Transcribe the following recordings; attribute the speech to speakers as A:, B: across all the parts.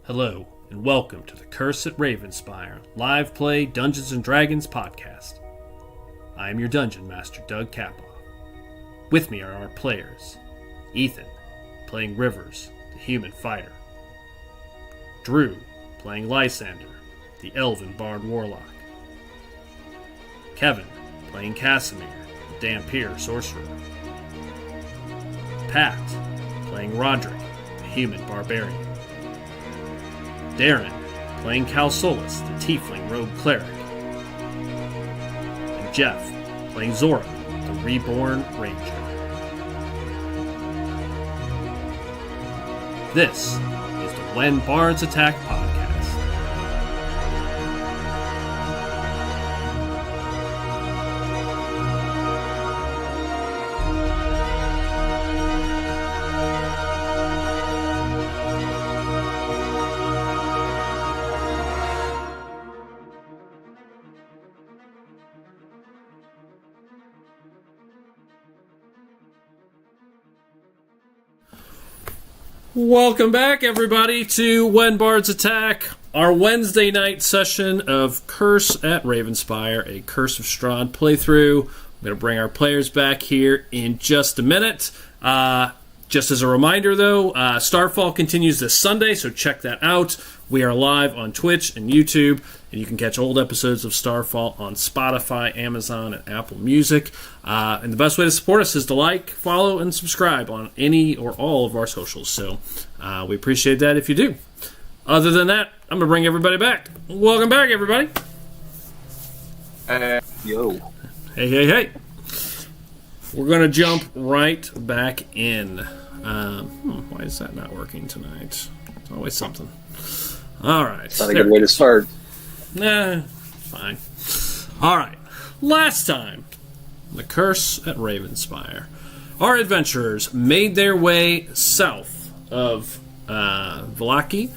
A: Hello, and welcome to the Curse at Ravenspire live play Dungeons & Dragons podcast. I am your Dungeon Master, Doug Kapoff. With me are our players, Ethan, playing Rivers, the human fighter. Drew, playing Lysander, the elven bard warlock. Kevin, playing Casimir, the Dampier sorcerer. Pat, playing Roderick, the human barbarian. Darren, playing Calsolus, the tiefling rogue cleric. And Jeff, playing Zora, the reborn ranger. This is the When Bards Attack podcast. Welcome back, everybody, to When Bards Attack, our Wednesday night session of Curse at Ravenspire, a Curse of Strahd playthrough. I'm going to bring our players back here in just a minute. Just as a reminder, though, Starfall continues this Sunday, so check that out. We are live on Twitch and YouTube, and you can catch old episodes of Starfall on Spotify, Amazon, and Apple Music. And the best way to support us is to like, follow, and subscribe on any or all of our socials. So we appreciate that if you do. Other than that, I'm going to bring everybody back. Welcome back, everybody.
B: Yo.
A: Hey. We're going to jump right back in. Why is that not working tonight? It's always something. All right.
B: Not a good way to start.
A: Nah, fine. All right. Last time, the Curse at Ravenspire. Our adventurers made their way south of Vallaki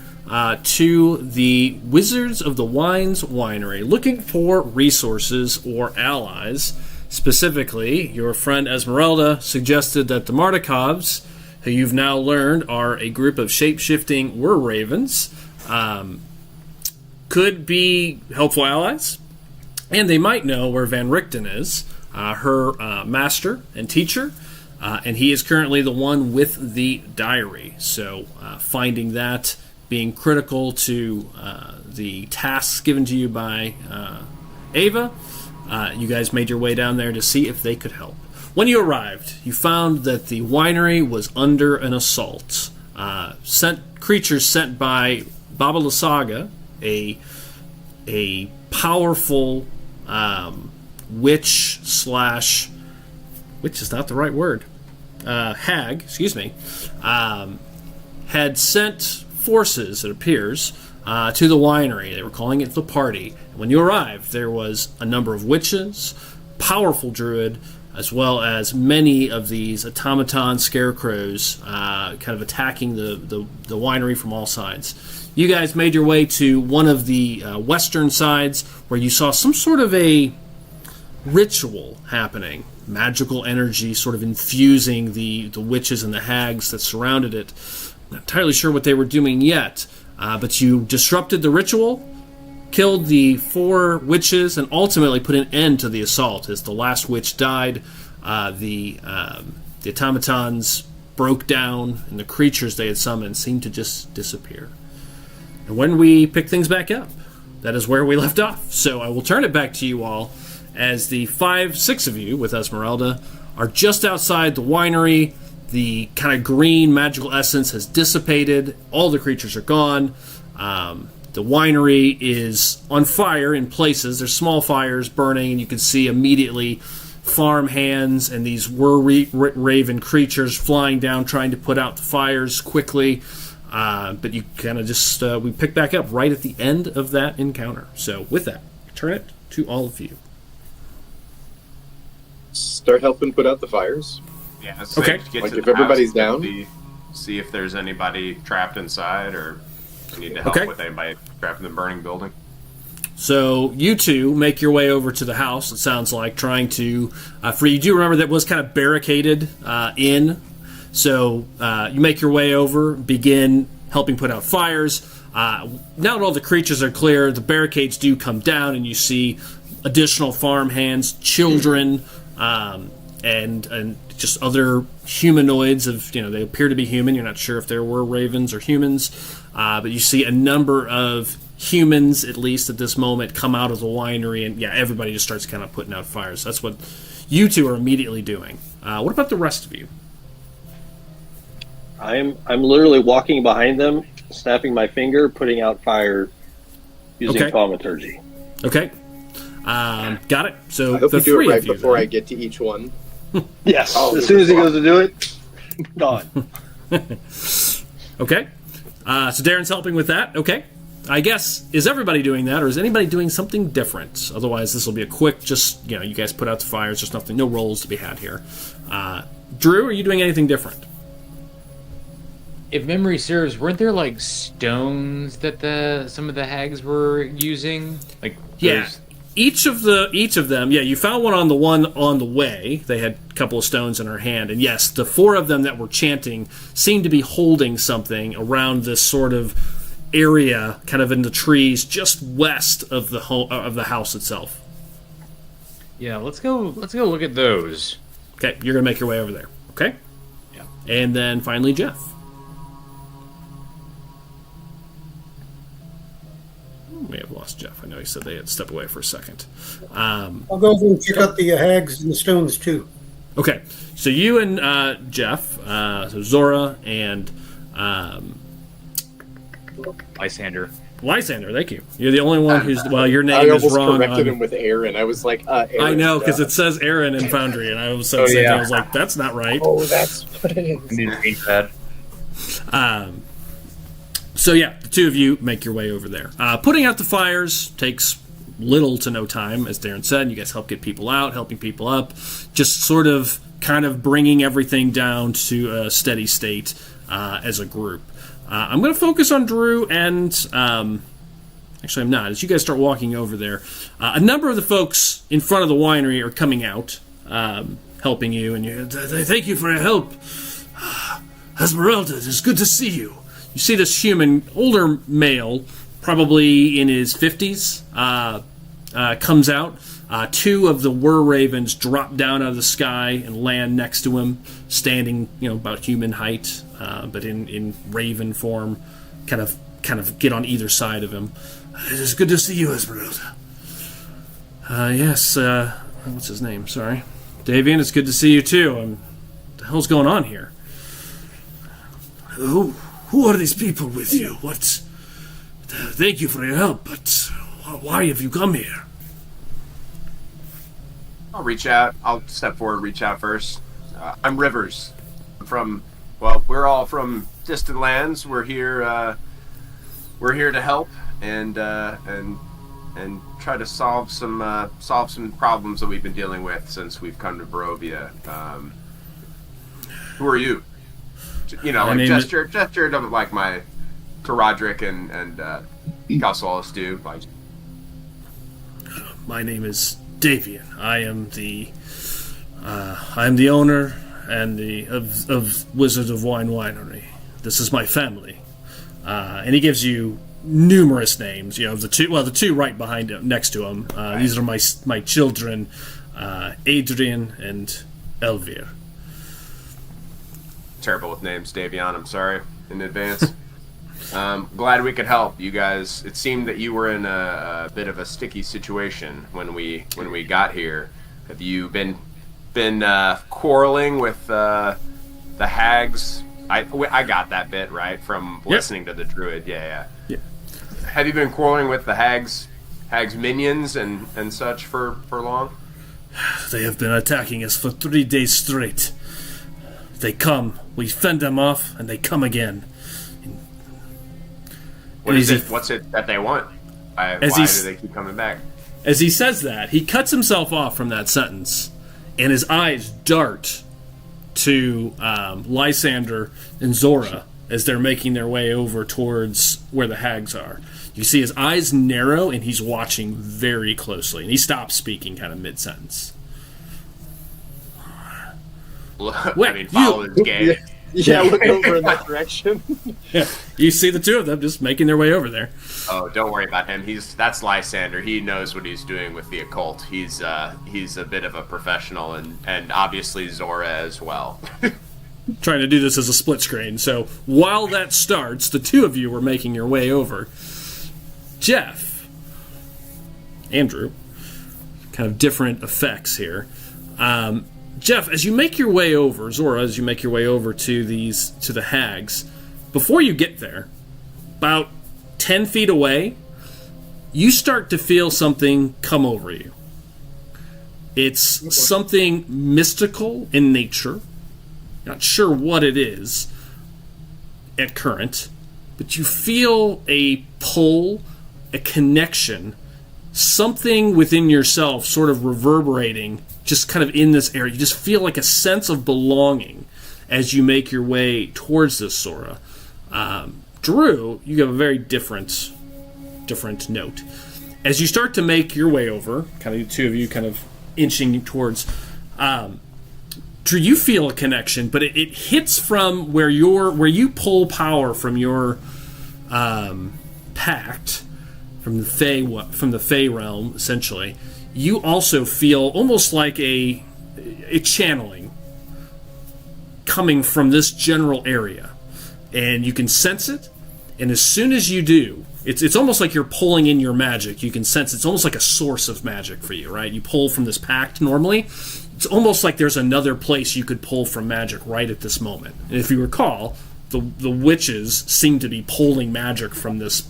A: to the Wizards of the Wines Winery, looking for resources or allies. Specifically, your friend Esmeralda suggested that the Mardikovs, who you've now learned are a group of shape-shifting ravens, could be helpful allies, and they might know where Van Richten is, her master and teacher, and he is currently the one with the diary. So finding that being critical to the tasks given to you by Ava, you guys made your way down there to see if they could help. When you arrived, you found that the winery was under an assault. Creatures sent by Baba Lysaga, a powerful witch is not the right word, hag, had sent forces, it appears, to the winery. They were calling it the party. When you arrived, there was a number of witches, powerful druid, as well as many of these automaton scarecrows kind of attacking the winery from all sides. You guys made your way to one of the western sides where you saw some sort of a ritual happening. Magical energy sort of infusing the witches and the hags that surrounded it. Not entirely sure what they were doing yet, but you disrupted the ritual, killed the 4 witches, and ultimately put an end to the assault. As the last witch died, the automatons broke down, and the creatures they had summoned seemed to just disappear. And when we pick things back up, that is where we left off. So I will turn it back to you all, as the 6 of you with Esmeralda are just outside the winery. The kind of green magical essence has dissipated. All the creatures are gone. The winery is on fire in places. There's small fires burning, and you can see immediately farm hands and these raven creatures flying down, trying to put out the fires quickly. But you kind of just, we pick back up right at the end of that encounter. So with that, turn it to all of you.
B: Start helping put out the fires.
C: Yeah,
A: okay.
C: Get
B: like
C: to
B: if
C: the
B: everybody's
C: house,
B: down.
C: See if there's anybody trapped inside, or we need to help with anybody trapped in the burning building.
A: So you two make your way over to the house, it sounds like, trying to... for you do remember that was kind of barricaded in. So you make your way over, begin helping put out fires. Now that all the creatures are clear, the barricades do come down, and you see additional farm hands, children, and just other humanoids they appear to be human. You're not sure if there were ravens or humans, but you see a number of humans, at least at this moment, come out of the winery, and everybody just starts kind of putting out fires. That's what you two are immediately doing. What about the rest of you?
D: I'm literally walking behind them, snapping my finger, putting out fire using thaumaturgy.
A: Okay. Got it. So
B: I hope
A: the
B: you do
A: three
B: it right
A: of you
B: before
A: then.
B: I get to each one.
D: Yes. As soon as he goes to do it, gone.
A: Okay. So Darren's helping with that. Okay. I guess, is everybody doing that, or is anybody doing something different? Otherwise, this will be a quick, just, you guys put out the fires. There's nothing, no rolls to be had here. Drew, are you doing anything different?
E: If memory serves, weren't there like stones that some of the hags were using? Like
A: each of them. Yeah, you found one on the way. They had a couple of stones in her hand, and yes, the four of them that were chanting seemed to be holding something around this sort of area, kind of in the trees just west of the house itself.
E: Yeah, let's go look at those.
A: Okay, you're gonna make your way over there. Okay.
E: Yeah.
A: And then finally, Jeff. May have lost Jeff. I know he said they had stepped away for a second.
F: I'll go over and check out the hags and the stones too.
A: Okay, so you and Jeff, so Zora and
E: Lysander,
A: thank you. You're the only one who's your name is wrong.
B: I almost corrected him with Aaron. I was like, Aaron.
A: I know, because it says Aaron in Foundry, and I was so excited. I was like, that's not right.
B: Oh, that's what it is.
E: I need to read that.
A: So the two of you make your way over there. Putting out the fires takes little to no time, as Darren said. You guys help get people out, helping people up, just sort of kind of bringing everything down to a steady state as a group. I'm going to focus on Drew and... actually, I'm not. As you guys start walking over there, a number of the folks in front of the winery are coming out, helping you, and thank you for your help. Esmeralda, it's good to see you. You see this human, older male, probably in his 50s, comes out. Two of the ravens drop down out of the sky and land next to him, standing, about human height, but in raven form, kind of get on either side of him. It is good to see you, Esmeralda. Yes, what's his name? Sorry. Davian, it's good to see you too. What the hell's going on here? Who are these people with you? What? Thank you for your help, but why have you come here?
C: I'll reach out. I'll step forward, reach out first. I'm Rivers. We're all from distant lands. We're here to help and try to solve some problems that we've been dealing with since we've come to Barovia. Who are you? Gesture doesn't like to Roderick and Calsolis do.
A: My name is Davian. I am the owner and of Wizard of Wine Winery. This is my family, and he gives you numerous names. The two right behind him, next to him. These are my children, Adrian and Elvir.
C: Terrible with names, Davion. I'm sorry in advance. Glad we could help you guys. It seemed that you were in a bit of a sticky situation when we got here. Have you been quarreling with the hags? I got that bit right from listening to the druid. Yeah. Have you been quarreling with the hags minions and such for long?
A: They have been attacking us for 3 days straight. They come, we fend them off, and they come again.
C: What's it that they want? Why do they keep coming back?
A: As he says that, he cuts himself off from that sentence, and his eyes dart to Lysander and Zora as they're making their way over towards where the hags are. You see his eyes narrow, and he's watching very closely, and he stops speaking kind of mid-sentence.
C: Follow his game.
B: Yeah, look over in that direction.
A: Yeah, you see the two of them just making their way over there.
C: Oh, don't worry about him. That's Lysander. He knows what he's doing with the occult. He's a bit of a professional, and obviously Zora as well.
A: Trying to do this as a split screen. So while that starts, the two of you were making your way over. Jeff, Andrew, kind of different effects here. Jeff, as you make your way over, Zora, as you make your way over to the hags, before you get there, about 10 feet away, you start to feel something come over you. It's something mystical in nature. Not sure what it is at current, but you feel a pull, a connection, something within yourself sort of reverberating just kind of in this area. You just feel like a sense of belonging as you make your way towards this Zora. Drew, you have a very different note. As you start to make your way over, kind of the two of you kind of inching towards, Drew, you feel a connection, but it hits from where you pull power from your pact, from the Fey realm, essentially. You also feel almost like a channeling coming from this general area, and you can sense it. And as soon as you do, it's almost like you're pulling in your magic. You can sense it's almost like a source of magic for you, right? You pull from this pact normally. It's almost like there's another place you could pull from magic right at this moment. And if you recall, the witches seem to be pulling magic from this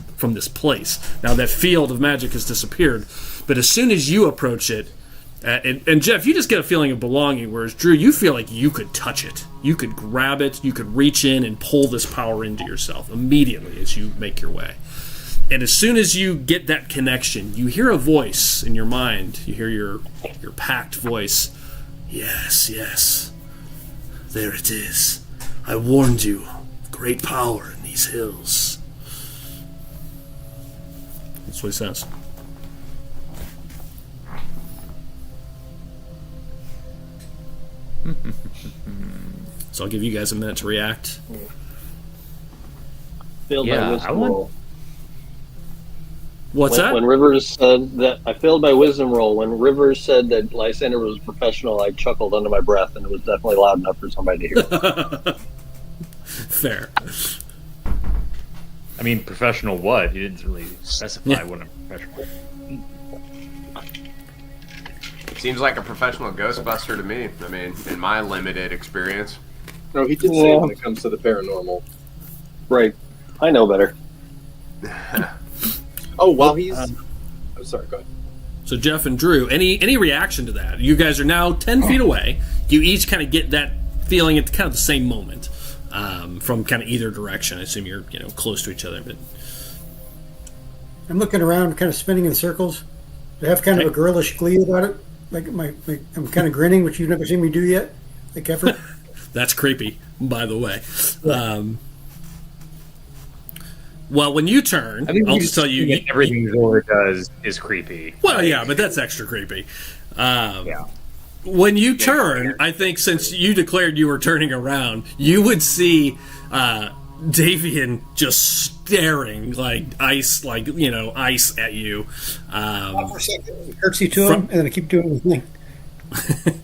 A: place. Now that field of magic has disappeared, but as soon as you approach it, and Jeff, you just get a feeling of belonging, whereas Drew, you feel like you could touch it. You could grab it, you could reach in and pull this power into yourself immediately as you make your way. And as soon as you get that connection, you hear a voice in your mind. You hear your packed voice. Yes, yes. There it is. I warned you. Great power in these hills. That's what he says. So I'll give you guys a minute to react.
D: Failed my wisdom roll.
A: What's that?
D: When Rivers said that, I failed my wisdom roll. When Rivers said that Lysander was professional, I chuckled under my breath, and it was definitely loud enough for somebody to hear.
A: Fair.
E: I mean, professional what? He didn't really specify what a professional.
C: Seems like a professional Ghostbuster to me. I mean, in my limited experience.
B: No, he did say when it comes to the paranormal.
D: Right. I know better.
B: Oh, while he's... I'm sorry, go ahead.
A: So Jeff and Drew, any reaction to that? You guys are now 10 feet away. You each kind of get that feeling at kind of the same moment from kind of either direction. I assume you're close to each other, but
F: I'm looking around, kind of spinning in circles. I have kind of a girlish glee about it. Like I'm kind of grinning, which you've never seen me do yet. Like ever.
A: That's creepy, by the way. Well, when you turn, I'll just tell you...
E: Everything Zora does is creepy.
A: Well, yeah, but that's extra creepy. Yeah. When you turn, I think since you declared you were turning around, you would see Davian just staring like ice at you.
F: For a second, curtsy to him, and then I keep doing the thing.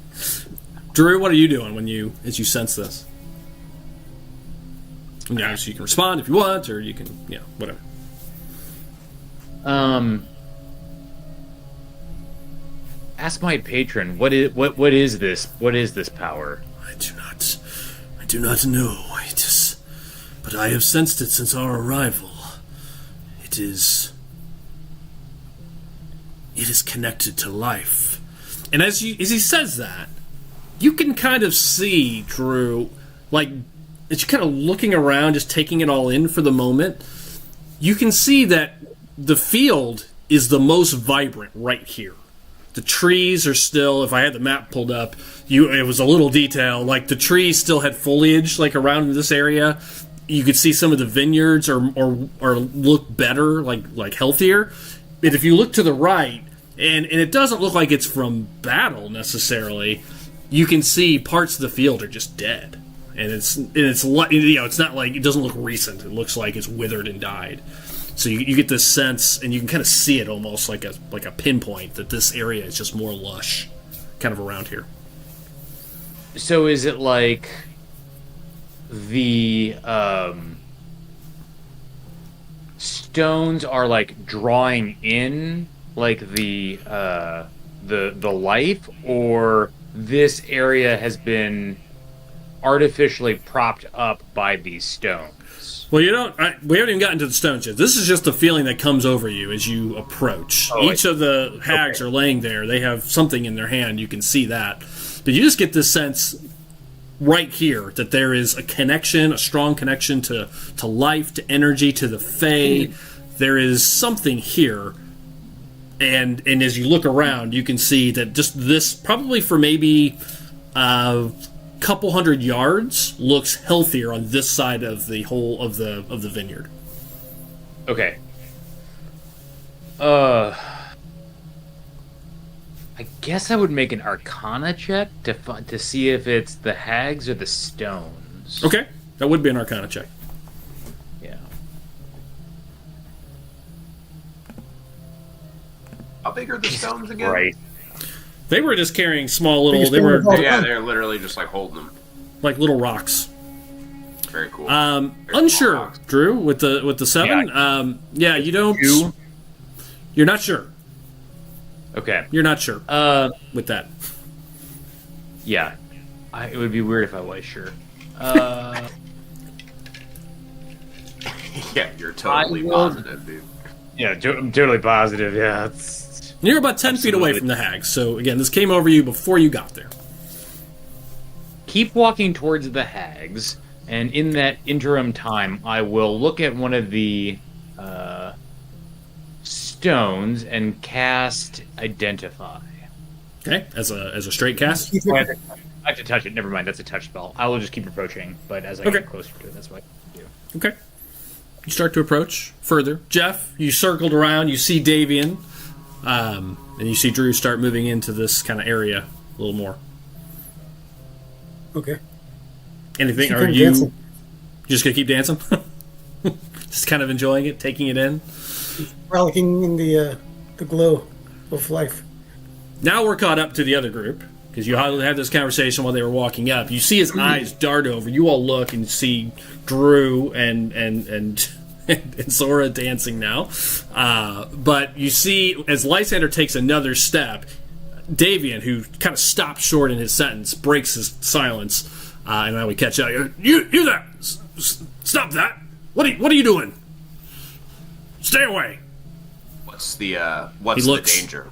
A: Drew, what are you doing as you sense this? Yeah, so you can respond if you want, or you can, whatever.
E: Ask my patron. What is this? What is this power?
A: I do not know. But I have sensed it since our arrival. It is connected to life, and as he says that, you can kind of see, Drew, like, as you're kind of looking around, just taking it all in for the moment, you can see that the field is the most vibrant right here. The trees are still, if I had the map pulled up, it was a little detail, like the trees still had foliage like around this area. You could see some of the vineyards are look better, like healthier. But if you look to the right, and it doesn't look like it's from battle necessarily, you can see parts of the field are just dead. and it's not like it doesn't look recent. It looks like it's withered and died. So you get this sense, and you can kind of see it almost like a pinpoint that this area is just more lush, kind of around here.
E: So is it like the stones are like drawing in like the life, or this area has been artificially propped up by these stones?
A: Well, we haven't even gotten to the stones yet. This is just the feeling that comes over you as you approach. Each of the hags are laying there. They have something in their hand. You can see that. But you just get this sense right here that there is a connection, a strong connection to life, to energy, to the Fae. There is something here. And as you look around, you can see that just this, probably for maybe couple hundred yards, looks healthier on this side of the whole of the vineyard.
E: Okay. I guess I would make an Arcana check to see if it's the hags or the stones.
A: Okay, that would be an Arcana check.
E: Yeah.
C: How big are the stones again?
E: Right.
A: They were just carrying small little. They were
C: They're literally just like holding them.
A: like little rocks.
C: Very cool.
A: Unsure,
C: Very small rocks.
A: Drew, with the 7. Yeah, you don't. You're not sure.
E: Okay.
A: You're not sure with that.
E: Yeah. It would be weird if I was sure.
C: Yeah, you're totally positive, dude.
E: Yeah, I'm totally positive. Yeah.
A: You're about 10 feet away from the hags. So again, this came over you before you got there.
E: Keep walking towards the hags, and in that interim time, I will look at one of the stones and cast Identify.
A: Okay, as a straight cast.
E: I have to touch it. Never mind, that's a touch spell. I will just keep approaching, but as I get closer to it, that's what I do.
A: Okay. You start to approach further. Jeff, you circled around. You see Davian, and you see Drew start moving into this kind of area a little more.
F: Okay.
A: Anything?
F: Just
A: Are
F: keep
A: you
F: dancing.
A: just gonna keep dancing? Just kind of enjoying it, taking it in.
F: Frolicking in the glow of life.
A: Now we're caught up to the other group because you had this conversation while they were walking up. You see his eyes dart over. You all look and see Drew and Zora dancing now. But you see as Lysander takes another step, Davian, who kind of stopped short in his sentence, breaks his silence, and I would catch up. You there! Stop that! What are you doing? Stay away!
C: What's the danger?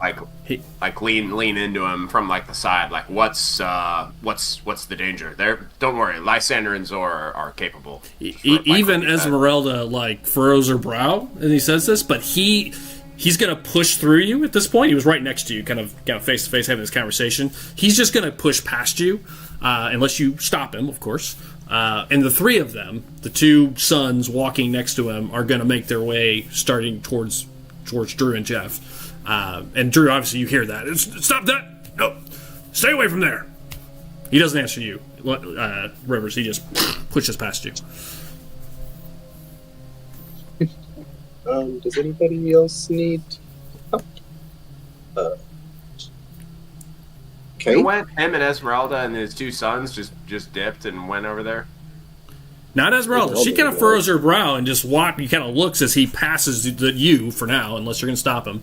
C: Like lean into him from like the side. Like what's the danger? Don't worry, Lysander and Zora are capable.
A: Even Esmeralda like furrows her brow and he says this, but he's gonna push through you at this point. He was right next to you, kind of face to face having this conversation. He's just gonna push past you, unless you stop him, of course. And the three of them, the two sons walking next to him, are gonna make their way starting towards Drew and Jeff. And Drew, obviously, you hear that. Stop that! No, stay away from there. He doesn't answer you, Rivers. He just pushes past you.
B: Does anybody else need help? Okay.
C: Him and Esmeralda and his two sons just dipped and went over there.
A: Not Esmeralda. She kind of furrows her brow and just he kind of looks as he passes you for now, unless you're going to stop him.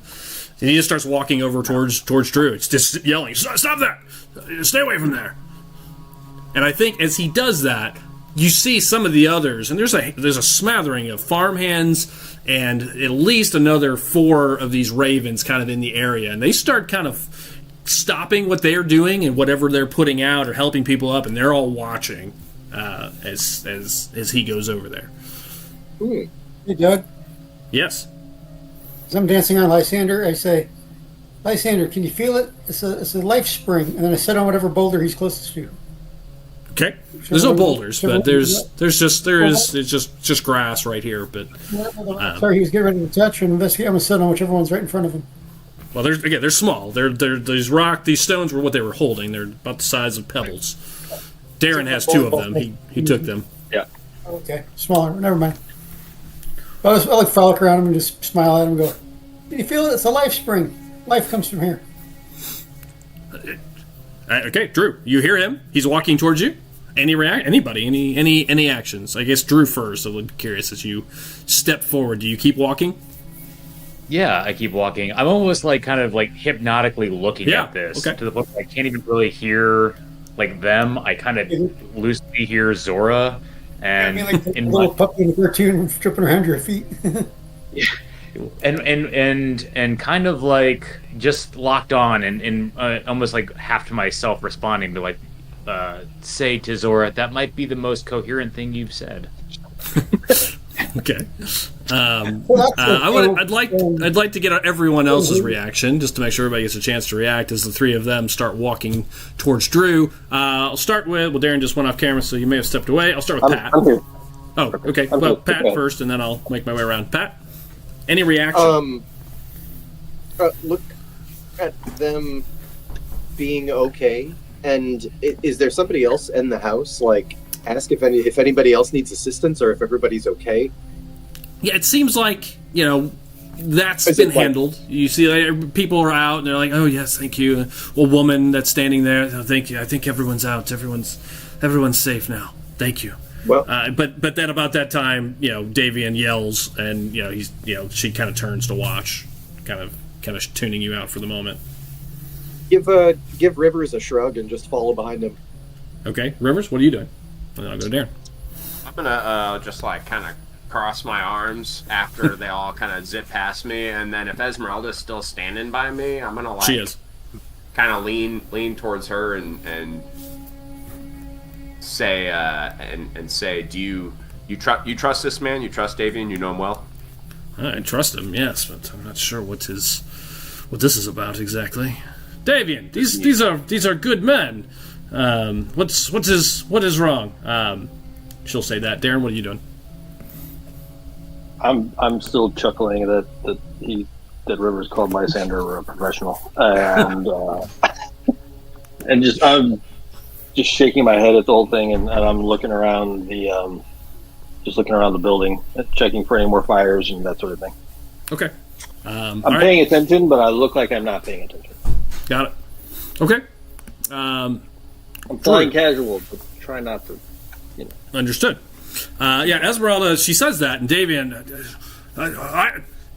A: And he just starts walking over towards Drew. It's just yelling, "Stop that! Stay away from there!" And I think as he does that, you see some of the others, and there's a smattering of farmhands and at least another 4 of these ravens kind of in the area, and they start kind of stopping what they're doing and whatever they're putting out or helping people up, and they're all watching as he goes over there.
F: Hey, Doug.
A: Yes.
F: As I'm dancing on Lysander, I say, Lysander, can you feel it? It's a life spring. And then I sit on whatever boulder he's closest to.
A: Okay. There's no boulders, but it's just grass right here. But
F: sorry, he was getting ready to touch and investigate. I'm gonna sit on whichever one's right in front of him.
A: Well, they're small. These stones were what they were holding. They're about the size of pebbles. Darren has two of them. He took them.
D: Yeah.
F: Okay, smaller. Never mind. I like frolic around him and just smile at him and go, "Can you feel it? It's a life spring. Life comes from here."
A: Okay, Drew, you hear him. He's walking towards you. Anybody? Any actions? I guess Drew first. I'm curious as you step forward. Do you keep walking?
E: Yeah, I keep walking. I'm almost like kind of like hypnotically looking at this to the point where I can't even really hear like them. I kind of loosely hear Zora, and
F: I mean, like a little puppy in a cartoon tripping around your feet.
E: and kind of like just locked on and almost like half to myself responding to like say to Zora, that might be the most coherent thing you've said.
A: Okay. I'd like to get everyone else's reaction just to make sure everybody gets a chance to react as the three of them start walking towards Drew. I'll start with Darren just went off camera, so you may have stepped away. I'll start with Pat.
B: I'm here.
A: Oh, okay. Well, Pat first, and then I'll make my way around. Pat, any reaction?
B: Look at them being okay. And is there somebody else in the house? Like, ask if anybody else needs assistance or if everybody's okay.
A: Yeah, it seems like that's been handled. You see, like, people are out and they're like, "Oh yes, thank you." A woman that's standing there, "Oh, thank you. I think everyone's out. Everyone's safe now. Thank you."
B: Well,
A: but then about that time, Davian yells, and she kind of turns to watch, kind of tuning you out for the moment.
B: Give Rivers a shrug and just follow behind him.
A: Okay, Rivers, what are you doing? And then I'll go to Darren.
C: I'm gonna just like kind of cross my arms after they all kind of zip past me, and then if Esmeralda's still standing by me, I'm gonna like
A: she is
C: kind of lean towards her and say say, do you trust this man? You trust Davian? You know him well?
A: I trust him, yes, but I'm not sure what this is about exactly. Davian, these are good men. What is wrong? She'll say that. Darren, what are you doing?
D: I'm still chuckling that Rivers called Lysander a professional, and I'm just shaking my head at the whole thing, and I'm looking around the building, checking for any more fires and that sort of thing.
A: Okay.
D: I'm paying attention, but I look like I'm not paying attention.
A: Got it. Okay.
D: I'm flying casual, but try not to,
A: Understood. Esmeralda, she says that, and Davian,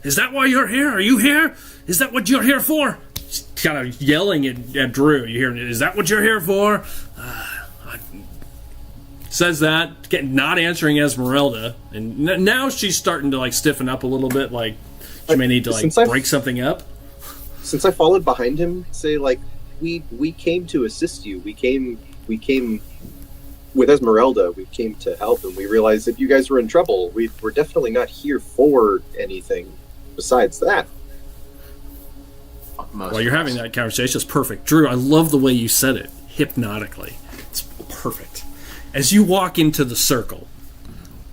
A: is that why you're here? Are you here? Is that what you're here for? She's kind of yelling at Drew. You hear, is that what you're here for? Says that, not answering Esmeralda, and now she's starting to like stiffen up a little bit, like she may need to break something up.
B: Since I followed behind him, say like we came to assist you. We came with Esmeralda. We came to help, and we realized that you guys were in trouble. We're definitely not here for anything besides that.
A: While you're having that conversation, it's perfect. Drew, I love the way you said it, hypnotically. It's perfect. As you walk into the circle,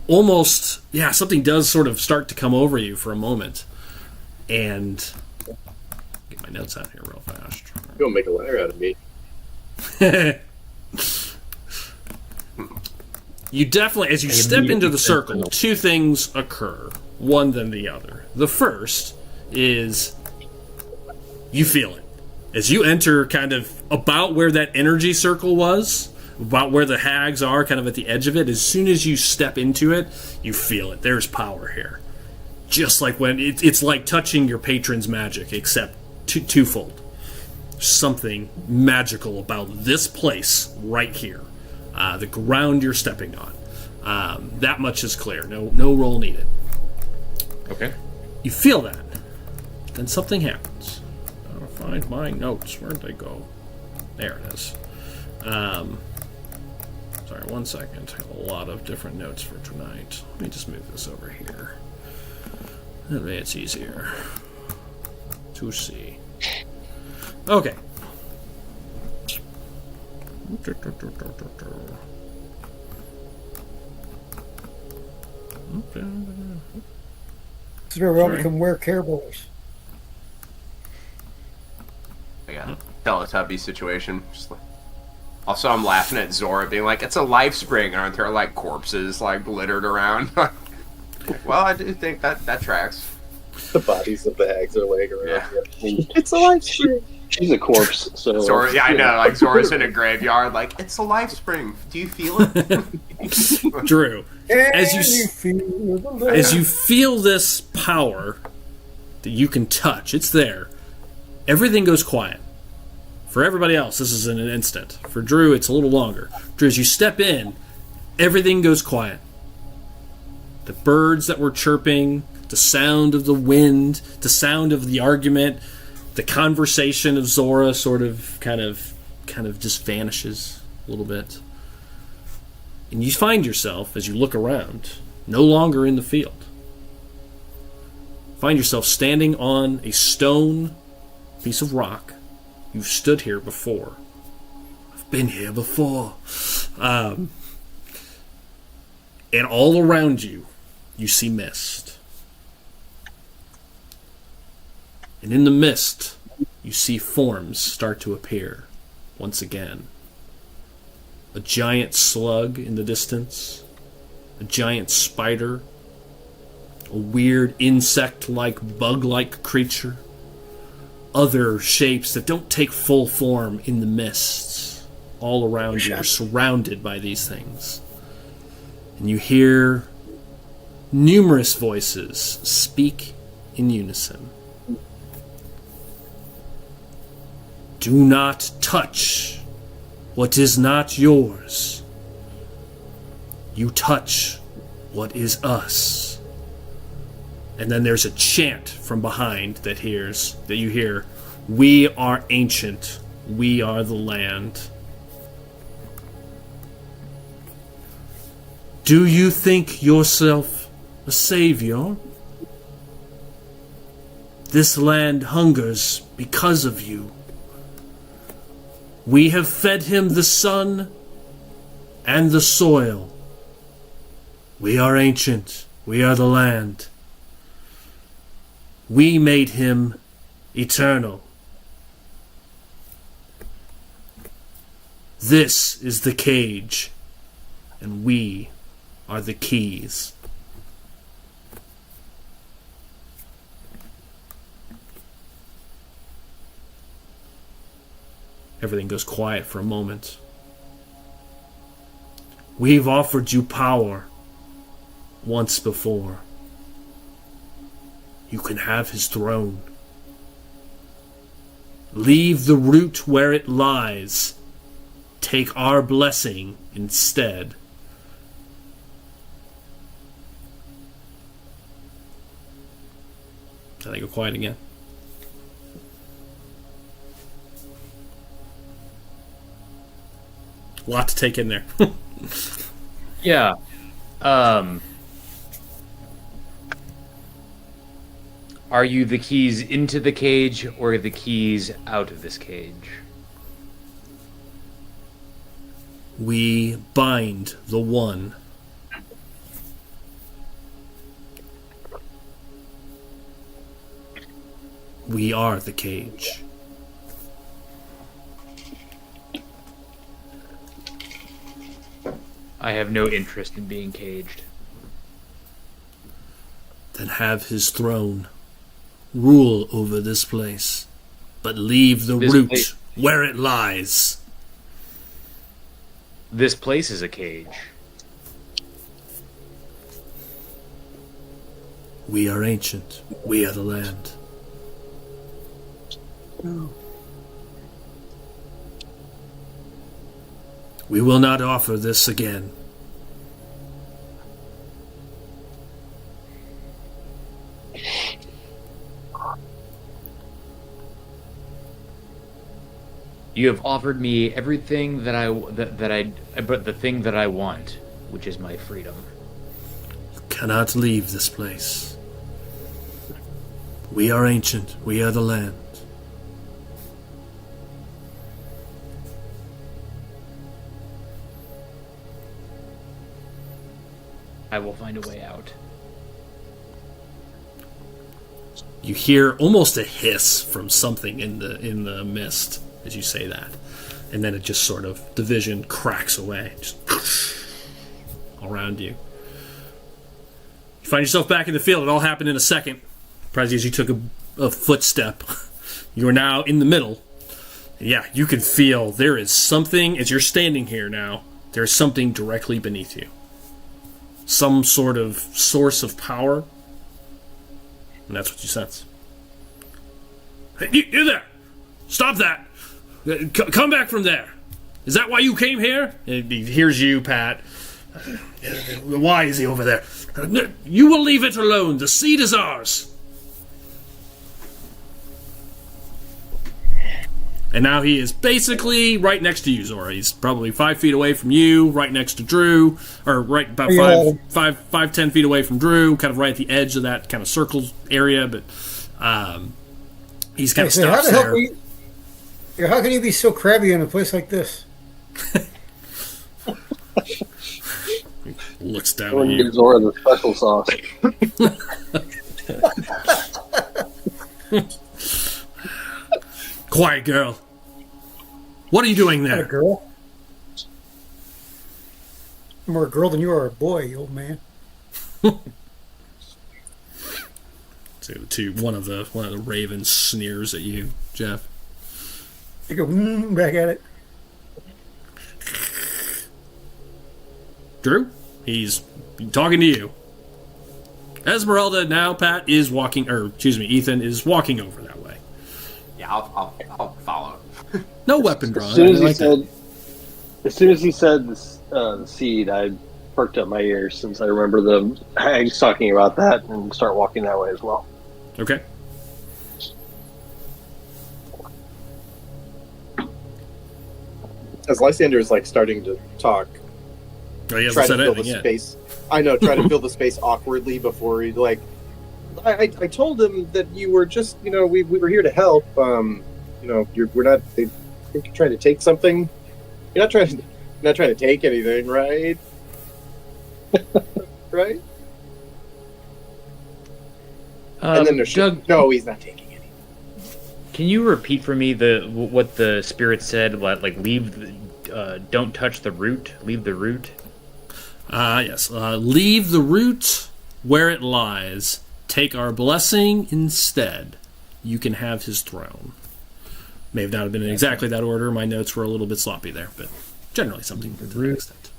A: almost, something does sort of start to come over you for a moment. And get my notes out here real fast.
B: You'll make a liar out of me.
A: You definitely, as you step into the circle, two things occur, one then the other. The first is you feel it. As you enter kind of about where that energy circle was, about where the hags are, kind of at the edge of it, as soon as you step into it, you feel it. There's power here. Just like when it's like touching your patron's magic, except twofold. Something magical about this place right here. The ground you're stepping on. That much is clear. No roll needed.
E: Okay.
A: You feel that. Then something happens. I'll find my notes. Where'd they go? There it is. Sorry, 1 second. I have a lot of different notes for tonight. Let me just move this over here. That way it's easier to see. Okay.
F: So we all become wear care bowlers.
C: Yeah, Teletubby situation. Just like, Also, I'm laughing at Zora being like, "It's a life spring, aren't there like corpses like littered around?" Well, I do think that tracks.
B: The bodies of the hags are laying around.
C: Yeah.
B: It's a life spring.
D: She's a corpse, so
C: Zora, yeah, I know. Like Zora's in a graveyard. Like, it's a life spring. Do you feel it?
A: Drew, as you feel this power that you can touch, it's there. Everything goes quiet. For everybody else, this is in an instant. For Drew, it's a little longer. Drew, as you step in, everything goes quiet. The birds that were chirping, the sound of the wind, the sound of the argument, the conversation of Zora sort of kind of just vanishes a little bit. And you find yourself, as you look around, no longer in the field. Find yourself standing on a stone piece of rock. You've stood here before. I've been here before. And all around you, you see mist. And in the mist, you see forms start to appear once again. A giant slug in the distance, a giant spider, a weird insect-like, bug-like creature, other shapes that don't take full form in the mists. All around you are surrounded by these things. And you hear numerous voices speak in unison. Do not touch what is not yours. You touch what is us. And then there's a chant from behind that you hear, we are ancient, we are the land. Do you think yourself a savior? This land hungers because of you. We have fed him the sun and the soil. We are ancient. We are the land. We made him eternal. This is the cage, and we are the keys. Everything goes quiet for a moment. We've offered you power once before. You can have his throne. Leave the root where it lies. Take our blessing instead. Then they go quiet again. A lot to take in there.
E: Yeah. Are you the keys into the cage or the keys out of this cage?
A: We bind the one. We are the cage.
E: I have no interest in being caged.
A: Then have his throne. Rule over this place. But leave the root where it lies.
E: This place is a cage.
A: We are ancient. We are the land.
F: No.
A: We will not offer this again.
E: You have offered me everything but the thing that I want, which is my freedom.
A: You cannot leave this place. We are ancient. We are the land.
E: I will find a way out.
A: You hear almost a hiss from something in the mist as you say that. and then it just sort of, the vision cracks away, just all around you. You find yourself back in the field. It all happened in a second. Probably as you took a footstep. You are now in the middle. Yeah, you can feel there is something, as you're standing here now, there's something directly beneath you. Some sort of source of power. And that's what you sense. Hey, you there! Stop that! Come back from there! Is that why you came here? And he hears you, Pat. Why is he over there? You will leave it alone. The seed is ours. And now he is basically right next to you, Zora. He's probably 5 feet away from you, right next to Drew, or right about 10 feet away from Drew, kind of right at the edge of that kind of circle area, but he's kind of stops there.
F: How can you be so crabby in a place like this?
A: Looks down at you.
D: Give Zora the special sauce.
A: Quiet, girl. What are you doing there?
F: Not a girl. I'm more a girl than you are a boy, you old man.
A: One of the ravens sneers at you, Jeff.
F: You go back at it.
A: Drew, he's talking to you. Esmeralda now, Pat is walking, Ethan is walking over that way.
C: Yeah, I'll follow.
A: No weapon drawn.
D: As soon as he said the seed, I perked up my ears since I remember the hags talking about that and start walking that way as well.
A: Okay.
B: As Lysander is like starting to talk,
A: he hasn't
B: try to
A: said
B: fill
A: anything
B: the
A: yet.
B: space. I know, try to fill the space awkwardly before he like. I told him that you were just, we were here to help. We're not. They think you're trying to take something. You're not trying to take anything, right? Right? And then there's
E: Doug,
B: no, he's not taking anything.
E: can you repeat for me what the spirit said? Like don't touch the root. Leave the root.
A: Yes. Leave the root where it lies. Take our blessing instead. You can have his throne. May have not been in exactly that order. My notes were a little bit sloppy there, but generally something to that extent.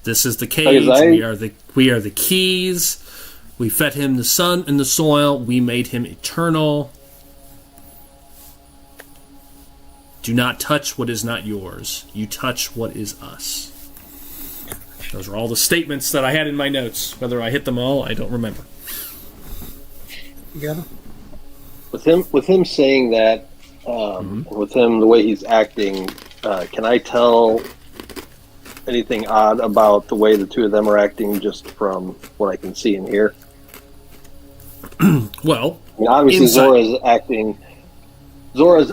A: This is the cage. We are the keys. We fed him the sun and the soil. We made him eternal. Do not touch what is not yours. You touch what is us. Those are all the statements that I had in my notes. Whether I hit them all, I don't remember.
F: You got him?
D: With him saying that, with him the way he's acting, can I tell anything odd about the way the two of them are acting just from what I can see and hear?
A: Well,
D: obviously Zora's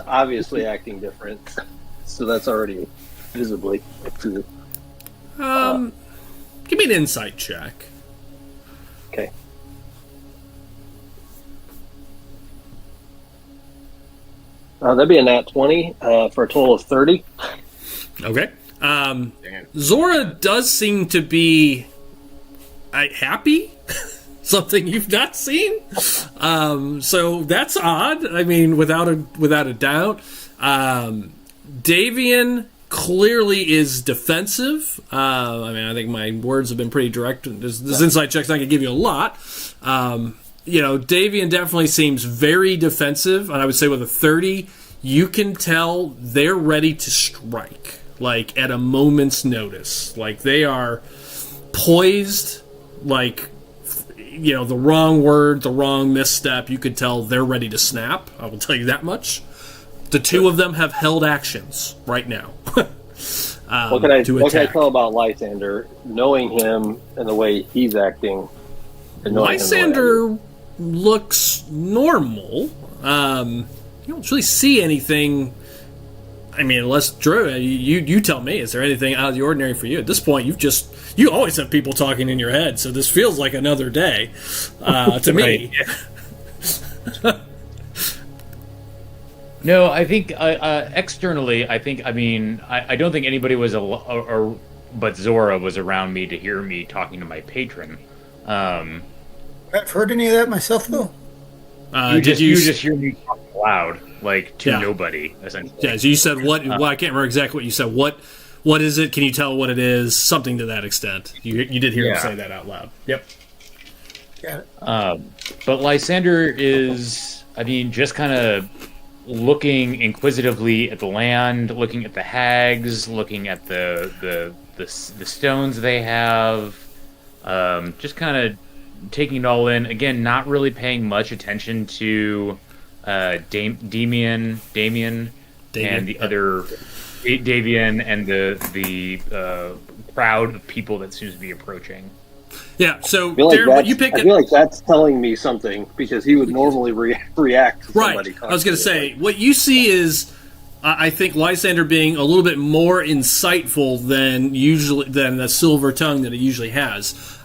D: obviously acting different, so that's already visibly.
A: Give me an insight check.
D: Okay. That'd be a nat 20 for a total of 30.
A: Okay. Zora does seem to be happy. Something you've not seen. So that's odd. I mean, without a doubt. Davian clearly is defensive. I think my words have been pretty direct. This insight check's not going to give you a lot. Davian definitely seems very defensive, and I would say with a 30, you can tell they're ready to strike, like at a moment's notice. Like they are poised, like the wrong word, the wrong misstep. You could tell they're ready to snap. I will tell you that much. The two of them have held actions right now.
D: What can I tell about Lysander, knowing him and the way he's acting?
A: Lysander looks normal. You don't really see anything. I mean, unless Drew, you tell me, is there anything out of the ordinary for you? At this point, you always have people talking in your head, so this feels like another day to me.
E: No, I think externally, I don't think anybody was but Zora was around me to hear me talking to my patron.
F: I've heard any of that myself, though.
E: You just hear me talking loud, like to nobody, essentially.
A: Yeah, so you said what? Well, I can't remember exactly what you said. What is it? Can you tell what it is? Something to that extent. You did hear him say that out loud. Yep.
F: Got it.
E: But Lysander is, just kind of looking inquisitively at the land, looking at the hags, looking at the stones they have, just kind of taking it all in. Again, not really paying much attention to Damien, and the other Davian and the crowd of people that seems to be approaching.
A: Yeah, so
D: Darren,
A: what you pick
D: I feel like that's telling me something, because he would normally react to somebody.
A: Right. I was going to say, what you see is, I think Lysander being a little bit more insightful than the silver tongue that he usually has.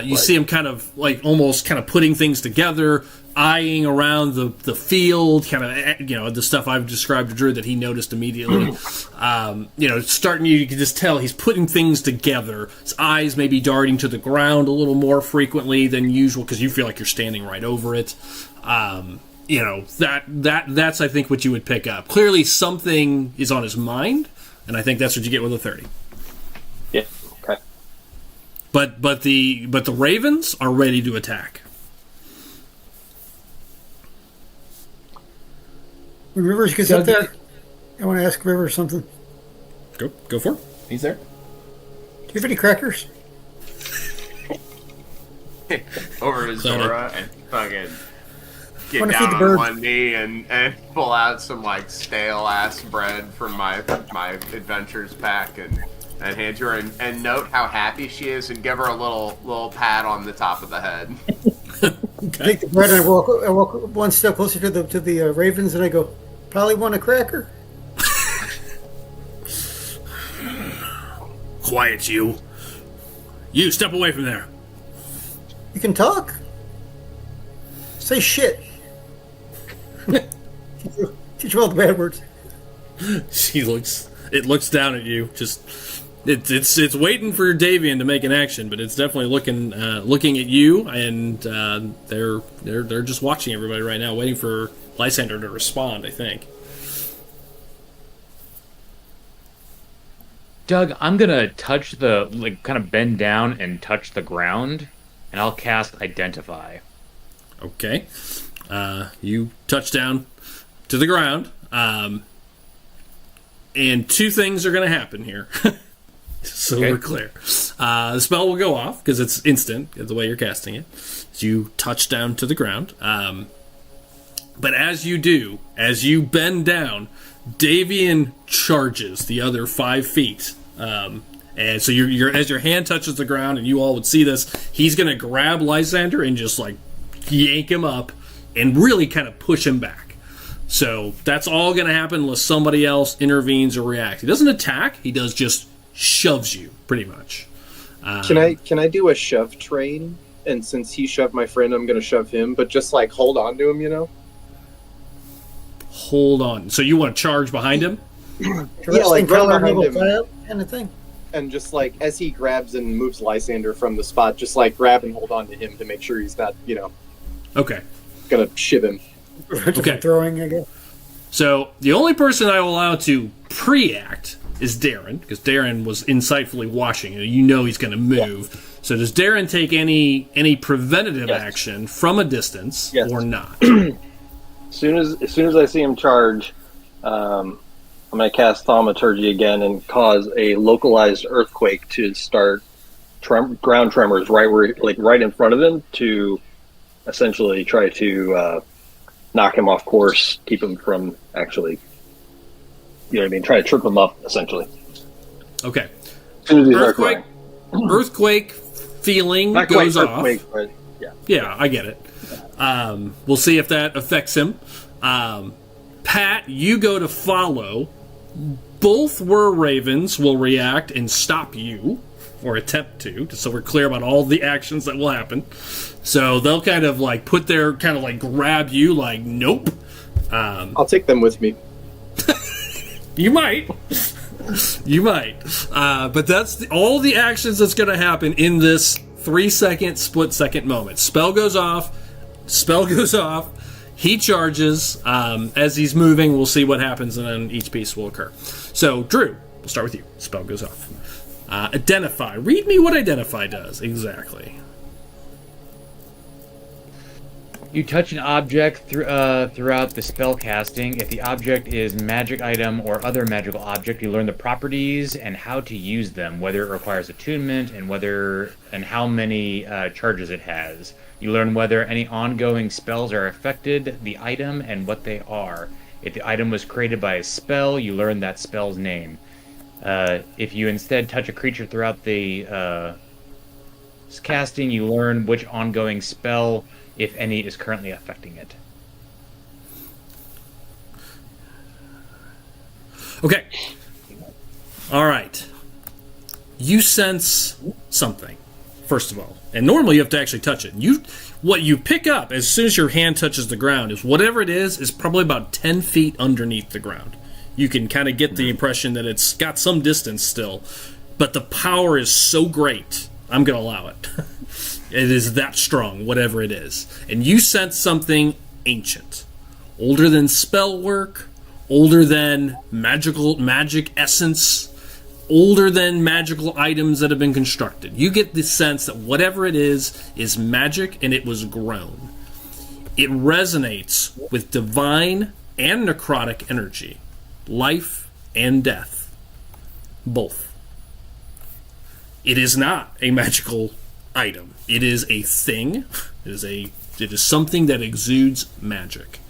A: You see him kind of like almost kind of putting things together, eyeing around the field, kind of the stuff I've described to Drew that he noticed immediately. Starting you can just tell he's putting things together. His eyes may be darting to the ground a little more frequently than usual because you feel like you're standing right over it. That's I think what you would pick up. Clearly something is on his mind, and I think that's what you get with a 30.
D: Yeah. Okay.
A: But the Ravens are ready to attack.
F: When Rivers gets up there, I want to ask Rivers something.
A: Go for it. He's there.
F: Do you have any crackers?
C: Over to Zora and fucking get
F: Wanna
C: down
F: feed the
C: on
F: birds.
C: one knee and pull out some like stale ass bread from my adventures pack and hand to her and note how happy she is and give her a little pat on the top of the head.
F: I take the bread and I walk one step closer to the Ravens and I go, probably want a cracker?
A: Quiet, you. You, step away from there.
F: You can talk. Say shit. Teach you all the bad words.
A: It looks down at you. Just it's waiting for Davian to make an action, but it's definitely looking at you, and they're just watching everybody right now, waiting for Lysander to respond, I think.
E: Doug, I'm gonna touch kind of bend down and touch the ground, and I'll cast Identify.
A: Okay. You touch down to the ground, and two things are going to happen here. So we're clear. The spell will go off, because it's instant, the way you're casting it. So you touch down to the ground. But as you do, as you bend down, Davian charges the other 5 feet. And so you're as your hand touches the ground, and you all would see this, he's going to grab Lysander and just like yank him up and really kind of push him back. So that's all going to happen unless somebody else intervenes or reacts. He doesn't attack; he does just shoves you, pretty much.
B: Can I do a shove train? And since he shoved my friend, I'm going to shove him, but just like hold on to him,
A: Hold on. So you want to charge behind him?
B: Yeah, like run behind him.
F: Kind of thing.
B: And just like as he grabs and moves Lysander from the spot, just like grab and hold on to him to make sure he's not,
A: Okay.
B: gonna shiv him.
A: Okay.
F: Throwing, I guess.
A: So the only person I will allow to pre-act is Darren, because Darren was insightfully watching. You know he's going to move. Yeah. So does Darren take any preventative action from a distance or not?
D: As soon as I see him charge, I'm going to cast Thaumaturgy again and cause a localized earthquake to start ground tremors right in front of him to essentially try to knock him off course, keep him from actually, try to trip him up, essentially.
A: Okay.
D: As soon as he starts crying.
A: Earthquake feeling
D: Not
A: goes
D: quite
A: off.
D: Earthquake, but
A: Yeah, I get it. We'll see if that affects him. Pat, you go to follow. Both were Ravens will react and stop you, or attempt to, just so we're clear about all the actions that will happen. So they'll kind of like grab you like, nope.
B: I'll take them with me.
A: You might. You might. But that's all the actions that's going to happen in this 3-second, split-second moment. Spell goes off. He charges. As he's moving, we'll see what happens, and then each piece will occur. So, Drew, we'll start with you. Spell goes off. Identify. Read me what Identify does. Exactly.
E: You touch an object throughout the spell casting. If the object is magic item or other magical object, you learn the properties and how to use them, whether it requires attunement and how many charges it has. You learn whether any ongoing spells are affected the item and what they are. If the item was created by a spell, you learn that spell's name. If you instead touch a creature throughout the casting, you learn which ongoing spell, if any, is currently affecting it.
A: Okay. All right. You sense something, first of all. And normally you have to actually touch it. What you pick up as soon as your hand touches the ground is whatever it is probably about 10 feet underneath the ground. You can kind of get the impression that it's got some distance still. But the power is so great, I'm going to allow it. It is that strong, whatever it is. And you sense something ancient. Older than spell work, older than magic essence, older than magical items that have been constructed. You get the sense that whatever it is magic, and it was grown. It resonates with divine and necrotic energy, life and death, both. It is not a magical item. It is a thing. It is something that exudes magic.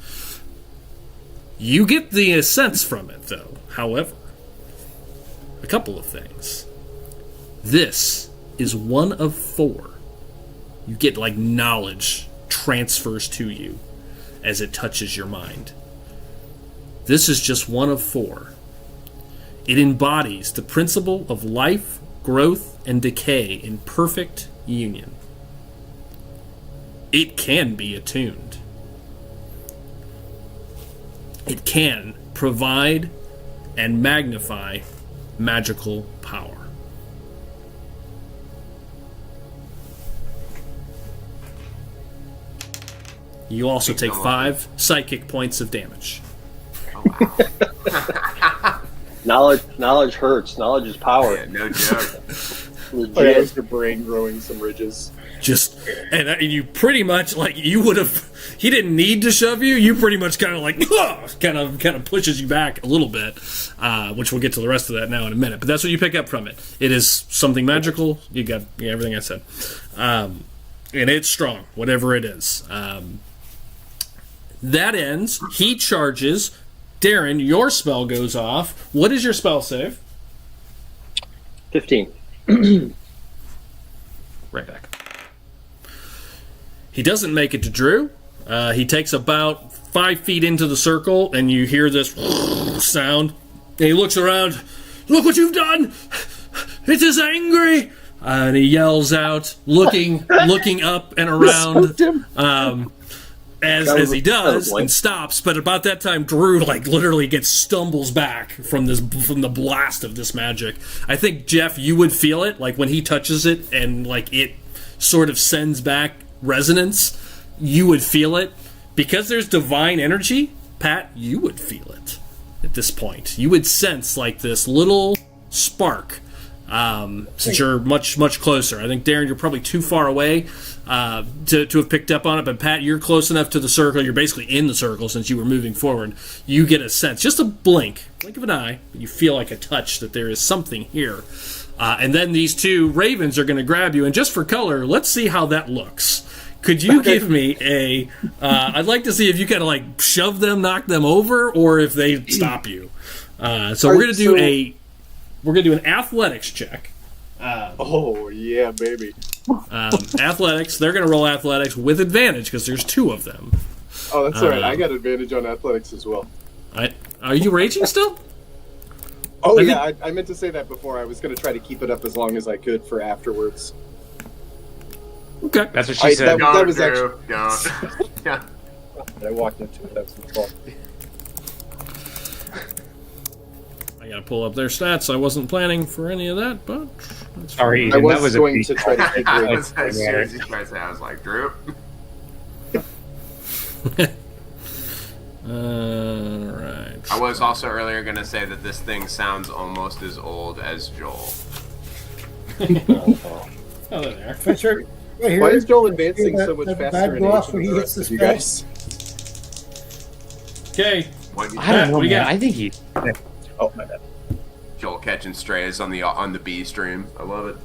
A: You get the sense from it, though. However, a couple of things. This is one of 4. You get knowledge transfers to you as it touches your mind. This is just one of 4. It embodies the principle of life, growth, and decay in perfect union. It can be attuned. It can provide and magnify magical power. You also take 5 psychic points of damage.
C: Oh,
D: wow. Knowledge hurts. Knowledge is power.
C: Yeah, no joke.
B: It's your brain growing some ridges.
A: And you pretty much you would have. He didn't need to shove you. You pretty much kind of pushes you back a little bit, which we'll get to the rest of that now in a minute. But that's what you pick up from it. It is something magical. You got everything I said, and it's strong, whatever it is. That ends. He charges. Darren, your spell goes off. What is your spell save?
D: 15.
A: Right back. He doesn't make it to Drew. He takes about 5 feet into the circle, and you hear this sound. And he looks around. Look what you've done! It is angry! And he yells out, looking up and around. As he does, and stops, but about that time, Drew literally stumbles back from the blast of this magic. I think, Jeff, you would feel it, when he touches it, and it sort of sends back resonance. You would feel it because there's divine energy. Pat, you would feel it at this point. You would sense this little spark. Since you're much closer, I think Darren, you're probably too far away to have picked up on it. But Pat, you're close enough to the circle. You're basically in the circle since you were moving forward. You get a sense, just a blink of an eye. But you feel like a touch that there is something here. And then these 2 ravens are going to grab you. And just for color, let's see how that looks. Could you give me a? I'd like to see if you kind of shove them, knock them over, or if they stop you. So we're gonna do an athletics check.
B: Oh yeah, baby.
A: Athletics. They're gonna roll athletics with advantage because there's 2 of them.
B: Oh, that's all right. I got advantage on athletics as well.
A: Are you raging still?
B: Oh yeah, I meant to say that before. I was gonna try to keep it up as long as I could for afterwards.
A: Okay,
E: that's what she said.
B: That was actually.
C: Don't.
B: I walked into it. That was my fault.
A: I gotta pull up their stats. I wasn't planning for any of that, but that's
E: Sorry,
B: I
E: and that
B: was
E: was a
B: going
E: big-
B: to try to take
C: I
B: Drew.
C: was, as soon as you tried to say, I was like, Drew.
A: Alright.
C: I was also earlier going to say that this thing sounds almost as old as Joel.
A: Oh, there they are.
F: That's right. Right here.
B: Why is Joel advancing
F: That-
B: so much
F: that
B: faster
F: bad
B: in
F: go
B: age
F: off
B: than
F: when he
B: the
F: hits
B: rest
F: the
B: of you
F: spell.
B: guys?
A: Okay.
C: What you
E: I don't know,
A: What do you
E: man.
A: got?
E: I think he. Oh my bad.
C: Joel catching strays on the B stream. I love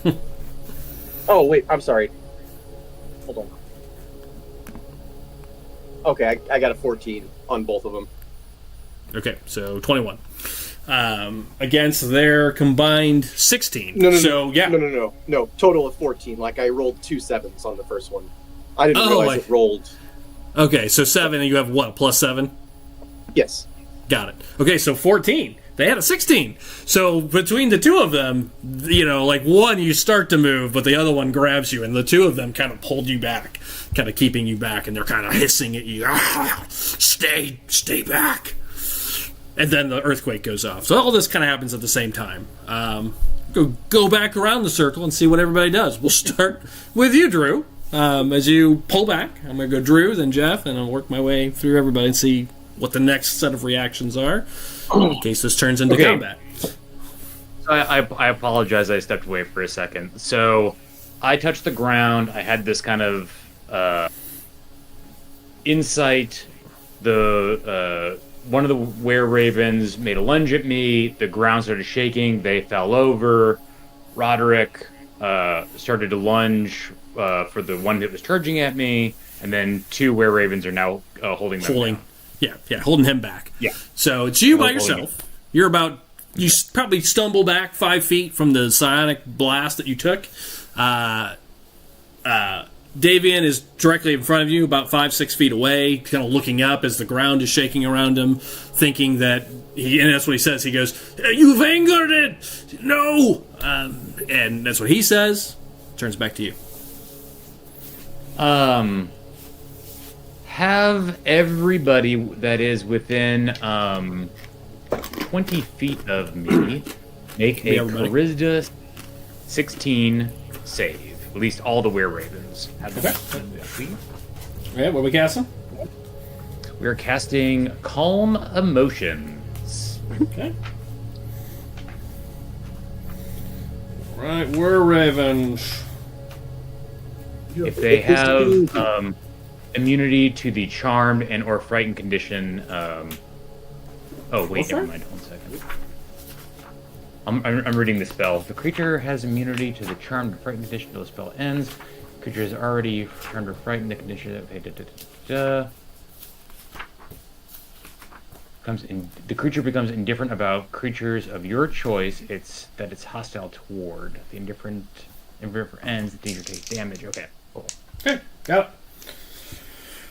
C: it.
B: Oh wait, I'm sorry. Hold on. Okay, I got a 14 on both of them.
A: Okay, so 21. Against their combined 16.
B: No,
A: So, yeah.
B: No. Total of 14. Like I rolled 2 7s on the first one. I didn't
A: Oh,
B: realize it rolled.
A: Okay, so 7, and you have what, plus 7?
B: Yes.
A: Got it. Okay, so 14. They had a 16. So between the two of them, you know, like one you start to move, but the other one grabs you, and the two of them kind of pulled you back, kind of keeping you back, and they're kind of hissing at you. Ah, stay back. And then the earthquake goes off. So all this kind of happens at the same time. Go back around the circle and see what everybody does. We'll start with you, Drew. As you pull back, I'm going to go Drew, then Jeff, and I'll work my way through everybody and see what the next set of reactions are in case this turns into combat.
E: So I apologize. I stepped away for a second. So I touched the ground. I had this kind of insight. The one of the were-ravens made a lunge at me. The ground started shaking. They fell over. Roderick started to lunge for the one that was charging at me, and then 2 were-ravens are now holding them down.
A: Yeah, holding him back.
E: Yeah.
A: So it's you by
E: Holding
A: yourself. You're about, probably stumble back 5 feet from the psionic blast that you took. Davian is directly in front of you, about 5-6 feet away, kind of looking up as the ground is shaking around him, thinking that and that's what he says. He goes, "You've angered it! No!" And that's what he says. Turns back to you.
E: Have everybody that is within 20 feet of me make a Charisma 16 save. At least all the were-ravens have that.
A: Okay. Alright, what are we casting?
E: We are casting Calm Emotions.
A: Okay. Right, we're ravens.
E: If they have immunity to the charmed and or frightened condition, oh wait, never mind. 1 second. I'm reading the spell. If the creature has immunity to the charmed or frightened condition until the spell ends, creature is already charmed or frightened. The condition the creature becomes indifferent about creatures of your choice. It's hostile toward. The indifferent ends. The danger takes damage. Okay, cool.
A: Okay, got it.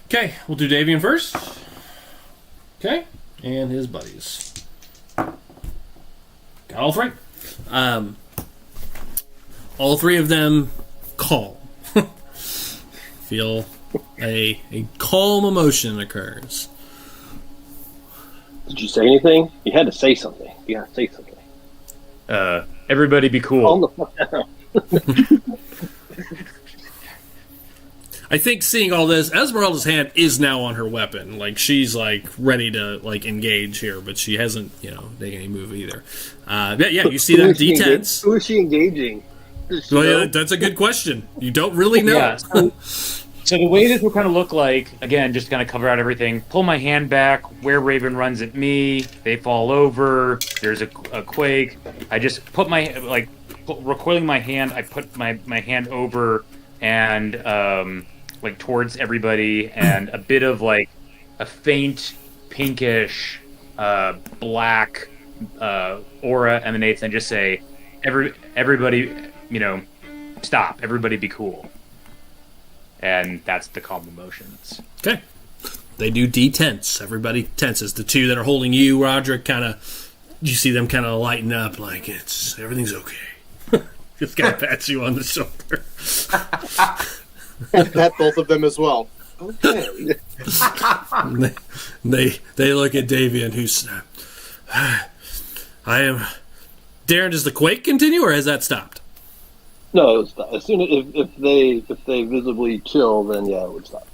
A: Okay, we'll do Davian first. Okay, and his buddies. Got all 3. All 3 of them calm. Feel a calm emotion occurs.
D: Did you say anything? You had to say something. You got to say something.
E: Everybody be cool.
D: Calm the fuck down.
A: I think seeing all this, Esmeralda's hand is now on her weapon. Like, she's, like, ready to, like, engage here, but she hasn't, taken any move either. Yeah, you see them D10s.
D: Who is she engaging?
A: Well, yeah, that's a good question. You don't really know.
E: Yeah, so the way this will kind of look like, again, just kind of cover out everything. Pull my hand back. Where Raven runs at me, they fall over. There's a quake. I just put my recoiling my hand. I put my hand over and towards everybody, and a bit of like a faint pinkish black aura emanates, and just say, everybody, stop. Everybody be cool. And that's the calm emotions.
A: Okay. They do D-tense. Everybody tenses. The 2 that are holding you, Roderick, you see them kind of lighten up like everything's okay. Just kind of pats you on the shoulder.
B: Pat both of them as well. Okay.
A: They look at Davian, who's... I am... Darren, does the quake continue, or has that stopped?
D: No, it's not. As soon as if they visibly chill, then yeah, it would stop.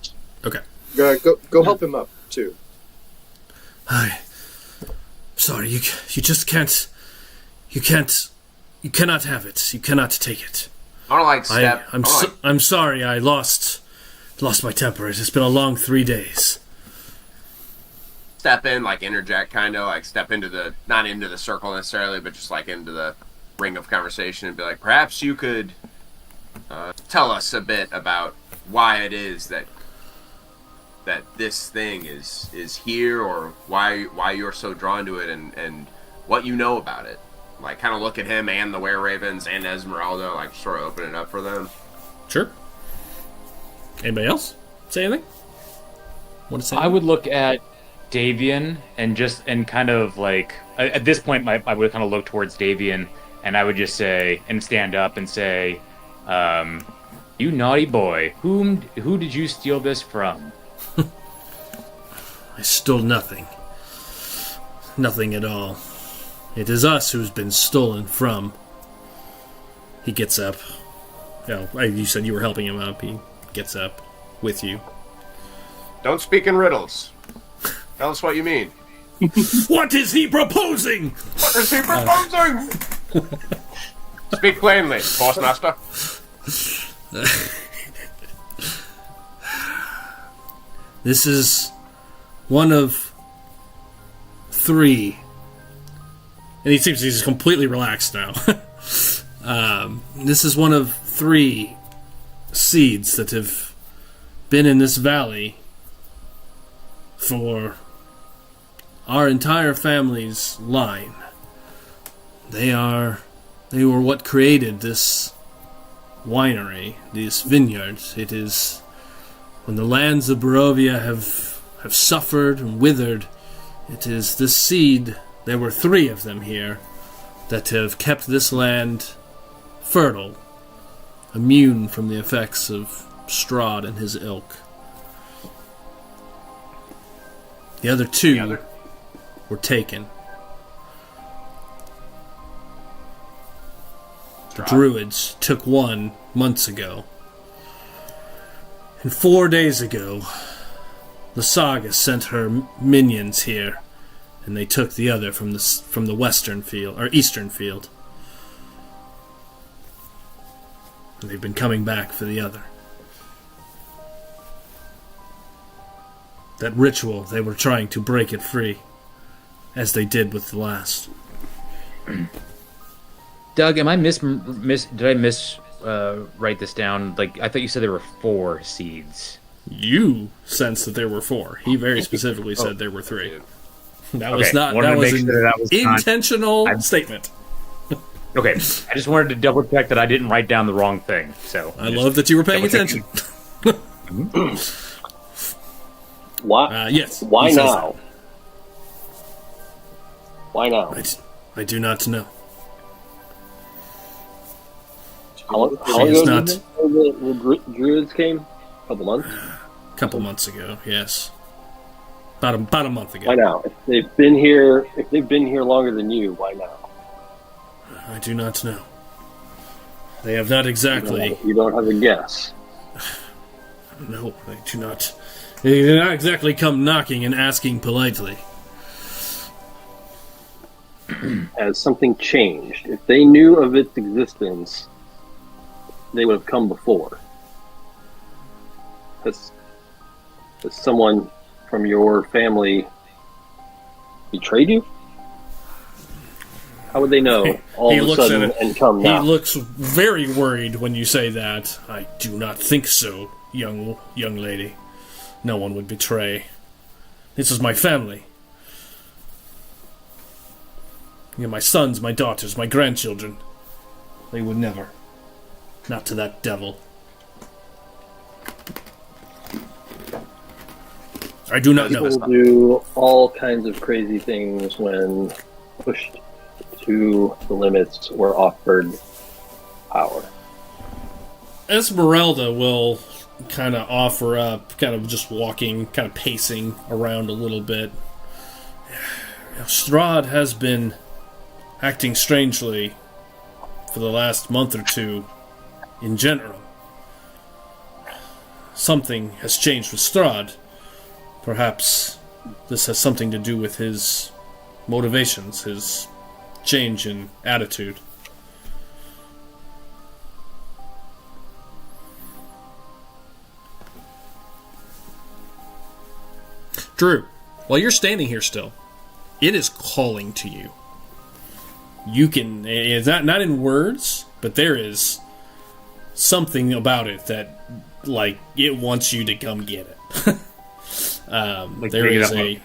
A: Okay.
B: Go help him up too.
A: Sorry, you just can't. You cannot have it. You cannot take it.
C: I don't like step.
A: I'm sorry. I lost my temper. It's been a long 3 days.
C: Step in, like interject, kind of like step into the not into the circle necessarily, but just like into the ring of conversation and be like, perhaps you could tell us a bit about why it is that this thing is here, or why you're so drawn to it, and what you know about it. Like, kind of look at him and the Were-Ravens and Esmeralda, like, sort of open it up for them.
A: Sure. Anybody else say anything? Want to say?
E: I would look at Davian and kind of like at this point, I would kind of look towards Davian, and I would just say and stand up and say, "You naughty boy, who did you steal this from?"
A: I stole nothing. Nothing at all. It is us who's been stolen from. He gets up. You said you were helping him up. He gets up with you.
C: Don't speak in riddles. Tell us what you mean.
A: What is he proposing?
C: What is he proposing? Speak plainly, Postmaster.
A: This is one of 3. And he seems he's completely relaxed now. This is one of 3 seeds that have been in this valley for our entire family's line. They were what created this winery, these vineyards. It is when the lands of Barovia have suffered and withered, it is this seed. There were 3 of them here that have kept this land fertile, immune from the effects of Strahd and his ilk. The other 2 were taken. The druids took 1 months ago. And 4 days ago, the Saga sent her minions here, and they took the other from the western field, or eastern field. And they've been coming back for the other. That ritual, they were trying to break it free, as they did with the last.
E: Doug, am I did I write this down? Like, I thought you said there were 4 seeds.
A: You sensed that there were 4. He very specifically said there were 3. That was
E: an intentional statement. Okay, I just wanted to double check that I didn't write down the wrong thing. So
A: I love that you were paying attention.
D: Why?
A: Yes.
D: Why now? Why now?
A: I do not know.
D: How long ago did the druids came? A couple months?
A: A couple months ago, yes. About a month ago.
D: Why now? If they've been here longer than you, why now?
A: I do not know. They have not exactly...
D: You don't have a guess.
A: No, they do not. They did not exactly come knocking and asking politely.
D: Has something changed? If they knew of its existence, they would have come before. Has someone from your family betrayed you? How would they know all of a sudden and come now?
A: He looks very worried when you say that. I do not think so, young lady. No one would betray. This is my family. My sons, my daughters, my grandchildren. They would never. Not to that devil. I do not know.
D: People do all kinds of crazy things when pushed to the limits or offered power.
A: Esmeralda will kind of offer up, kind of just walking, kind of pacing around a little bit. Strahd has been acting strangely for the last month or two in general. Something has changed with Strahd. Perhaps this has something to do with his motivations, his change in attitude. Drew, while you're standing here still, it is calling to you. You can, it's not in words, but there is something about it that, like, it wants you to come get it.
E: Like
A: there is a,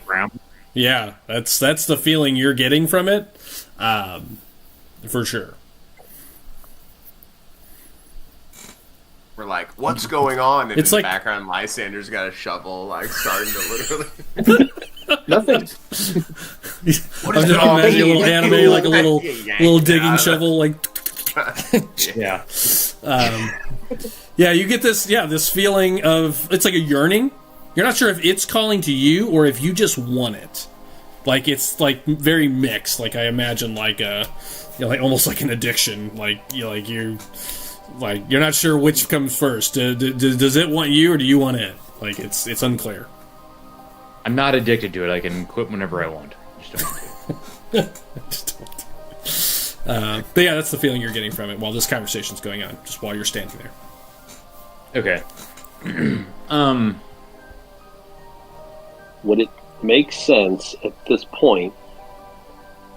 A: yeah, that's the feeling you're getting from it, for sure.
C: We're like, what's going on? And
A: it's
C: in
A: like,
C: the background, Lysander's got a shovel, like, starting to literally...
B: Nothing.
A: I'm just imagining a little anime, like a little digging shovel, like...
E: Yeah.
A: Yeah, you get this feeling of, it's like a yearning. You're not sure if it's calling to you or if you just want it. Like, it's like very mixed. Like, I imagine like a, like almost like an addiction. Like you're not sure which comes first. Does it want you or do you want it? Like, it's unclear.
E: I'm not addicted to it. I can quit whenever I want. Just don't.
A: But yeah, that's the feeling you're getting from it while this conversation's going on, just while you're standing there.
E: Okay.
D: Would it make sense at this point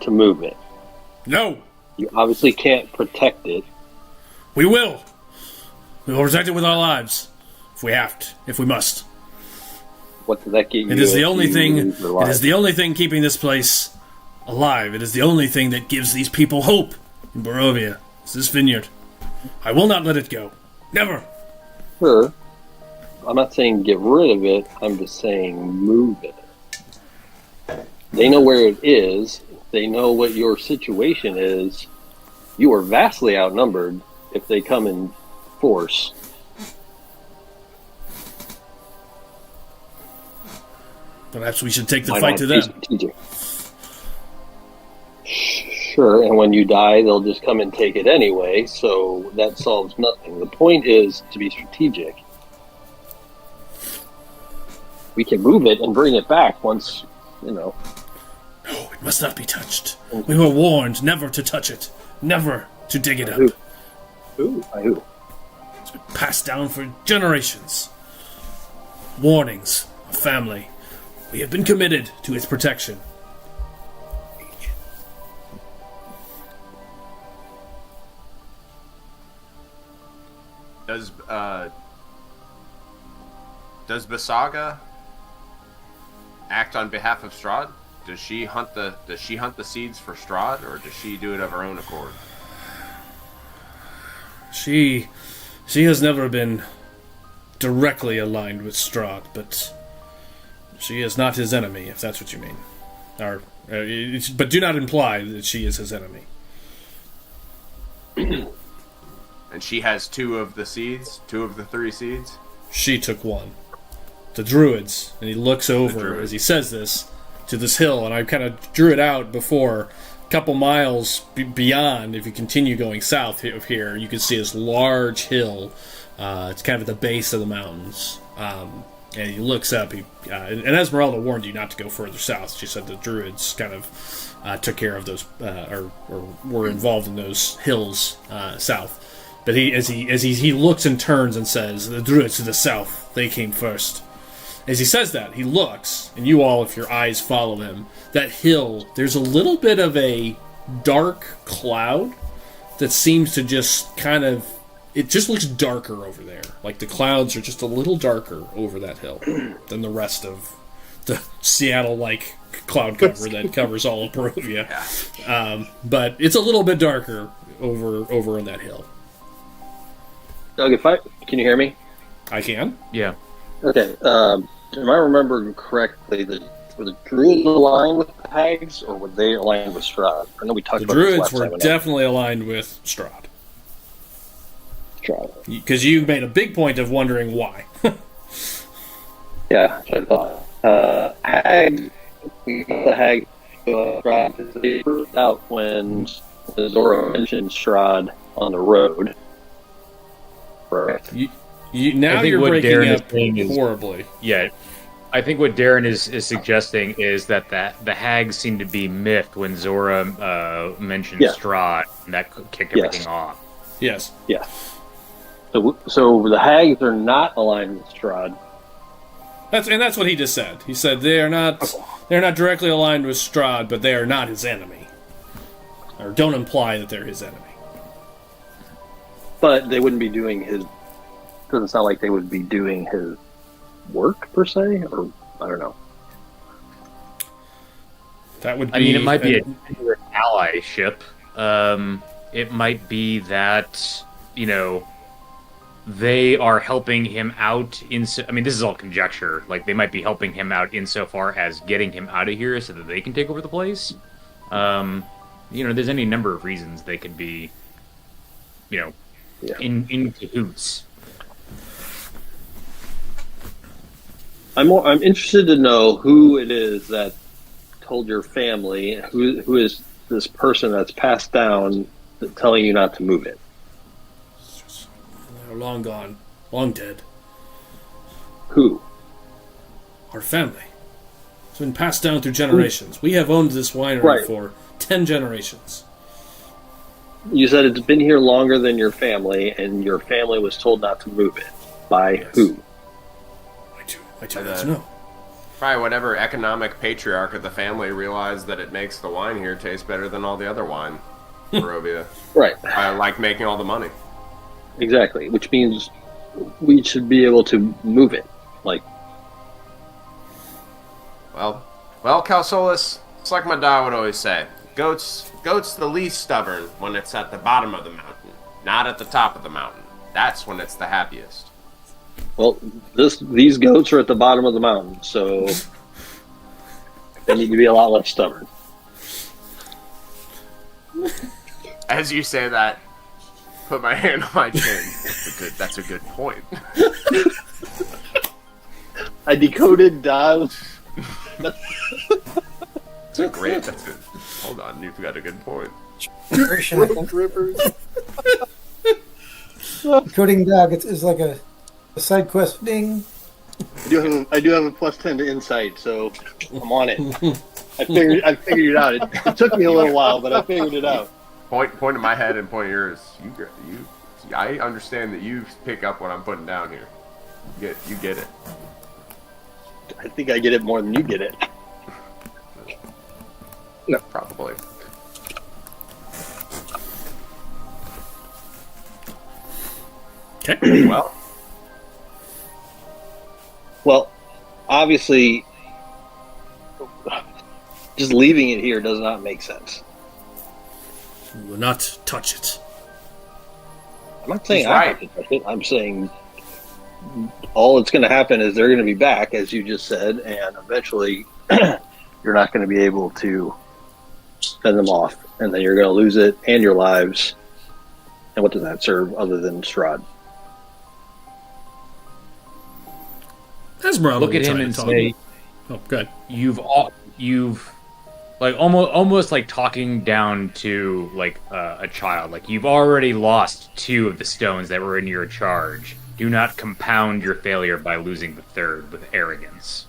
D: to move it?
A: No!
D: You obviously can't protect it.
A: We will! We will protect it with our lives. If we have to. If we must.
D: What does that get you?
A: It is the only thing. It is the only thing keeping this place alive. It is the only thing that gives these people hope in Barovia. It's this vineyard. I will not let it go. Never.
D: Sure. I'm not saying get rid of it. I'm just saying move it. They know where it is. They know what your situation is. You are vastly outnumbered if they come in force.
A: Perhaps we should take the fight to them.
D: Strategic? Sure, and when you die, they'll just come and take it anyway, so that solves nothing. The point is to be strategic. We can move it and bring it back once,
A: No, it must not be touched. We were warned never to touch it, never to dig it up.
D: Who? By who?
A: It's been passed down for generations. Warnings of family. We have been committed to its protection.
C: Does Basaga act on behalf of Strahd? Does she hunt the seeds for Strahd, or does she do it of her own accord?
A: She has never been directly aligned with Strahd, but she is not his enemy, if that's what you mean. But do not imply that she is his enemy.
C: And she has 2 of the seeds? 2 of the 3 seeds?
A: She took 1. The Druids, and he looks over as he says this to this hill, and I kind of drew it out before. A couple miles beyond, if you continue going south of here, you can see this large hill. It's kind of at the base of the mountains. And he looks up. And Esmeralda warned you not to go further south. She said the Druids kind of took care of those, or were involved in those hills south. But as he looks and turns and says, "The Druids to the south, they came first." As he says that, he looks, and you all, if your eyes follow him, that hill, there's a little bit of a dark cloud that seems to just kind of, it just looks darker over there. Like the clouds are just a little darker over that hill than the rest of the Seattle-like cloud cover that covers all of Barovia. But it's a little bit darker over in that hill.
D: Doug, can you hear me?
A: I can.
E: Yeah.
D: Okay. Am I remembering correctly that were the Druids aligned with the Hags, or were they aligned with Strahd? I know we talked about
A: Druids
D: this last
A: were
D: time.
A: definitely aligned with Strahd. Because you made a big point of wondering why.
D: Yeah, I thought. Hag, the Hag they freaked out when Zora mentioned Strahd on the road. Right.
A: Now you're breaking Darren up horribly.
E: Yeah. I think what Darren is suggesting is that the hags seem to be miffed when Zora mentioned Strahd, and that kicked everything off.
A: Yes.
D: Yeah. So the hags are not aligned with Strahd.
A: That's what he just said. He said they're not directly aligned with Strahd, but they are not his enemy. Or don't imply that they're his enemy.
D: But they wouldn't be doing his... Doesn't sound like they would be doing his work, per se? Or, I don't know.
A: That would be...
E: I mean, it might be an allyship. It might be that, they are helping him out I mean, this is all conjecture. Like, they might be helping him out insofar as getting him out of here so that they can take over the place. There's any number of reasons they could be, in cahoots.
D: I'm interested to know who it is that told your family, who is this person that's passed down telling you not to move it.
A: They're long gone, long dead.
D: Who?
A: Our family. It's been passed down through generations. We have owned this winery for 10 generations.
D: You said it's been here longer than your family, and your family was told not to move it. By who?
A: I do not know.
C: Probably whatever economic patriarch of the family realized that it makes the wine here taste better than all the other wine in Barovia.
D: Right.
C: I like making all the money.
D: Exactly, which means we should be able to move it. Well,
C: Calsolis, it's like my dad would always say. Goat's the least stubborn when it's at the bottom of the mountain, not at the top of the mountain. That's when it's the happiest.
D: Well, these goats are at the bottom of the mountain, so they need to be a lot less stubborn.
C: As you say that, put my hand on my chin. That's a good point.
D: I decoded Daz.
C: Hold on, you've got a good point.
F: Coding dog is like a side quest thing.
D: I do have a +10 to insight, so I'm on it. I figured it out. It took me a little while, but I figured it out.
C: Point in my head and point yours. I understand that you pick up what I'm putting down here. You get it.
D: I think I get it more than you get it.
C: No, probably.
A: Okay.
D: Well, obviously, just leaving it here does not make sense.
A: We will not touch it.
D: I'm not saying I have to touch it. I'm saying all that's going to happen is they're going to be back, as you just said, and eventually you're not going to be able to send them off, and then you're going to lose it and your lives. And what does that serve other than Strahd?
A: Esmeralda
E: look at him and say,
A: "Oh, good.
E: You've like almost like talking down to like a child. Like you've already lost 2 of the stones that were in your charge. Do not compound your failure by losing the 3rd with arrogance."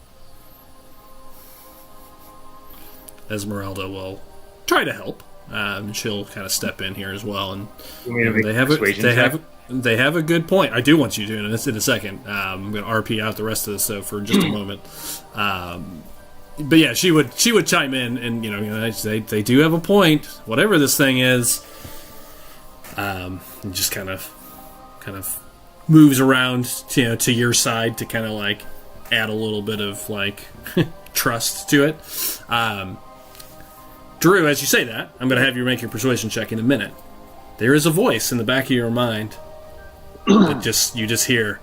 A: Esmeralda will try to help. She'll kind of step in here as well, and they have a good point. I do want you to do this in a second. I'm going to RP out the rest of this for just a moment. But yeah, she would chime in, and they do have a point. Whatever this thing is, and just kind of moves around to your side to kind of like add a little bit of like trust to it. Drew, as you say that, I'm going to have you make your persuasion check in a minute. There is a voice in the back of your mind that you just hear,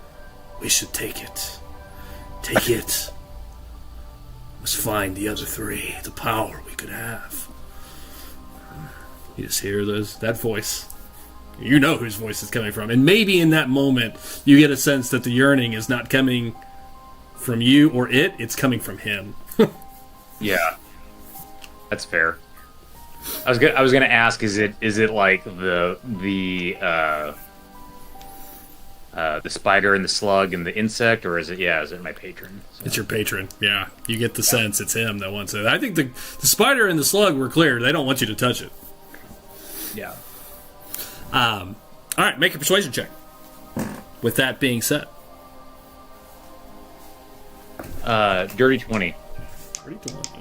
A: "We should take it. Take it. Must find the other 3, the power we could have." You just hear that voice. You know whose voice is coming from. And maybe in that moment, you get a sense that the yearning is not coming from you or it's coming from him.
E: Yeah. That's fair. I was gonna ask, is it like the spider and the slug and the insect, or is it my patron? So.
A: It's your patron, yeah. You get the sense it's him that wants it. I think the spider and the slug were clear. They don't want you to touch it.
E: Yeah.
A: All right, make a persuasion check. With that being said.
E: Dirty 20.
A: Dirty 20.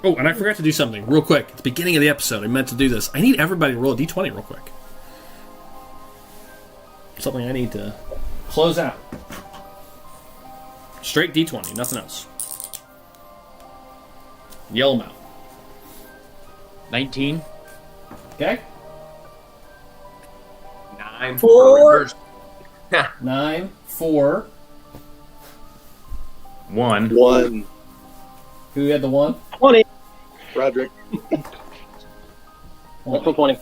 A: Oh, and I forgot to do something real quick. At the beginning of the episode, I meant to do this. I need everybody to roll a d20 real quick. Something I need to close out. Straight d20, nothing else. Yell them out.
E: 19.
A: Okay.
C: 9.
F: 4.
A: 9, 4.
E: 1.
B: 1.
A: Who had the 1?
D: 20.
B: Roderick.
D: I'll put 20.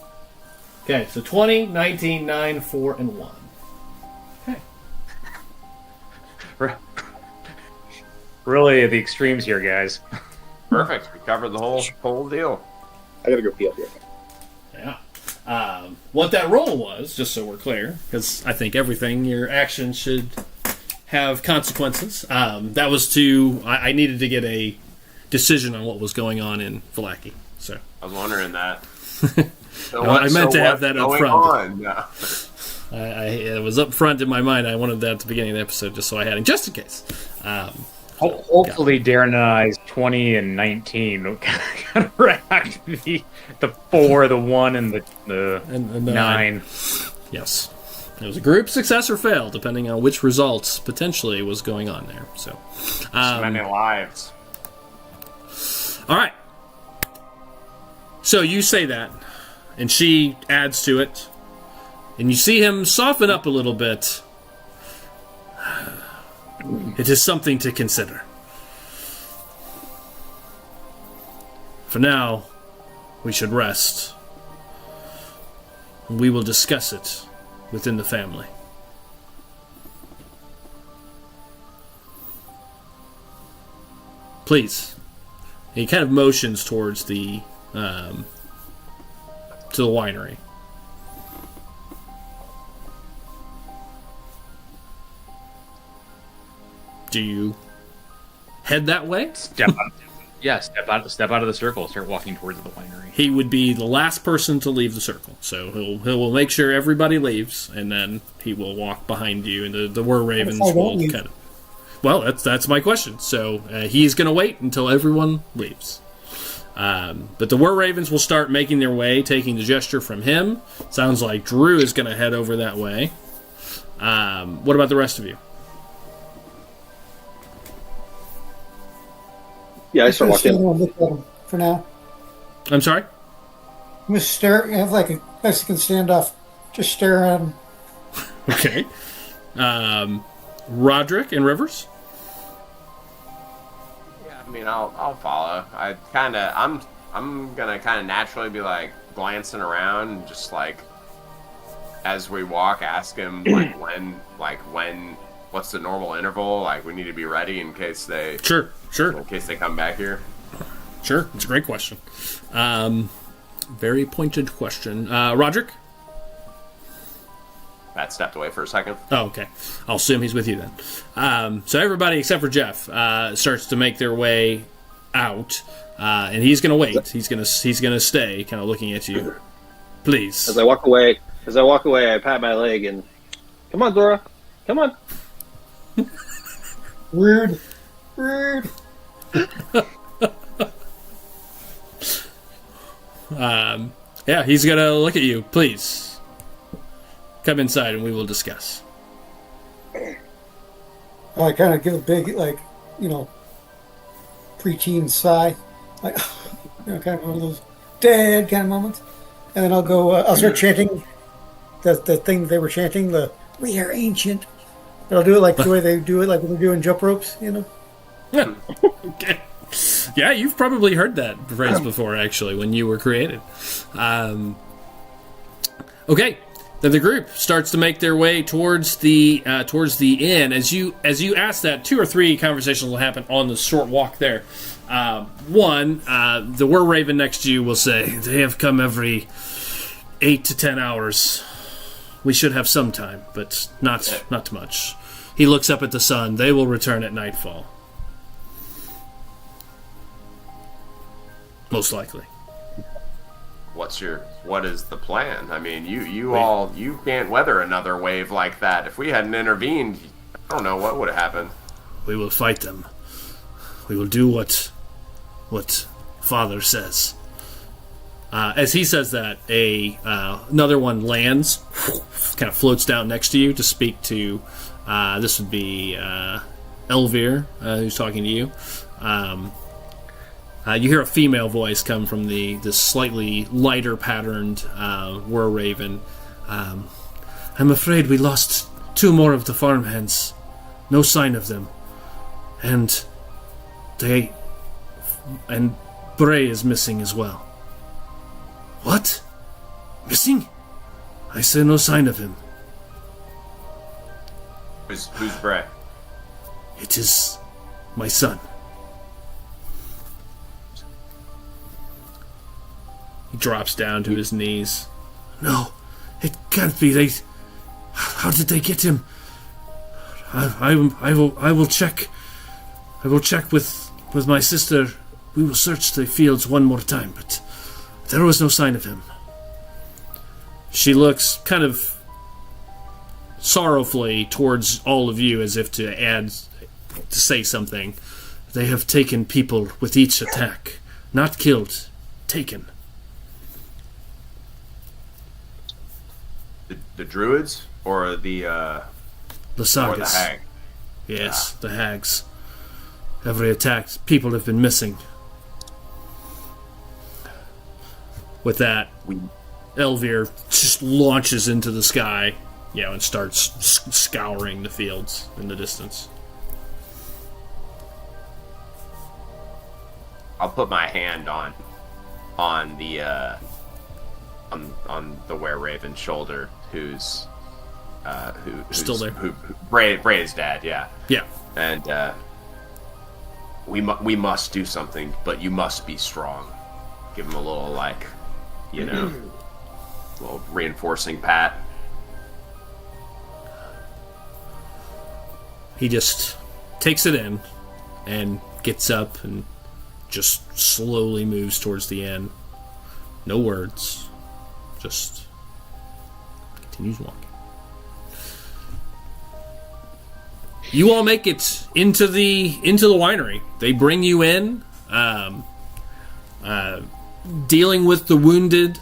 A: Okay, so 20, 19, 9, 4, and 1. Okay.
E: Really at the extremes here, guys.
C: Perfect. We covered the whole deal.
B: I gotta go pee up here.
A: Yeah. What that roll was, just so we're clear, because I think your actions should have consequences. That was I needed to get a decision on what was going on in Vallaki. So
C: I was wondering that.
A: I meant to have that up front.
C: No.
A: It was up front in my mind. I wanted that at the beginning of the episode, just so I had it, just in case.
E: Hopefully, Darren and I's 20 and 19 counteract the 4, the 1, and the 9.
A: Yes. It was a group success or fail, depending on which results potentially was going on there. So
C: many lives.
A: All right. So you say that, and she adds to it, and you see him soften up a little bit. It is something to consider. For now, we should rest. We will discuss it within the family. Please. He kind of motions towards the to the winery. Do you head that way?
E: Step out of the circle. Start walking towards the winery.
A: He would be the last person to leave the circle, so he will make sure everybody leaves, and then he will walk behind you, and the Were Ravens will kind of. Well, that's my question. So he's going to wait until everyone leaves. But the Were Ravens will start making their way, taking the gesture from him. Sounds like Drew is going to head over that way. What about the rest of you?
D: Yeah, I start walking.
F: Look at him for now.
A: I'm sorry?
F: I'm going to stare. Have like a Mexican standoff. Just stare at him.
A: Okay. Roderick and Rivers?
C: Yeah, I mean, I'll follow. I'm gonna kind of naturally be like glancing around, and just like as we walk, ask him when, what's the normal interval? Like, we need to be ready in case they
A: Sure.
C: in case they come back here.
A: Sure, it's a great question. Very pointed question. Roderick?
C: Pat stepped away for a second.
A: Oh, okay. I'll assume he's with you then. So everybody except for Jeff starts to make their way out, and he's going to wait. He's going to stay, kind of looking at you. Please.
D: As I walk away, I pat my leg and, come on, Dora, come on.
F: Rude.
A: Yeah, he's going to look at you. Please. Come inside and we will discuss.
F: I kind of give a big, preteen sigh. Like, kind of one of those dead kind of moments. And then I'll go, I'll start chanting the thing they were chanting, we are ancient. But I'll do it like the way they do it, like when they're doing jump ropes,
A: Yeah. Okay. Yeah, you've probably heard that phrase before, actually, when you were created. Okay, then the group starts to make their way towards the inn. As you ask that, 2 or 3 conversations will happen on the short walk there. One, the Were Raven next to you will say, "They have come every 8 to 10 hours. We should have some time, but not much." He looks up at the sun. "They will return at nightfall. Most likely."
C: What is the plan? I mean, you can't weather another wave like that. If we hadn't intervened, I don't know what would have happened.
A: "We will fight them. We will do what Father says." As he says that, another one lands, kind of floats down next to you to speak to. This would be Elvir, who's talking to you. You hear a female voice come from this slightly lighter patterned Were Raven. "I'm afraid we lost 2 more of the farmhands. No sign of them. And Bray is missing as well." "What? Missing? I say no sign of him."
C: Who's Bray?
A: "It is my son." He drops down to his knees. "No, it can't be. How did they get him? I will check. I will check with my sister. We will search the fields one more time, but there was no sign of him." She looks kind of sorrowfully towards all of you, as if to say something. "They have taken people with each attack. Not killed, taken."
C: The druids or the
A: Sagas.
C: or the hag?
A: Yes, the hags. Every attack, people have been missing. With that, Elvir just launches into the sky, and starts scouring the fields in the distance.
C: I'll put my hand on the Were Raven's shoulder, who's
A: still there.
C: Who Bray's dad, yeah.
A: Yeah.
C: And we must do something, but you must be strong. Give him a little little reinforcing pat.
A: He just takes it in and gets up and just slowly moves towards the inn. No words. Just continues walking. You all make it into the winery. They bring you in, dealing with the wounded.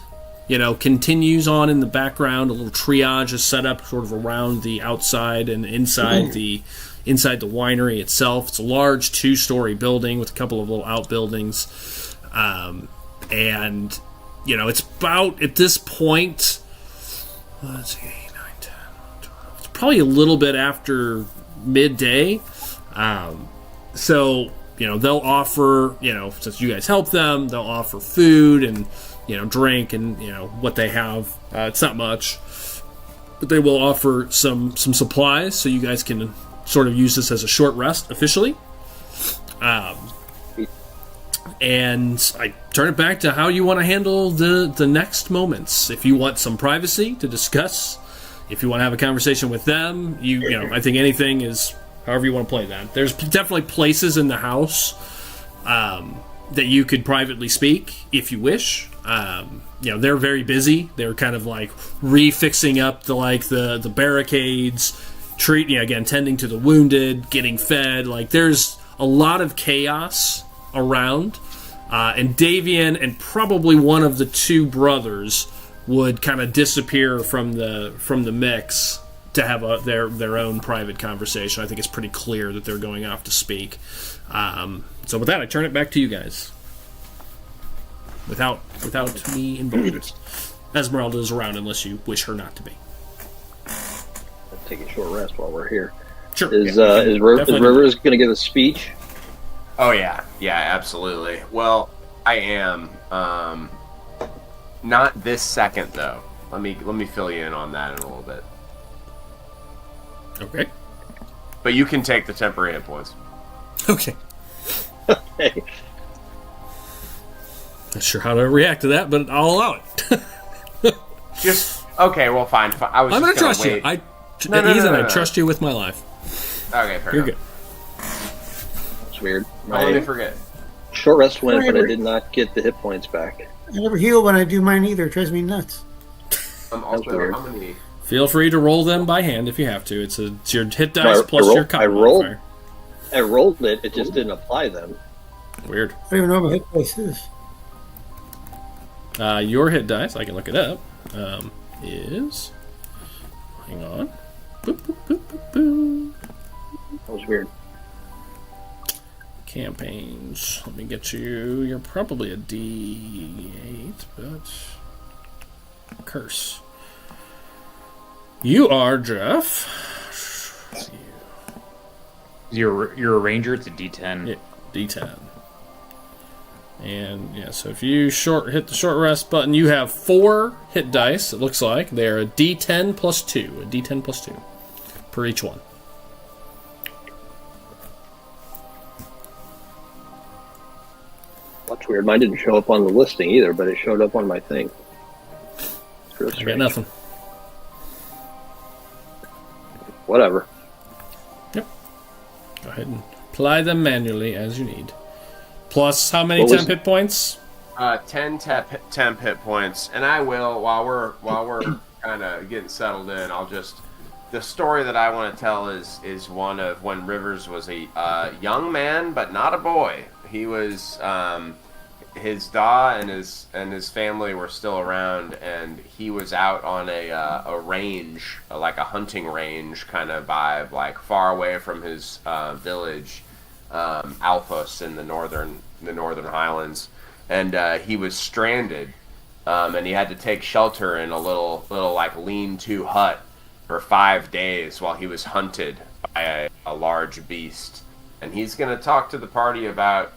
A: Continues on in the background. A little triage is set up sort of around the outside and inside the winery itself. It's a large 2-story building with a couple of little outbuildings, and it's about at this point. Let's see, 8, 9, 10, 12. It's probably a little bit after midday. So they'll offer, since you guys help them, they'll offer food and drink and what they have. It's not much, but they will offer some supplies so you guys can sort of use this as a short rest officially. And I turn it back to how you want to handle the next moments. If you want some privacy to discuss, if you want to have a conversation with them, I think anything is however you want to play that. There's definitely places in the house that you could privately speak if you wish. They're very busy. They're kind of like refixing up the barricades, tending to the wounded, getting fed. There's a lot of chaos around, and Davian and probably one of the 2 brothers would kind of disappear from the mix to have their own private conversation. I think it's pretty clear that they're going off to speak. So with that, I turn it back to you guys. Without me involved. Esmeralda is around unless you wish her not to be.
D: Take a short rest while we're here.
A: Sure.
D: Is Rivers going to give a speech?
C: Oh yeah, absolutely. Well, I am. Not this second though. Let me fill you in on that in a little bit.
A: Okay.
C: But you can take the temporary hit points.
A: Okay.
D: Okay.
A: Not sure how to react to that, but I'll allow it.
C: Just okay. Well, fine. I'm
A: going to trust you. I trust you with my life.
C: Okay, fair
A: You're
C: enough.
A: good.
D: It's weird.
C: Don't let me forget.
D: Short rest went, but I did not get the hit points back.
F: I never heal when I do mine either. It drives me nuts.
C: Also,
D: weird.
C: how many?
A: Feel free to roll them by hand if you have to. It's your hit dice plus your con modifier.
D: I rolled it. It just didn't apply them.
A: Weird.
F: I don't even know what my hit place is.
A: Your hit dice, I can look it up, is... Hang on. Boop, boop, boop, boop, boop.
D: That was weird.
A: Campaigns. Let me get you... You're probably a D8, but... Curse. You are, Jeff...
E: You're a ranger. It's a D10.
A: Yeah, D10. And yeah, so if you hit the short rest button, you have 4 hit dice. It looks like they're a D10 plus 2, a D10 plus 2 per each one.
D: That's weird. Mine didn't show up on the listing either, but it showed up on my thing. It's real
A: I
D: strange.
A: got nothing.
D: Whatever.
A: Yep. Go ahead and apply them manually as you need. Plus, how many
D: What was
A: temp hit points?
C: 10 temp hit points, and I will while we're kind of getting settled in. The story that I want to tell is one of when Rivers was a young man, but not a boy. He was his da and his family were still around, and he was out on a range, like a hunting range kind of vibe, like far away from his village. Alphos in the northern highlands, and he was stranded, and he had to take shelter in a little like lean-to hut for 5 days while he was hunted by a large beast. And he's going to talk to the party about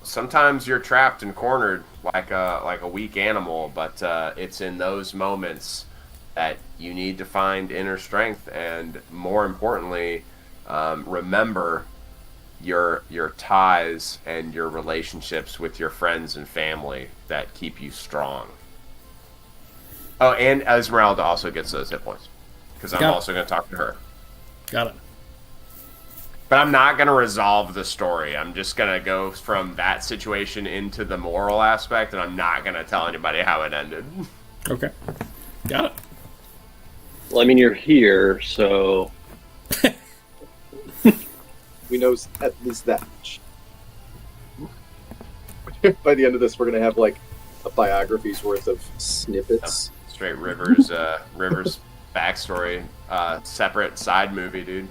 C: sometimes you're trapped and cornered like a weak animal, but it's in those moments that you need to find inner strength, and more importantly, remember your ties and your relationships with your friends and family that keep you strong. Oh, and Esmeralda also gets those hit points, because I'm also going to talk to her.
A: Got it.
C: But I'm not going to resolve the story. I'm just going to go from that situation into the moral aspect, and I'm not going to tell anybody how it ended.
A: Okay. Got it.
D: Well, I mean, you're here, so...
B: We know at least that much. By the end of this, we're going to have like a biography's worth of snippets.
C: Straight Rivers backstory, separate side movie, dude.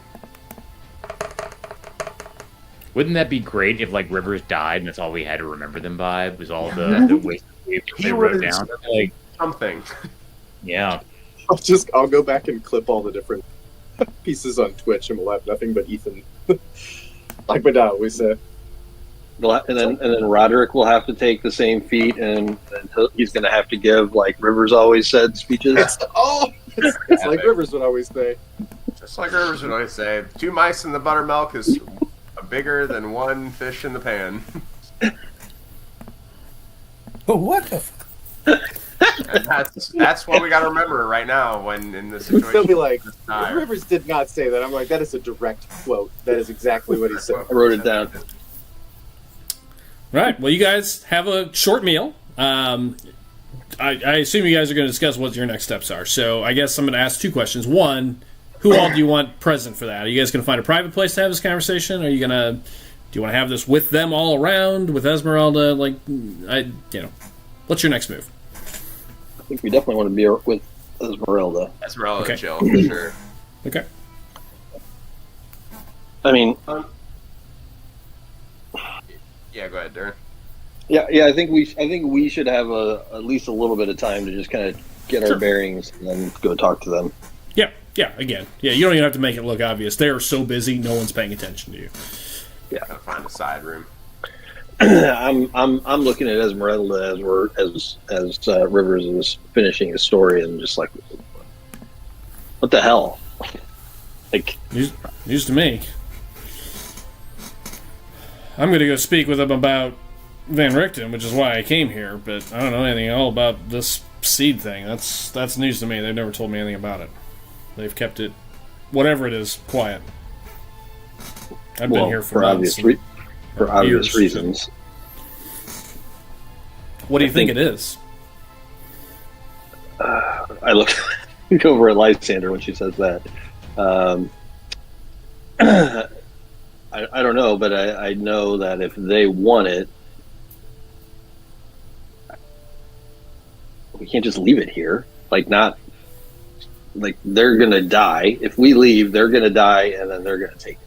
E: Wouldn't that be great if like Rivers died and that's all we had to remember them by was all the ways they wrote down? Like
C: something.
E: Yeah.
B: I'll go back and clip all the different pieces on Twitch, and we'll have nothing but Ethan. Like my dad always said.
D: And then Roderick will have to take the same feat, and he's going to have to give, like Rivers always said, speeches.
B: It's like Rivers would always say.
C: Just like Rivers would always say, 2 mice in the buttermilk is bigger than 1 fish in the pan.
F: But what the fuck?
C: And that's what we got to remember right now when in this situation.
B: They'll be like, Rivers did not say that. I'm like, that is a direct quote. That is exactly what he said.
D: I wrote it down.
A: Right. Well, you guys have a short meal. I assume you guys are going to discuss what your next steps are. So I guess I'm going to ask 2 questions. One, who all do you want present for that? Are you guys going to find a private place to have this conversation? Are you going to... Do you want to have this with them all around, with Esmeralda? Like, what's your next move?
D: I think we definitely want to be with Esmeralda.
C: Esmeralda,
A: Okay.
C: chill, for sure.
A: Okay.
D: I mean...
C: Yeah, go ahead, Darren.
D: Yeah. I think we should have at least a little bit of time to just kind of get our bearings and then go talk to them.
A: Yeah. Again, you don't even have to make it look obvious. They are so busy, no one's paying attention to you.
D: Yeah.
C: Gotta find a side room.
D: I'm looking at Esmeralda as Rivers is finishing his story, and just like, what the hell? Like,
A: News to me. I'm going to go speak with them about Van Richten, which is why I came here, but I don't know anything at all about this seed thing. That's news to me. They've never told me anything about it. They've kept it, whatever it is, quiet. I've been here for
D: obvious reasons.
A: What do you think it is?
D: I look over at Lysander when she says that. I don't know, but I know that if they want it, we can't just leave it here. Like, they're gonna die. If we leave, they're gonna die, and then they're gonna take it.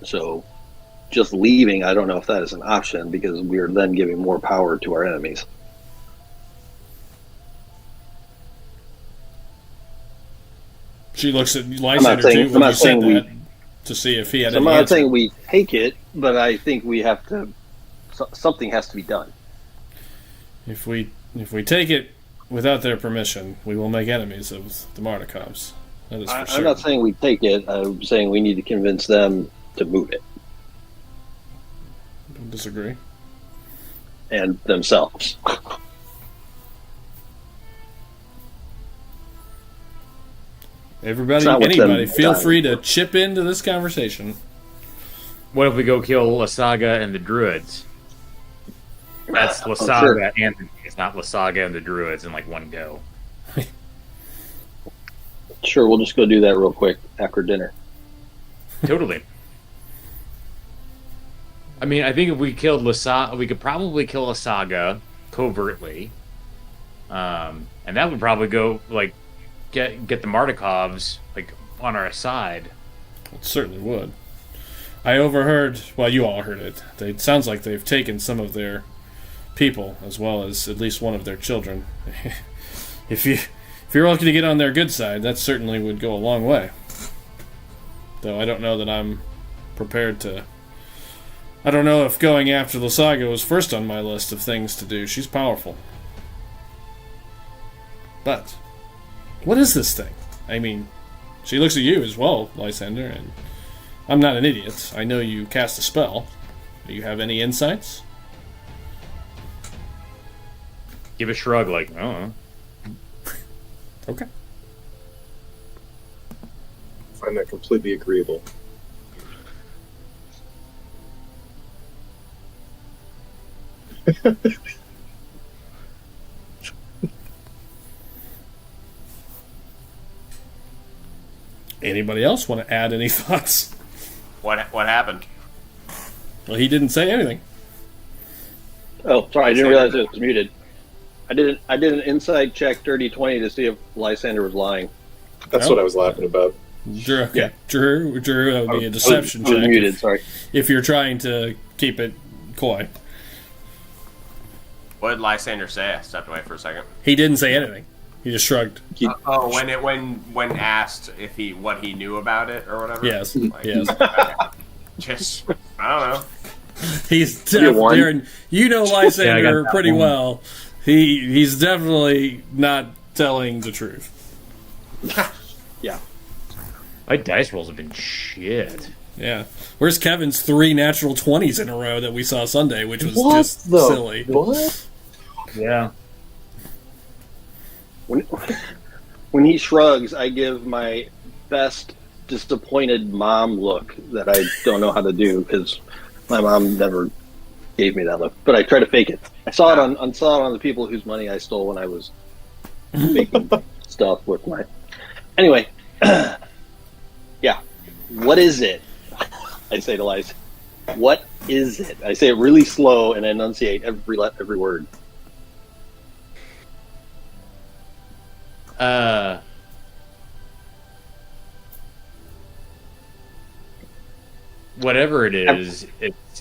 D: So, just leaving, I don't know if that is an option, because we are then giving more power to our enemies.
A: She looks at Lysander too when you said that to see if he had any
D: I'm not
A: answer.
D: saying we take it, but I think we have to. Something has to be done.
A: If we take it without their permission, we will make enemies of the Mardikovs. That is for sure.
D: I'm not saying we take it. I'm saying we need to convince them to move it.
A: Don't disagree.
D: And themselves.
A: Everybody, anybody, feel free to chip into this conversation.
E: What if we go kill Lasaga and the Druids? That's Lasaga
D: sure.
E: and it's not Lasaga and the Druids in like one go.
D: Sure, we'll just go do that real quick after dinner.
E: Totally. I mean, I think if we killed Lasaga, we could probably kill Lasaga covertly, and that would probably go like get the Mardikovs like on our side.
A: It certainly would. I overheard. Well, you all heard it. It sounds like they've taken some of their people, as well as at least one of their children. If you're looking to get on their good side, that certainly would go a long way. Though I don't know that I'm prepared to. I don't know if going after Lasaga was first on my list of things to do. She's powerful. But what is this thing? I mean, she looks at you as well, Lysander, and I'm not an idiot. I know you cast a spell. Do you have any insights?
E: Give a shrug, like, oh.
A: Okay.
B: I find that completely agreeable.
A: Anybody else want to add any thoughts?
C: What happened?
A: Well, he didn't say anything.
D: Oh, sorry, I didn't realize it was muted. I did an inside check, dirty 20, to see if Lysander was lying.
B: That's what I was laughing about.
A: Drew, okay.
D: Yeah.
A: Drew, that would be a deception
D: I was
A: check.
D: muted, sorry.
A: If you're trying to keep it coy.
C: What did Lysander say? I stepped away for a second.
A: He didn't say anything. He just shrugged.
C: When asked if what he knew about it or whatever.
A: Yes.
C: Like,
A: Yes.
C: Just I don't know.
A: He's definitely. You know Lysander
E: Yeah,
A: pretty well. He's definitely not telling the truth.
D: Yeah.
E: My dice rolls have been shit.
A: Yeah. Where's Kevin's 3 natural 20s in a row that we saw Sunday, which was just silly.
B: What?
E: Yeah.
D: When he shrugs, I give my best disappointed mom look that I don't know how to do, because my mom never gave me that look. But I try to fake it. I saw it on the people whose money I stole when I was making stuff with my. Anyway, yeah. What is it? I say to Liza. What is it? I say it really slow and enunciate every word.
E: Whatever it is,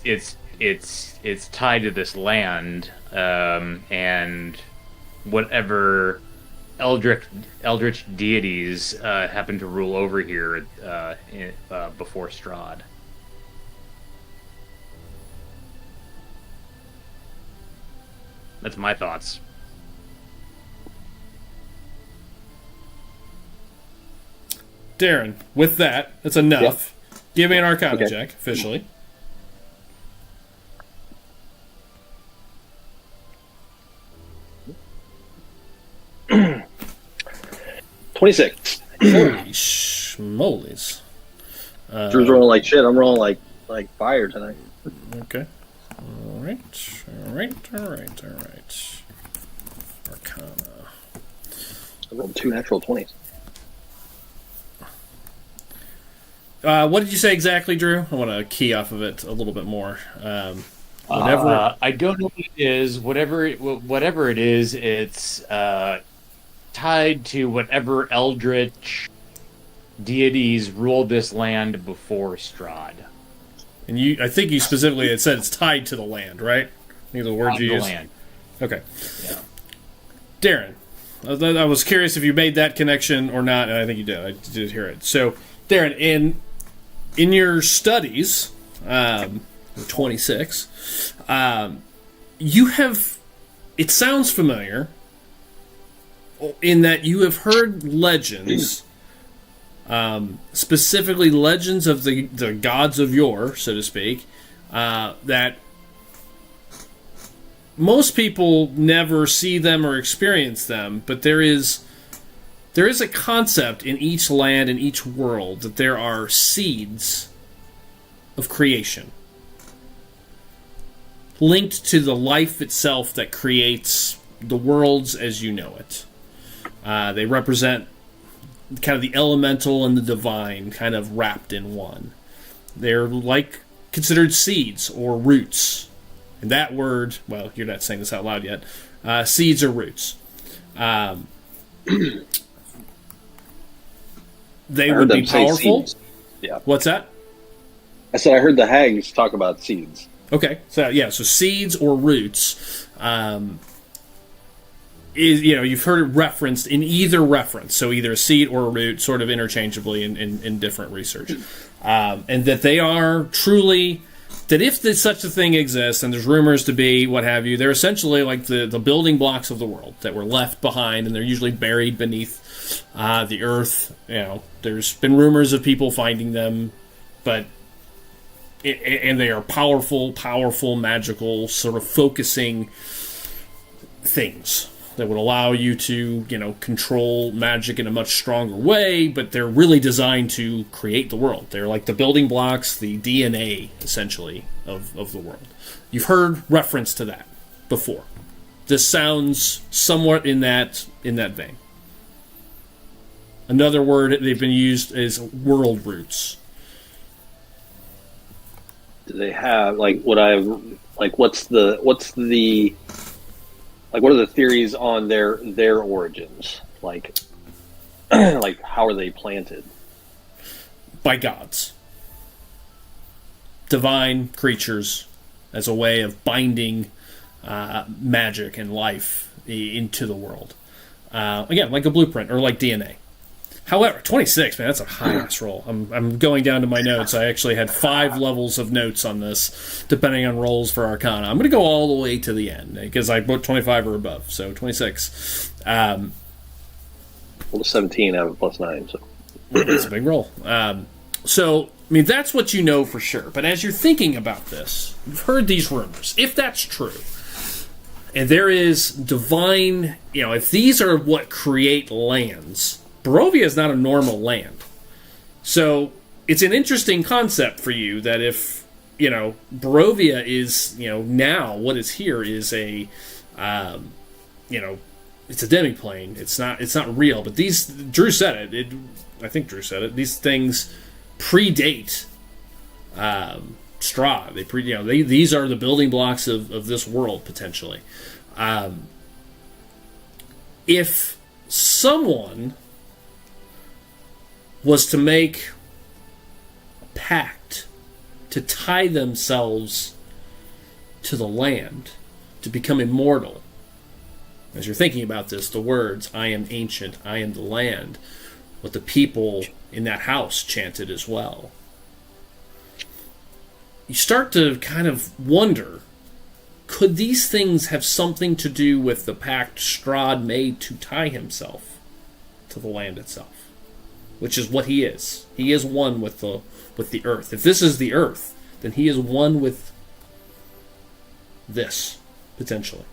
E: it's tied to this land, and whatever eldritch deities happen to rule over here before Strahd? That's my thoughts.
A: Darren, with that's enough. Yep. Give me an Arcana check, officially.
D: $26.
A: Holy schmolies.
D: Drew's rolling like shit. I'm rolling like fire tonight.
A: Okay. All right. Arcana.
D: I rolled 2 natural 20s.
A: What did you say exactly, Drew? I want to key off of it a little bit more. Whatever.
E: I don't know what it is. Whatever it is, it's tied to whatever eldritch deities ruled this land before Strahd.
A: And I think you specifically had said it's tied to the land, right? I think the word you used.
E: Land.
A: Okay.
E: Yeah.
A: Darren, I was curious if you made that connection or not, and I think you did. I did hear it. So, Darren, in your studies, 26, you have. It sounds familiar. In that you have heard legends, specifically legends of the gods of yore, so to speak, that most people never see them or experience them, but there is a concept in each land, in each world, that there are seeds of creation linked to the life itself that creates the worlds as you know it. They represent kind of the elemental and the divine kind of wrapped in one. They're considered seeds or roots. And that word, well, you're not saying this out loud yet, seeds or roots. They would be powerful.
D: Yeah.
A: What's that?
D: I said I heard the hags talk about seeds.
A: Okay. So seeds or roots. You've heard it referenced in either reference, so either a seed or a root, sort of interchangeably in different research, and that they are truly, that if such a thing exists, and there's rumors to be, what have you, they're essentially like the building blocks of the world that were left behind, and they're usually buried beneath the earth. There's been rumors of people finding them, but and they are powerful, magical, sort of focusing things that would allow you to, control magic in a much stronger way, but they're really designed to create the world. They're like the building blocks, the DNA, essentially, of the world. You've heard reference to that before. This sounds somewhat in that vein. Another word they've been used is world roots.
D: Do they have, what are the theories on their origins? Like how are they planted?
A: By gods. Divine creatures as a way of binding magic and life into the world. Again, like a blueprint or like DNA. However, 26, man, that's a high-ass roll. I'm going down to my notes. I actually had 5 levels of notes on this, depending on rolls for Arcana. I'm going to go all the way to the end, because I put 25 or above, so 26.
D: Well, 17 out of +9, so.
A: It's a big roll. That's what you know for sure. But as you're thinking about this, you've heard these rumors. If that's true, and there is divine, if these are what create lands, Barovia is not a normal land. So it's an interesting concept for you that if, Barovia is, now what is here is a, it's a demiplane. It's not real. But Drew said it. I think Drew said it. These things predate Strahd. These are the building blocks of this world, potentially. If someone was to make a pact to tie themselves to the land, to become immortal, as you're thinking about this, the words, I am ancient, I am the land, what the people in that house chanted as well. You start to kind of wonder, could these things have something to do with the pact Strahd made to tie himself to the land itself? Which is what he is. He is one with the earth. If this is the earth, then he is one with this, potentially.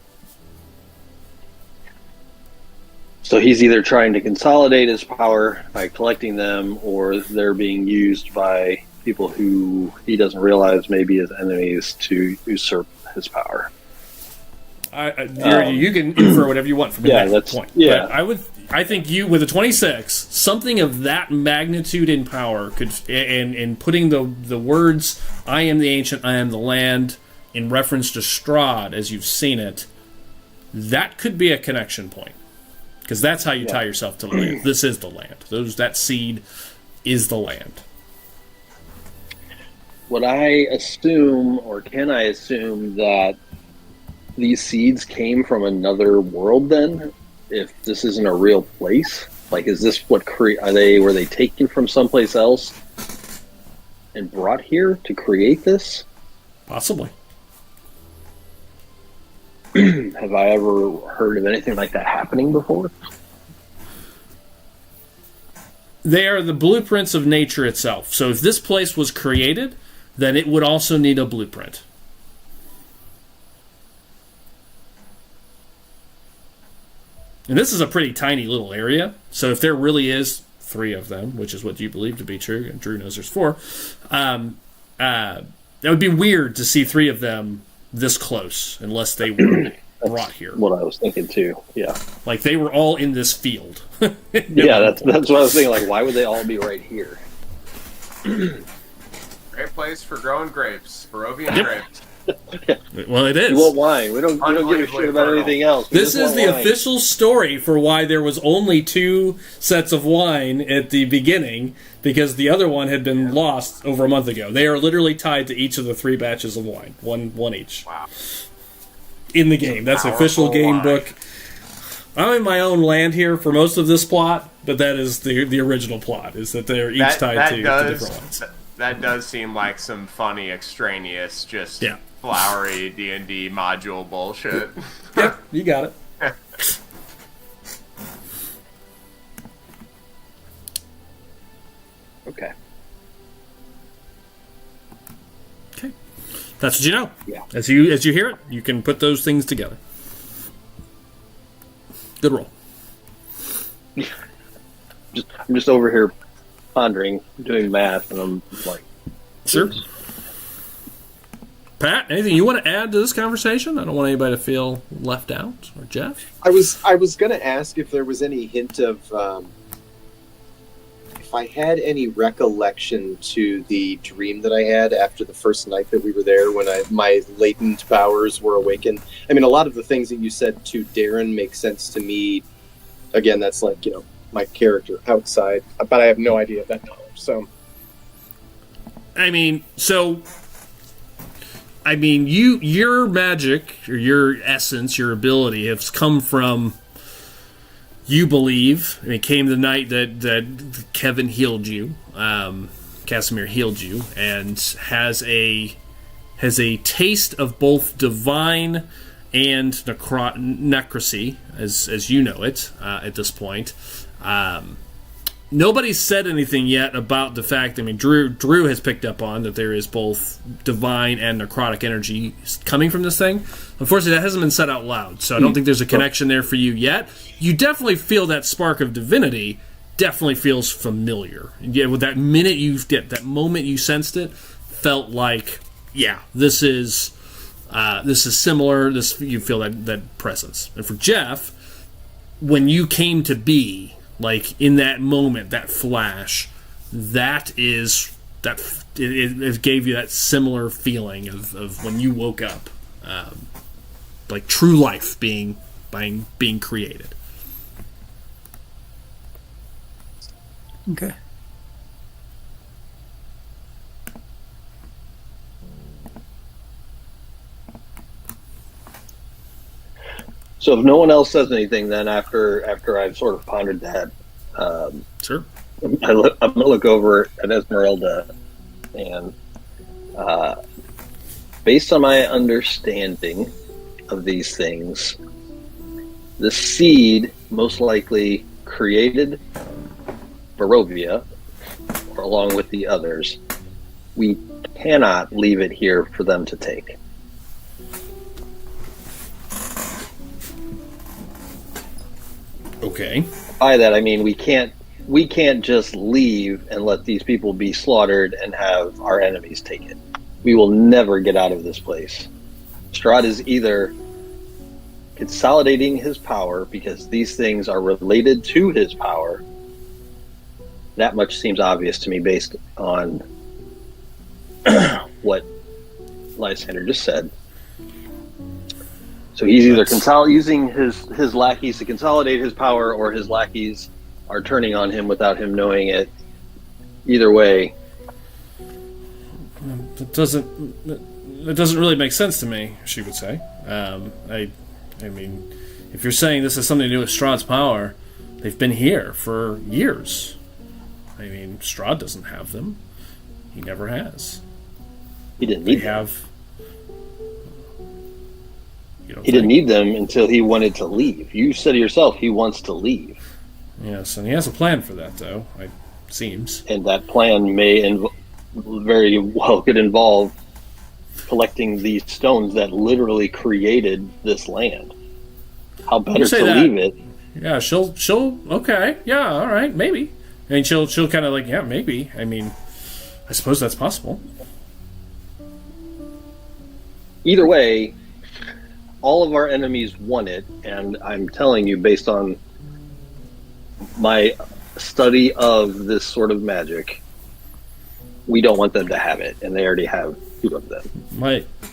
D: So he's either trying to consolidate his power by collecting them, or they're being used by people who he doesn't realize may be his enemies to usurp his power.
A: You can infer whatever you want from that point.
D: Yeah.
A: But I think you, with a 26, something of that magnitude in power could, and putting the words, I am the ancient, I am the land, in reference to Strahd as you've seen it, that could be a connection point. Because that's how you tie yourself to the land. This is the land. That seed is the land.
D: Would I assume, or can I assume, that these seeds came from another world then? If this isn't a real place? Like, is this what were they taken from someplace else and brought here to create this?
A: Possibly.
D: Have I ever heard of anything like that happening before?
A: They are the blueprints of nature itself. So if this place was created, then it would also need a blueprint. And this is a pretty tiny little area. So if there really is 3 of them, which is what you believe to be true, and Drew knows there's 4, that would be weird to see 3 of them this close, unless they were brought here.
D: What I was thinking too. Yeah,
A: like they were all in this field.
D: Yeah, that's what I was thinking. Like, why would they all be right here?
C: Great place for growing grapes, Barovian grapes.
A: Well, it is.
D: We want wine. We don't give a shit about anything else.
A: This is the official story for why there was only 2 sets of wine at the beginning, because the other one had been lost over a month ago. They are literally tied to each of the 3 batches of wine, one each.
C: Wow.
A: In the game, that's the official game book. I'm in my own land here for most of this plot, but that is the original plot. Is that they're each tied to different ones.
C: That does seem like some funny, extraneous, just flowery D&D module bullshit.
A: Yeah, you got it.
D: Okay.
A: That's what you know.
D: Yeah.
A: As you hear it, you can put those things together. Good roll.
D: I'm just over here pondering, doing math, and I'm like,
A: sure. Pat, anything you want to add to this conversation? I don't want anybody to feel left out. Or Jeff?
B: I was going to ask if there was any hint of if I had any recollection to the dream that I had after the first night that we were there, when my latent powers were awakened. I mean, a lot of the things that you said to Darren make sense to me. Again, that's like, my character outside, but I have no idea of that knowledge. So,
A: your magic or your essence, your ability, has come from. You believe, and it came the night that Kevin healed you, Casimir healed you, and has a taste of both divine and necrocy, as you know it at this point. Nobody's said anything yet about the fact. Drew has picked up on that there is both divine and necrotic energy coming from this thing. Unfortunately, that hasn't been said out loud, so I don't think there's a connection there for you yet. You definitely feel that spark of divinity. Definitely feels familiar. Yeah, with that that moment you sensed it, felt like, this is similar. You feel that presence. And for Jeff, when you came to be. Like, in that moment, that flash, it gave you that similar feeling of when you woke up. Like true life being created.
F: Okay.
D: So if no one else says anything, then after I've sort of pondered that,
A: Sure.
D: I'm going to look over at Esmeralda, and based on my understanding of these things, the seed most likely created Barovia, or along with the others. We cannot leave it here for them to take.
A: Okay.
D: By that I mean we can't just leave and let these people be slaughtered and have our enemies take it. We will never get out of this place. Strahd is either consolidating his power because these things are related to his power. That much seems obvious to me based on what Lysander just said. So he's either using his lackeys to consolidate his power, or his lackeys are turning on him without him knowing it. Either way,
A: It doesn't really make sense to me, she would say. I mean, if you're saying this has something to do with Strahd's power, they've been here for years. I mean, Strahd doesn't have them. He never has.
D: he didn't need them.
A: Have.
D: He didn't need them until he wanted to leave. You said to yourself he wants to leave.
A: Yes, and he has a plan for that, though. It seems.
D: And that plan may very well could involve collecting these stones that literally created this land. How better to leave it?
A: Yeah, she'll okay. Yeah, all right, maybe. And she'll kind of like, yeah, maybe. I mean, I suppose that's possible.
D: Either way, all of our enemies want it, and I'm telling you, based on my study of this sort of magic, we don't want them to have it, and they already have 2 of them.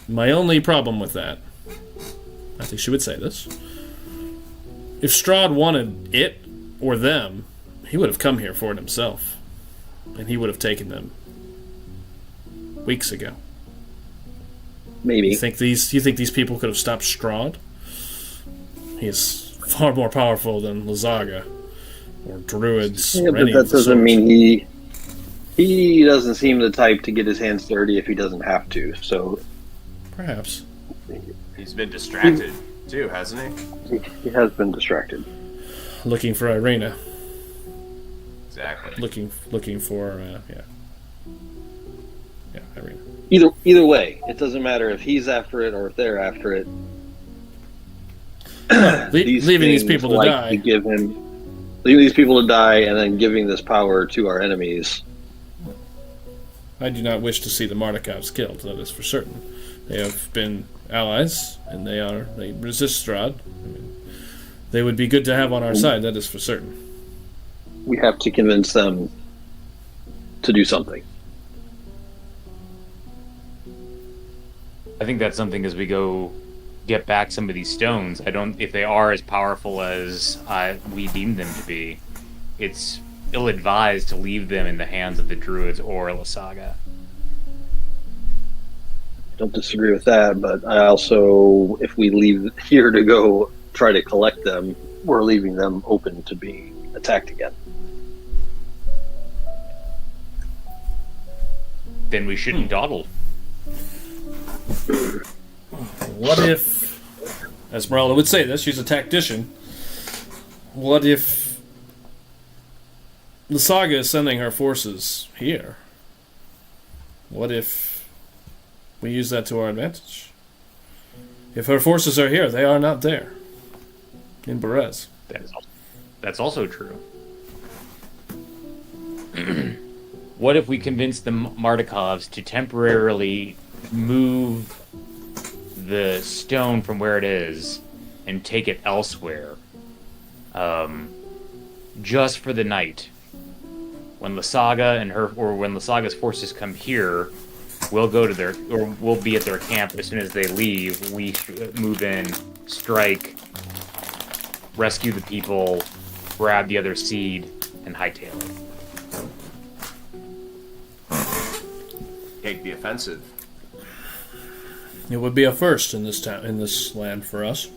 A: My only problem with that, I think she would say this, if Strahd wanted it or them, he would have come here for it himself, and he would have taken them weeks ago.
D: Maybe.
A: You think these people could have stopped Strahd? He's far more powerful than Lazaga or druids.
D: Yeah,
A: or
D: but
A: any
D: that
A: of the
D: doesn't
A: sorts.
D: mean he doesn't seem the type to get his hands dirty if he doesn't have to. So
A: Perhaps.
C: He's been distracted too, hasn't
D: he has been distracted.
A: Looking for Irina.
C: he? Exactly.
A: Looking for Irina.
D: Either way, it doesn't matter if he's after it or if they're after it.
A: Leaving these people to die.
D: Leaving these people to die and then giving this power to our enemies.
A: I do not wish to see the Mardikovs killed, that is for certain. They have been allies, and they resist Strahd. I mean, they would be good to have on our side, that is for certain.
D: We have to convince them to do something.
E: I think that's something as we go get back some of these stones. If they are as powerful as we deem them to be, it's ill-advised to leave them in the hands of the druids or Lasaga.
D: I don't disagree with that, but I also, if we leave here to go try to collect them, we're leaving them open to be attacked again.
E: Then we shouldn't dawdle.
A: What if, Esmeralda would say this, she's a tactician, what if the Saga is sending her forces here? What if we use that to our advantage? If her forces are here, they are not there. In Berez.
E: That's also true. What if we convince the Mardikovs to temporarily move the stone from where it is and take it elsewhere, just for the night? When Lasaga when Lasaga's forces come here, we'll we'll be at their camp as soon as they leave. We move in, strike, rescue the people, grab the other seed, and hightail it.
C: Take the offensive.
A: It would be a first in this land for us.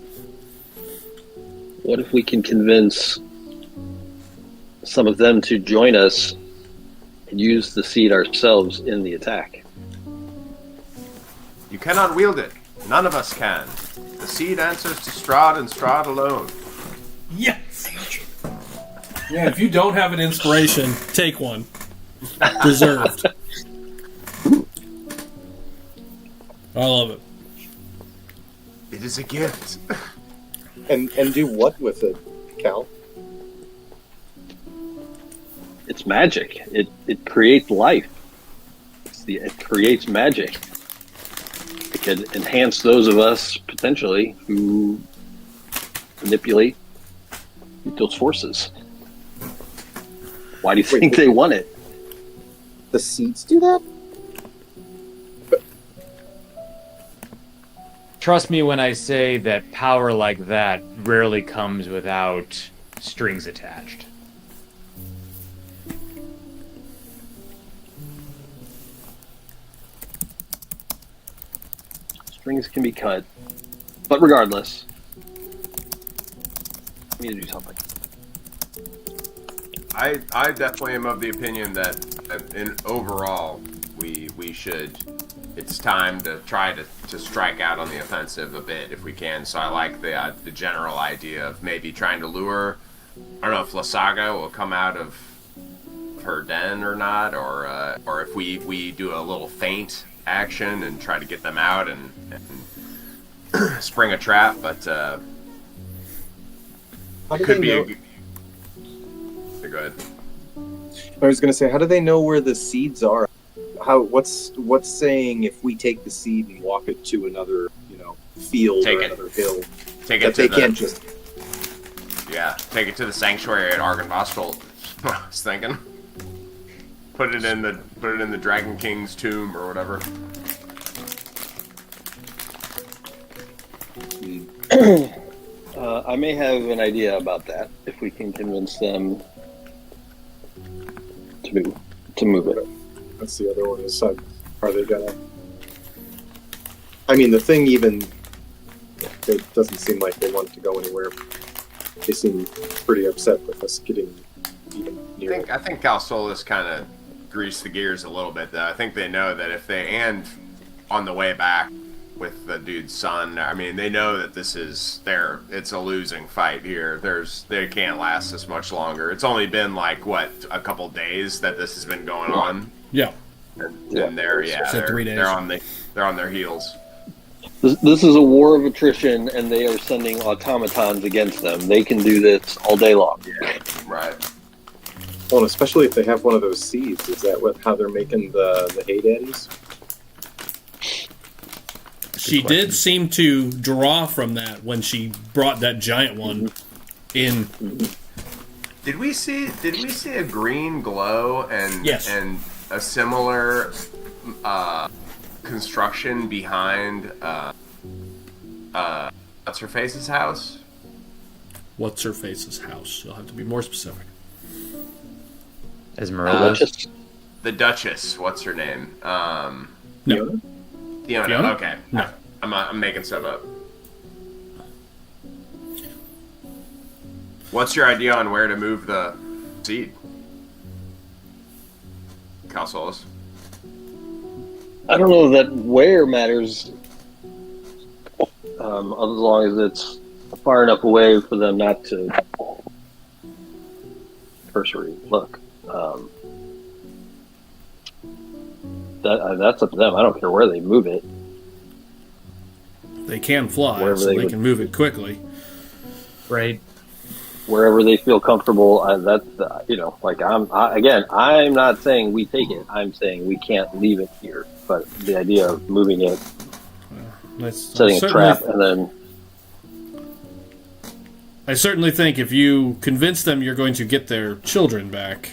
D: What if we can convince some of them to join us and use the seed ourselves in the attack?
C: You cannot wield it. None of us can. The seed answers to Strahd and Strahd alone.
A: Yes! Yeah, if you don't have an inspiration, take one. Deserved. I love it.
C: It is a gift.
B: And do what with it, Cal?
D: It's magic. It creates life. It creates magic. It could enhance those of us, potentially, who manipulate those forces. Why do you think they want it?
B: The seeds do that?
E: Trust me when I say that power like that rarely comes without strings attached.
D: Strings can be cut. But regardless, we need to do something.
C: I definitely am of the opinion that in overall we should. It's time to try to strike out on the offensive a bit if we can. So I like the general idea of maybe trying to lure. I don't know if Lasaga will come out of her den or not, or if we do a little feint action and try to get them out and spring a trap. But it could be. Go ahead.
B: I was going to say, how do they know where the seeds are? What's saying if we take the seed and walk it to another, field or another hill,
C: take
B: that
C: it to
B: they can't just
C: take it to the sanctuary at Argon Vostral. I was thinking, put it in the Dragon King's tomb or whatever.
D: I may have an idea about that if we can convince them to move it.
B: That's the other one. Is are they gonna? I mean, the thing even it doesn't seem like they want to go anywhere. They seem pretty upset with us getting even near.
C: I think Cal Solis kind of greased the gears a little bit, though. I think they know that if they and on the way back with the dude's son, I mean, they know that it's a losing fight here. They can't last this much longer. It's only been like a couple days that this has been going on.
A: Yeah.
C: And they're
A: 3 days.
C: They're on their heels.
D: This is a war of attrition, and they are sending automatons against them. They can do this all day long.
C: Yeah, right.
B: Well, and especially if they have one of those seeds. Is that how they're making the hay daddies?
A: She did seem to draw from that when she brought that giant one in.
C: Did we see a green glow and
A: yes.
C: and a similar construction behind what's her face's house?
A: What's her face's house? You'll have to be more specific.
E: Esmeralda?
C: The Duchess. What's her name?
A: No.
C: Fiona? Okay.
A: No.
C: I'm making stuff up. What's your idea on where to move the seed? Cal Solis?
D: I don't know that where matters, as long as it's far enough away for them not to cursory look. That's up to them. I don't care where they move it.
A: They can fly,
D: Wherever
A: so
D: they
A: they
D: would-
A: can move it quickly.
E: Right.
D: Wherever they feel comfortable. I'm not saying we take it. I'm saying we can't leave it here. But the idea of moving it, setting a trap, and then
A: I certainly think if you convince them you're going to get their children back,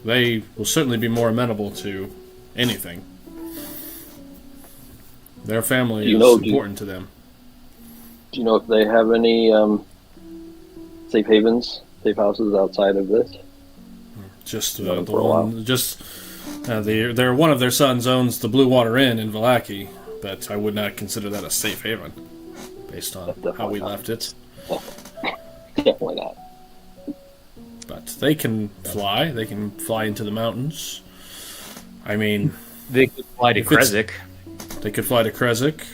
A: they will certainly be more amenable to anything. Their family is important to them.
D: Do you know if they have any safe havens, safe houses outside of this?
A: Just the one. Their one of their sons owns the Blue Water Inn in Vallaki, but I would not consider that a safe haven, based on how we left it.
D: Definitely not.
A: But they can fly. They can fly into the mountains. I mean,
E: they could fly to Krezk.
A: They could fly to Krezk.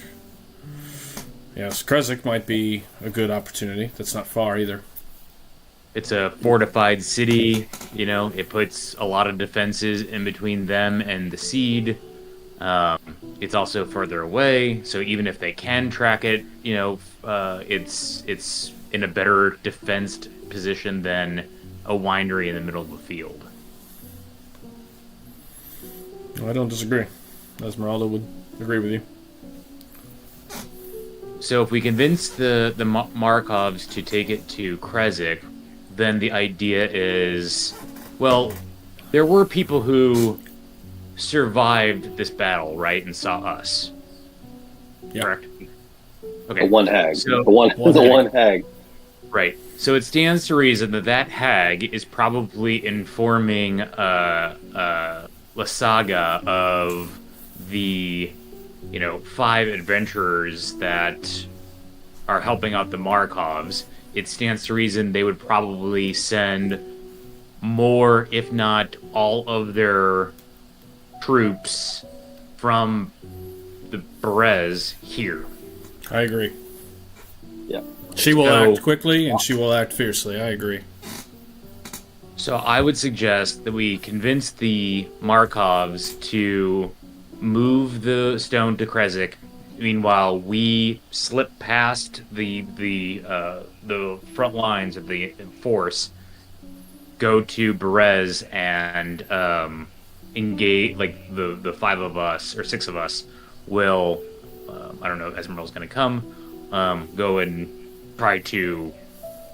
A: Yes, Krezk might be a good opportunity. That's not far either.
E: It's a fortified city. You know, it puts a lot of defenses in between them and the Seed. It's also further away, so even if they can track it, you know, it's in a better defensed position than a winery in the middle of a field.
A: I don't disagree. Esmeralda would agree with you.
E: So if we convince the Markovs to take it to Krezk, then the idea is, well, there were people who survived this battle, right, and saw us.
A: Yeah.
E: Correct? Okay.
D: The one hag.
E: So,
D: the one hag.
E: Right. So it stands to reason that hag is probably informing Lysaga of the, 5 adventurers that are helping out the Markovs. It stands to reason they would probably send more, if not all, of their troops from the Bards here.
A: I agree.
D: Yeah.
A: She will act quickly and she will act fiercely. I agree.
E: So I would suggest that we convince the Markovs to move the stone to Krezk. Meanwhile, we slip past the front lines of the force, go to Bards, and engage. Like the 5 of us or 6 of us will. I don't know if Esmeralda's going to come. Go and try to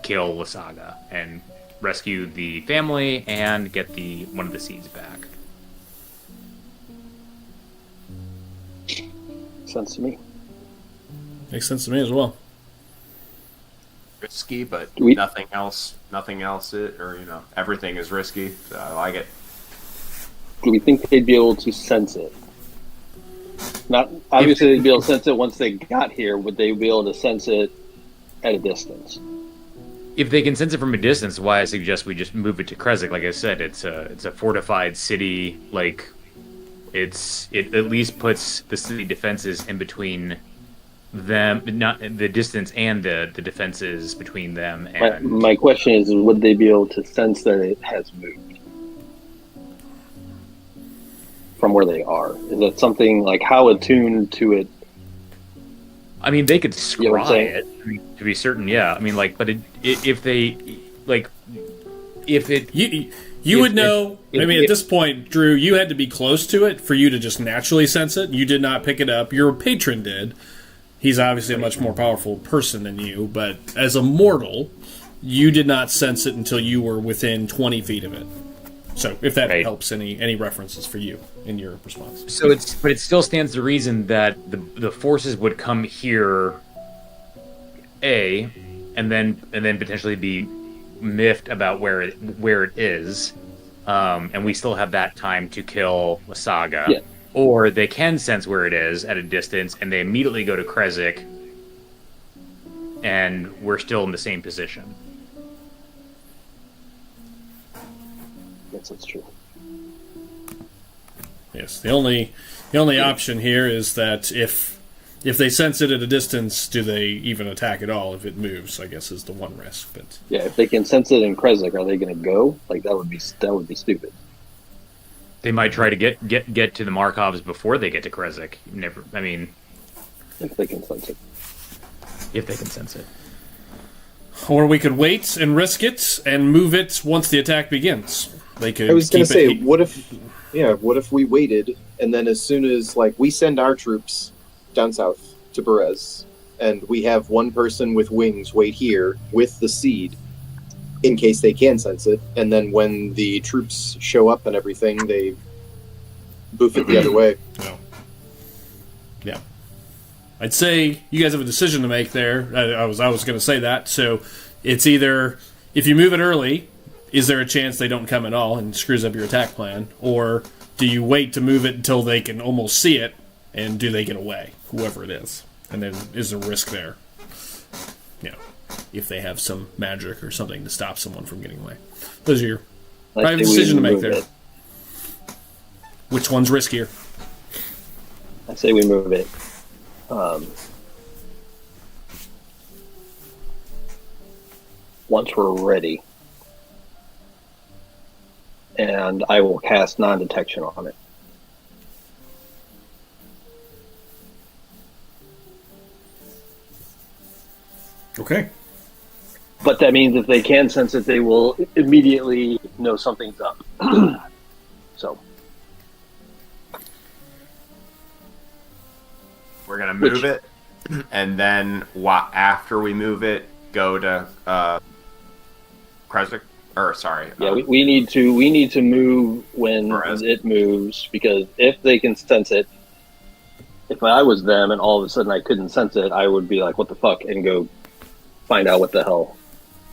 E: kill Lysaga and rescue the family and get one of the seeds back.
D: Sense to me.
A: Makes sense to me as well.
C: Risky, but nothing else. Everything is risky. So I like it.
D: Do we think they'd be able to sense it? Not obviously they'd be able to sense it once they got here. Would they be able to sense it at a distance?
E: If they can sense it from a distance, why I suggest we just move it to Krezk. Like I said, it's a fortified city. Like it at least puts the city defenses in between them, not the distance and the defenses between them. And
D: my question is, would they be able to sense that it has moved from where they are? Is that something like how attuned to it?
E: I mean, they could scry it to be certain. Yeah, I mean, if
A: you would know. I mean, at this point, Drew, you had to be close to it for you to just naturally sense it. You did not pick it up. Your patron did. He's obviously a much more powerful person than you, but as a mortal, you did not sense it until you were within 20 feet of it. So, if that helps any references for you in your response.
E: So it still stands to reason that the forces would come here, and then potentially be miffed about where it is, and we still have that time to kill Lysaga.
D: Yeah.
E: Or they can sense where it is at a distance, and they immediately go to Krezk, and we're still in the same position.
D: Yes, that's true.
A: Yes, the only option here is that if they sense it at a distance, do they even attack at all if it moves? I guess is the one risk. But
D: yeah, if they can sense it in Krezk, are they going to go? Like that would be stupid.
E: They might try to get to the Markovs before they get to Krezk. Never. I mean,
D: if they can sense it.
E: If they can sense it.
A: Or we could wait and risk it and move it once the attack begins. They could.
B: I was going to say, what if we waited and then as soon as we send our troops down south to Bards and we have one person with wings wait here with the seed in case they can sense it, and then when the troops show up and everything, they boof it the other way.
A: No. Yeah. I'd say you guys have a decision to make there. I was going to say that. So it's either, if you move it early, is there a chance they don't come at all and screws up your attack plan? Or do you wait to move it until they can almost see it, and do they get away, whoever it is? And then is there risk there? Yeah. if they have some magic or something to stop someone from getting away. Those are your
D: I
A: private
D: say we
A: decision to make
D: move
A: there.
D: it.
A: Which one's riskier?
D: I say we move it. Once we're ready, and I will cast non-detection on it.
A: Okay.
D: But that means if they can sense it, they will immediately know something's up. So
C: We're gonna move it, and then after we move it, go to Kresik. Or sorry.
D: yeah, we need to move when it moves, because if they can sense it, if I was them and all of a sudden I couldn't sense it, I would be like, "What the fuck?" and go find out what the hell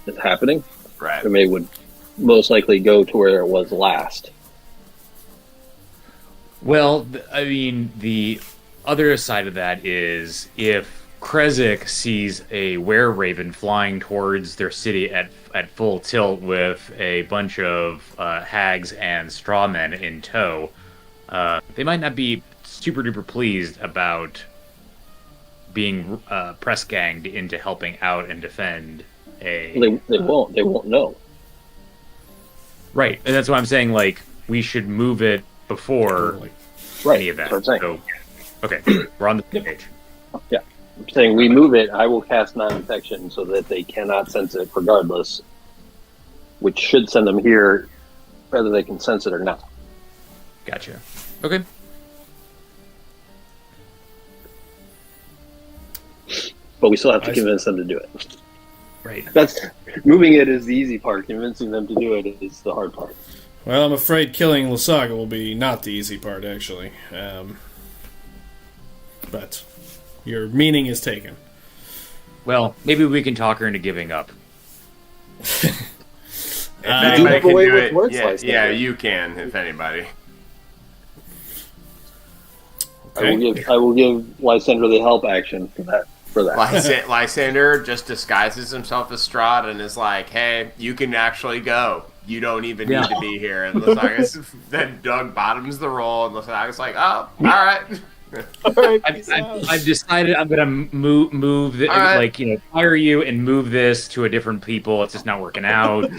D: is happening.
C: Right.
D: And they would most likely go to where it was last.
E: Well, I mean, the other side of that is if Kresik sees a were-raven flying towards their city at full tilt with a bunch of hags and strawmen in tow, they might not be super-duper pleased about being press-ganged into helping out and defend a...
D: They won't know.
E: Right, and that's why I'm saying, like, we should move it before any of that.
D: That's what I'm saying.
E: So, okay, we're on the same page.
D: Yeah. I'm saying we move it, I will cast non-detection so that they cannot sense it regardless, which should send them here whether they can sense it or not.
E: Gotcha. Okay.
D: But we still have to convince them to do it.
E: Right.
D: That's moving it is the easy part. Convincing them to do it is the hard part.
A: Well, I'm afraid killing Lysaga will be not the easy part, actually. But your meaning is taken.
E: Well, maybe we can talk her into giving up.
C: If anybody can do it, yeah, you can, if anybody.
A: Okay.
D: I will give Lysander the help action for that.
C: Lysander just disguises himself as Strahd and is like, "Hey, you can actually go. You don't even need to be here." And then Doug bottoms the roll, and Lysaga's like, "Oh, all right."
E: I've decided I'm gonna move fire you and move this to a different people. It's just not working out.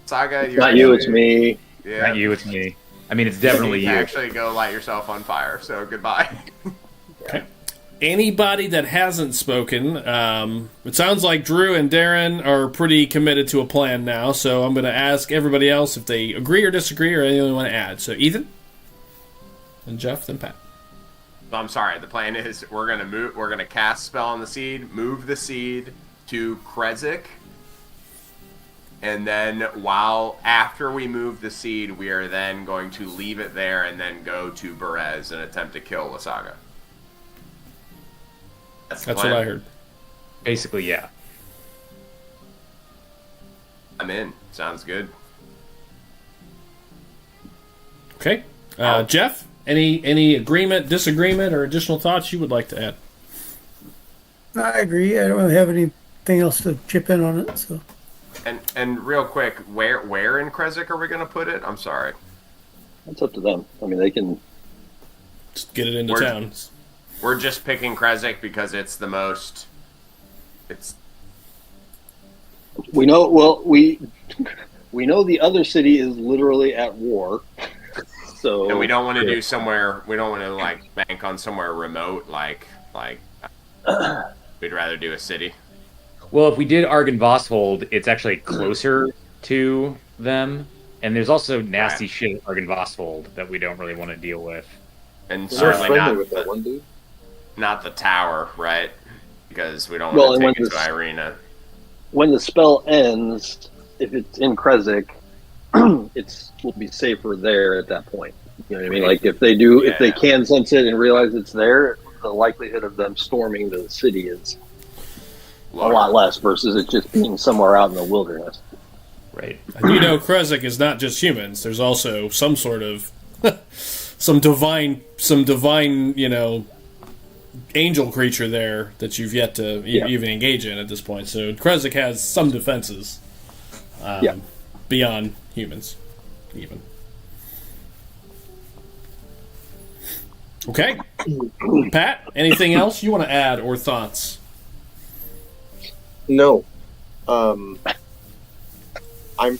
C: Saga,
D: it's not you, it's me.
C: Yeah.
E: Not you, it's me. I mean, it's definitely you.
C: Actually, go light yourself on fire. So goodbye.
A: Okay. Anybody that hasn't spoken, it sounds like Drew and Darren are pretty committed to a plan now, so I'm going to ask everybody else if they agree or disagree or anything they want to add. So Ethan, and Jeff, then Pat.
C: I'm sorry, the plan is we're going to cast spell on the seed, move the seed to Kresik, and then after we move the seed, we are then going to leave it there and then go to Berez and attempt to kill Lysaga.
A: That's what I heard.
E: Basically, yeah.
C: I'm in. Sounds good.
A: Okay. Jeff, any agreement, disagreement, or additional thoughts you would like to add?
F: I agree. I don't really have anything else to chip in on it. So.
C: And real quick, where in Kresik are we going to put it? I'm sorry.
D: It's up to them. I mean, they can
A: just get it into town.
C: We're just picking Kresik because it's the most.
D: We know. Well, we know the other city is literally at war. So.
C: And we don't want to do somewhere. We don't want to bank on somewhere remote. We'd rather do a city.
E: Well, if we did Argynvostholt, it's actually closer to them, and there's also nasty shit at Argynvostholt that we don't really want to deal with.
C: And certainly not
B: with that one dude.
C: Not the tower, right? Because we don't want to take it to Irina.
D: When the spell ends, if it's in Kresik, will be safer there at that point. You know what I mean? Like if they can sense it and realize it's there, the likelihood of them storming the city is a lot less versus it just being somewhere out in the wilderness.
E: Right.
A: And Kresik is not just humans. There's also some sort of some divine, angel creature there that you've yet to even engage in at this point. So Krezk has some defenses beyond humans, even. Okay. Pat, anything else you want to add or thoughts?
B: No. I'm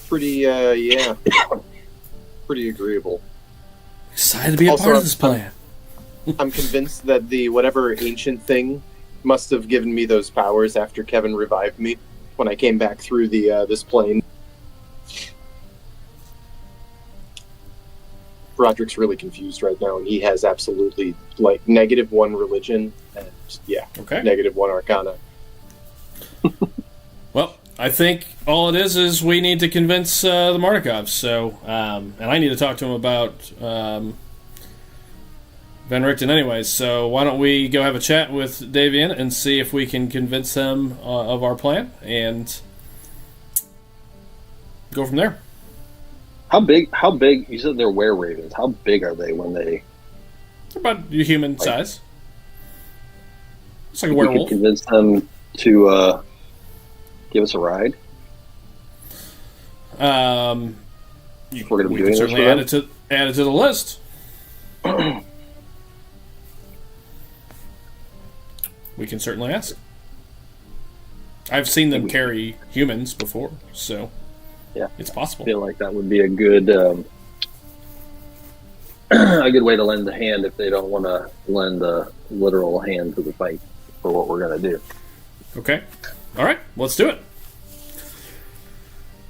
B: pretty, pretty agreeable.
A: Excited to be a part of this plan.
B: I'm convinced that the whatever ancient thing must have given me those powers after Kevin revived me when I came back through the this plane. Roderick's really confused right now, and he has absolutely like -1 religion and -1 arcana.
A: Well, I think all it is we need to convince the Mardikovs. So, and I need to talk to him about Van Richten anyways. So why don't we go have a chat with Davian and see if we can convince them of our plan and go from there.
D: How big, you said they're were-ravens. How big are they when they...
A: They're about your human size. It's like a werewolf.
D: We could convince them to give us a ride?
A: We're
D: going to be doing this
A: certainly add it to the list. We can certainly ask. I've seen them carry humans before, so it's possible.
D: I feel like that would be a good a good way to lend a hand if they don't want to lend a literal hand to the fight for what we're going to do.
A: Okay. All right, let's do it.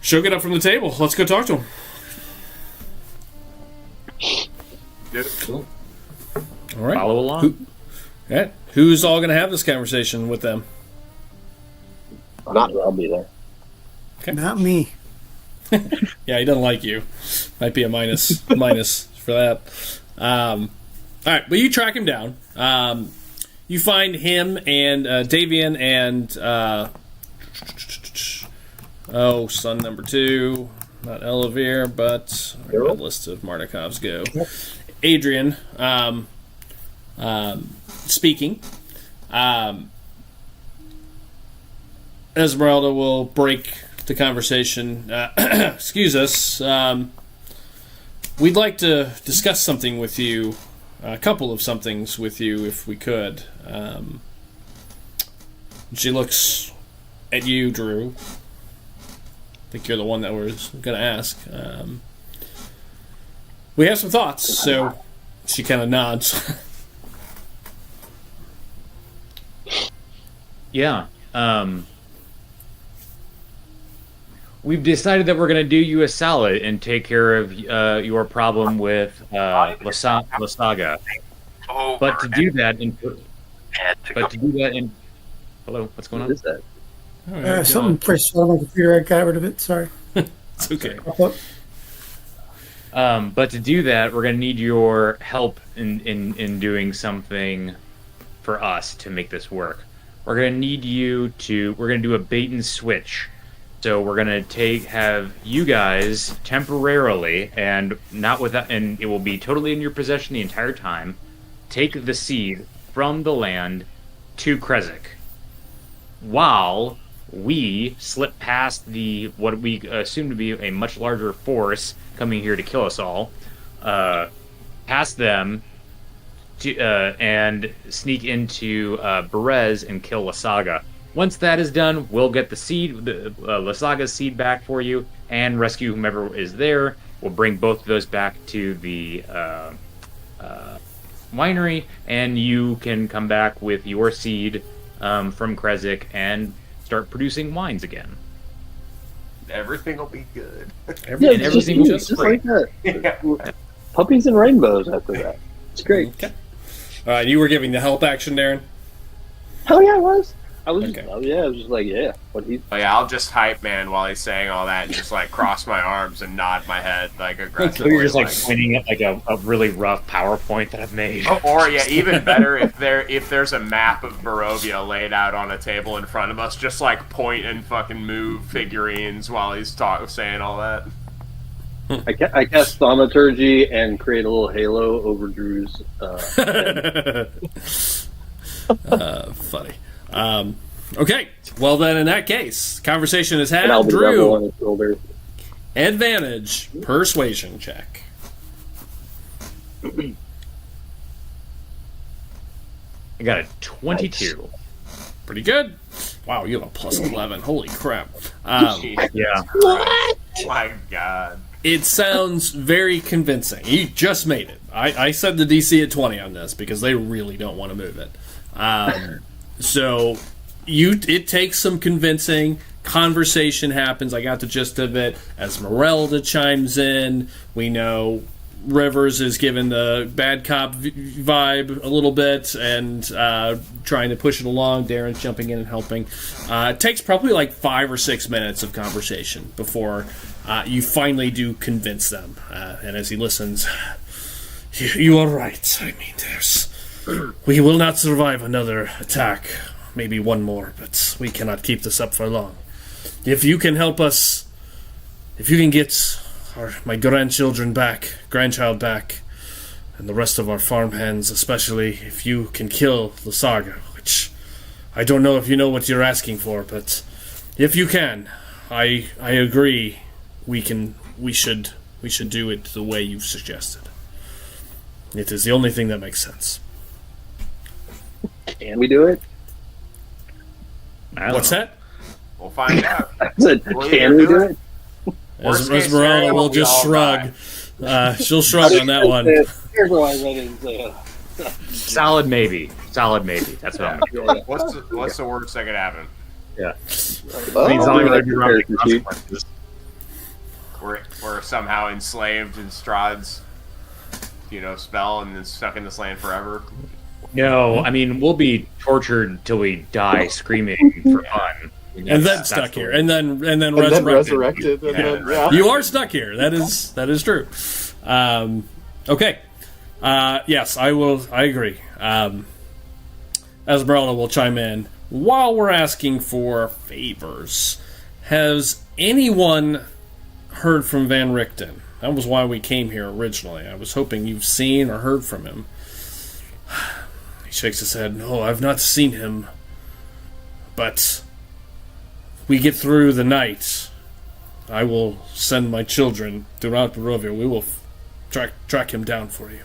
A: She'll get up from the table. Let's go talk to him.
C: Cool.
A: All right.
E: Follow along.
A: Who's all going to have this conversation with them?
D: I'll be there.
A: Okay.
F: Not me.
A: Yeah, he doesn't like you. Might be a minus for that. All right, but you track him down. You find him and Davian and son number 2, not Elevere, but our list of Mardikovs go. Adrian speaking. Esmeralda will break the conversation. Excuse us. We'd like to discuss something with you, a couple of somethings with you, if we could. She looks at you, Drew. I think you're the one that was going to ask. We have some thoughts, so she kind of nods.
E: Yeah. We've decided that we're going to do you a solid and take care of your problem with Lasaga. But to do that hello, what's going on?
D: What is that?
F: Something pressed on my computer. I got rid of it. Sorry.
A: It's okay.
E: But to do that, we're going to need your help in doing something for us to make this work. We're going to need you to... We're going to do a bait and switch. So we're going to have you guys temporarily, and it will be totally in your possession the entire time, take the seed from the land to Krezk, while we slip past what we assume to be a much larger force coming here to kill us all, past them, and sneak into Berez and kill Lasaga. Once that is done, we'll get the seed, Lasaga's seed back for you, and rescue whomever is there. We'll bring both of those back to the winery, and you can come back with your seed from Krezk and start producing wines again.
C: Everything will be good.
E: Everything will
D: just like that. Yeah. Puppies and rainbows after that. It's great.
A: Okay. All right, you were giving the help action, Darren?
D: Hell yeah, I was. I was
A: okay.
D: I was just like, what he...
C: Oh, yeah, I'll just hype man while he's saying all that and just like cross my arms and nod my head like aggressively.
E: You're just like pointing at like a really rough PowerPoint that I've made.
C: Or yeah, even better if there's a map of Barovia laid out on a table in front of us, just like point and fucking move figurines while he's saying all that.
D: I cast Thaumaturgy and create a little halo over Drew's head.
A: Funny. Okay, well then, in that case, conversation is had.
D: And I'll be rebel
A: Drew,
D: on his shoulder.
A: advantage, persuasion check.
E: I got a 22.
A: Pretty good. Wow, you have a plus 11. Holy crap.
E: Yeah.
C: What? My God.
A: It sounds very convincing. You just made it. I set the DC at 20 on this because they really don't want to move it. So it takes some convincing. Conversation happens. I got the gist of it. Esmeralda chimes in. We know Rivers is given the bad cop vibe a little bit and trying to push it along. Darren's jumping in and helping. It takes probably like 5 or 6 minutes of conversation before you finally do convince them. And as he listens, you are right. I mean, we will not survive another attack. Maybe one more, but we cannot keep this up for long. If you can help us, if you can get my grandchild back, and the rest of our farmhands, especially if you can kill the saga, which I don't know if you know what you're asking for, but if you can, I agree. We should do it the way you've suggested. It is the only thing that makes sense.
D: Can we do it?
A: What's that?
C: We'll find out.
D: I said, can we do it?
A: Esmeralda will just shrug. She'll shrug on that one.
D: Here's what I read in the
E: Solid maybe. That's what I'm
C: What's the worst that could happen?
E: Yeah. I mean, it's only going to be around the consequences.
C: We're somehow enslaved in Strahd's, spell and then stuck in this land forever.
E: No, I mean, we'll be tortured till we die screaming for fun.
A: And then stuck here, and then
B: resurrected.
A: You are stuck here. That is true. Okay. Yes, I will. I agree. Esmeralda will chime in. While we're asking for favors, has anyone heard from Van Richten? That was why we came here originally. I was hoping you've seen or heard from him. He shakes his head. No, I've not seen him. But we get through the night, I will send my children throughout Barovia. We will track him down for you.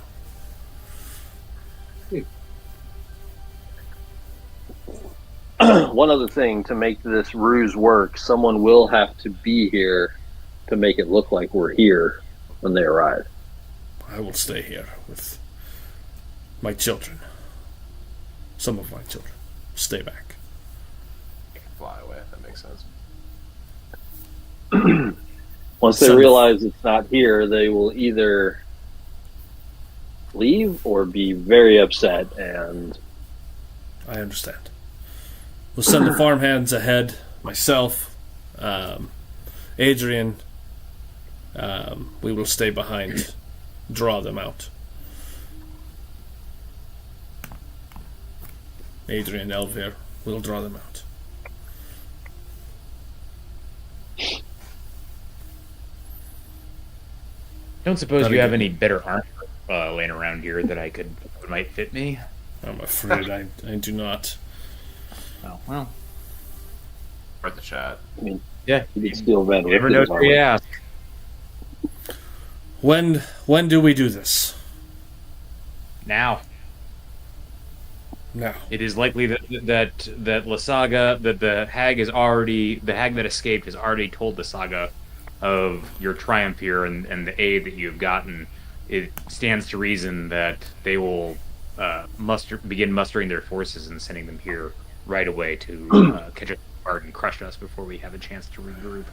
D: One other thing, to make this ruse work, someone will have to be here to make it look like we're here when they arrive.
A: I will stay here with my children. Some of my children. Stay back.
C: Fly away, if that makes sense.
D: Once they realize it's not here, they will either leave or be very upset. And
A: I understand. We'll send the farmhands ahead. Myself, Adrian. We will stay behind. Draw them out. Adrian, Elvir, we'll draw them out.
E: Don't suppose you have any better armor laying around here that might fit me?
A: I'm afraid I do not.
E: Oh, well.
C: Worth the shot.
D: I mean,
E: yeah,
D: you can steal Van
E: you never know
D: Richten's
E: till you
D: armor.
E: ask.
A: When do we do this?
E: Now.
A: Now.
E: It is likely that Lasaga, that the hag that escaped has already told the saga of your triumph here and the aid that you have gotten. It stands to reason that they will begin mustering their forces and sending them here right away to catch us apart and crush us before we have a chance to regroup.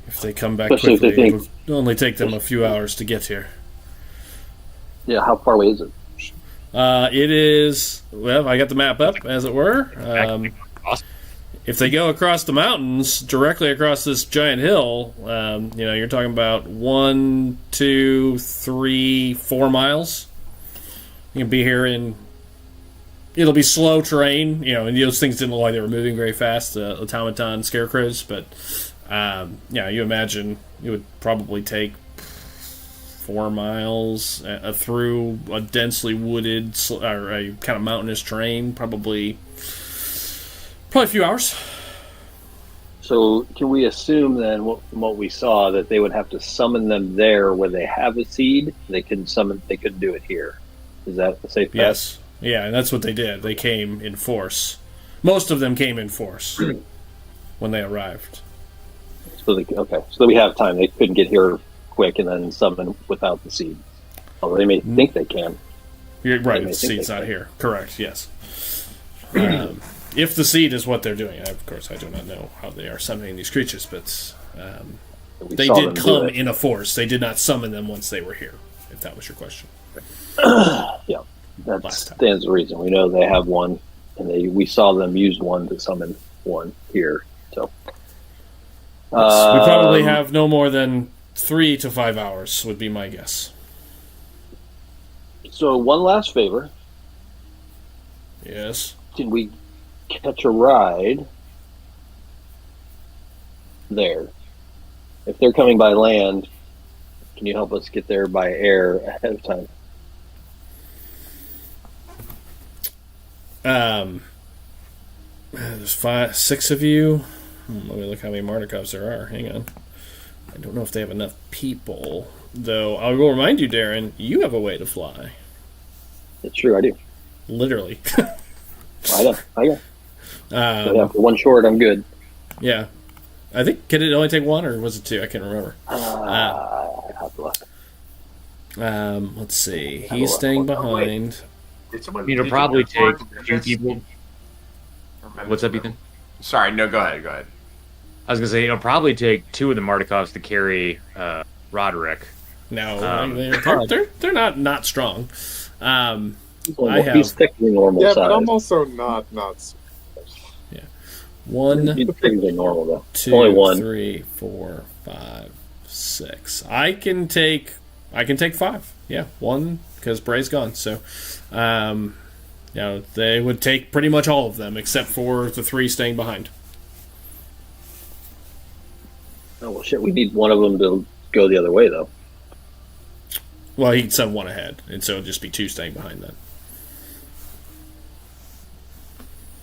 A: If they come back
D: Especially if they
A: quickly,
D: think-
A: it'll only take them a few hours to get here.
D: Yeah, how far away is it?
A: It is, well, I got the map up, as it were.
E: Awesome.
A: If they go across the mountains, directly across this giant hill, you're talking about 1, 2, 3, 4 miles. You can be here it'll be slow terrain, and those things didn't look like they were moving very fast, automaton scarecrows, but, you imagine it would probably take 4 miles through a densely wooded or a kind of mountainous terrain. Probably a few hours.
D: So can we assume then, what we saw, that they would have to summon them there where they have a seed? They couldn't do it here. Is that a safe bet?
A: Yes. Yeah, and that's what they did. They came in force. Most of them came in force when they arrived.
D: So we have time. They couldn't get here quick and then summon without the seed. Although they may think they can.
A: You're right. The seed's not here. Correct. Yes. If the seed is what they're doing, of course, I do not know how they are summoning these creatures, but they did come in a force. They did not summon them once they were here. If that was your question.
D: Yeah, that stands to reason. We know they have one, and we saw them use one to summon one here. So
A: we probably have no more than 3 to 5 hours, would be my guess.
D: So one last favor.
A: Yes.
D: Can we catch a ride there? If they're coming by land, can you help us get there by air ahead of time?
A: There's 6 of you. Let me look how many Mardikovs there are. Hang on. I don't know if they have enough people, though. I will remind you, Darren, you have a way to fly.
D: It's true, I do.
A: Literally.
D: I know. For one short, I'm good.
A: Yeah. I think, can it only take 1, or was it 2? I can't remember.
D: I have to look.
A: Let's see. He's staying behind.
E: It'll probably take 2 people. What's up, Ethan?
C: Sorry, no, go ahead.
E: I was going to say, it'll probably take 2 of the Mardikovs to carry Roderick.
A: No, they're not strong.
D: He's technically normal size.
G: But I'm also not.
A: Yeah. 1,
D: He's technically normal though.
A: 2,
D: Only 1. 3,
A: 4, 5, 6. I can take 5. Yeah, 1 because Bray's gone. So, they would take pretty much all of them except for the 3 staying behind.
D: Oh well, shit. We need one of them to go the other way though.
A: Well, he can send 1 ahead, and so it'll just be 2 staying behind then.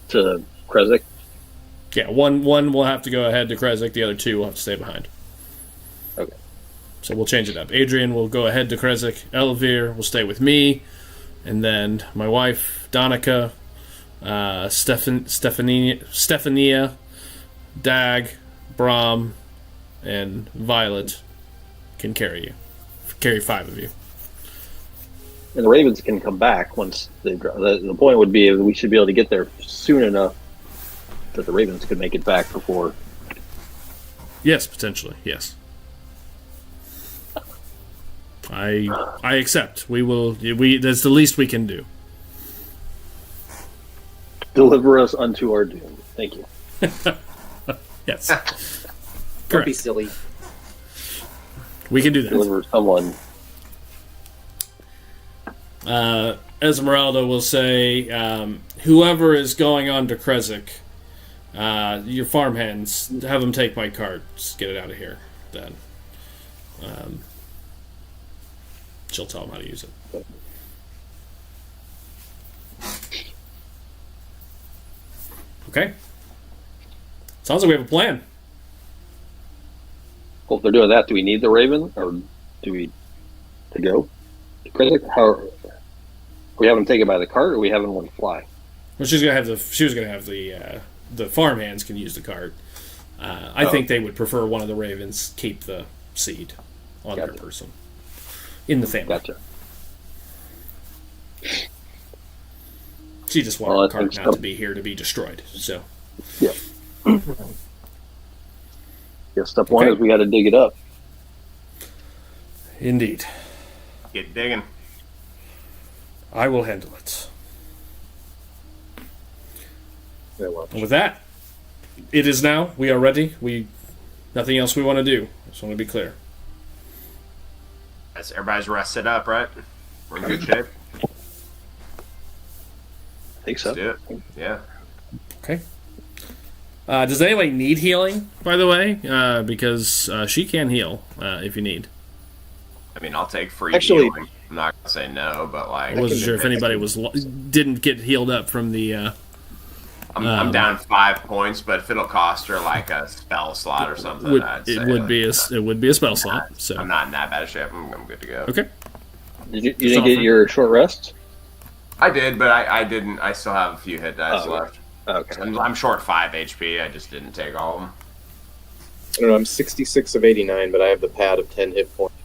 D: To Krezk?
A: Yeah, one will have to go ahead to Krezk, the other 2 will have to stay behind.
D: Okay.
A: So we'll change it up. Adrian will go ahead to Krezk, Elvir will stay with me, and then my wife, Donica, Stephania, Dag, Brom, and Violet can carry you. Carry 5 of you.
D: And the Ravens can come back once they drop. The point would be we should be able to get there soon enough that the Ravens could make it back before.
A: Yes, potentially. Yes. I accept. We will. That's the least we can do.
D: Deliver us unto our doom. Thank you.
A: Yes.
B: Don't be silly.
A: We can do that.
D: Deliver someone.
A: Esmeralda will say, whoever is going on to Krezk, your farmhands, have them take my cart. Just get it out of here, then. She'll tell them how to use it. Okay. Sounds like we have a plan.
D: Well, if they're doing that, do we need the Raven, or do we to go to Krezk? How we have them taken by the cart, or are we having one fly?
A: Well, she was gonna have the farmhands can use the cart. I think they would prefer one of the ravens keep the seed on their person in the family.
D: Gotcha.
A: She just wanted the cart not to be here to be destroyed. So,
D: yeah. Yeah. Step 1 is we got to dig it up.
A: Indeed.
C: Get digging.
A: I will handle it.
G: Yeah, well.
A: And with that, it is now. We are ready. Nothing else we want to do. I just want to be clear.
C: As everybody's rested up, right? We're in good shape.
D: I think so.
C: Let's do it. Yeah.
A: Okay. Does anybody need healing, by the way? Because she can heal if you need.
C: I mean, I'll take free
B: Actually-
C: healing. I'm not gonna say no, but like,
A: I wasn't sure if anybody didn't get healed up from the.
C: I'm down 5 points, but if it'll cost her like a spell slot or something,
A: it would be a spell slot. So
C: I'm not in that bad a shape. I'm good to go.
A: okay.
D: You didn't get your short rest?
C: I did, but I didn't. I still have a few hit dice left.
D: Okay.
C: I'm short 5 HP. I just didn't take all of them.
B: I don't know. I'm 66 of 89, but I have the pad of 10 hit points.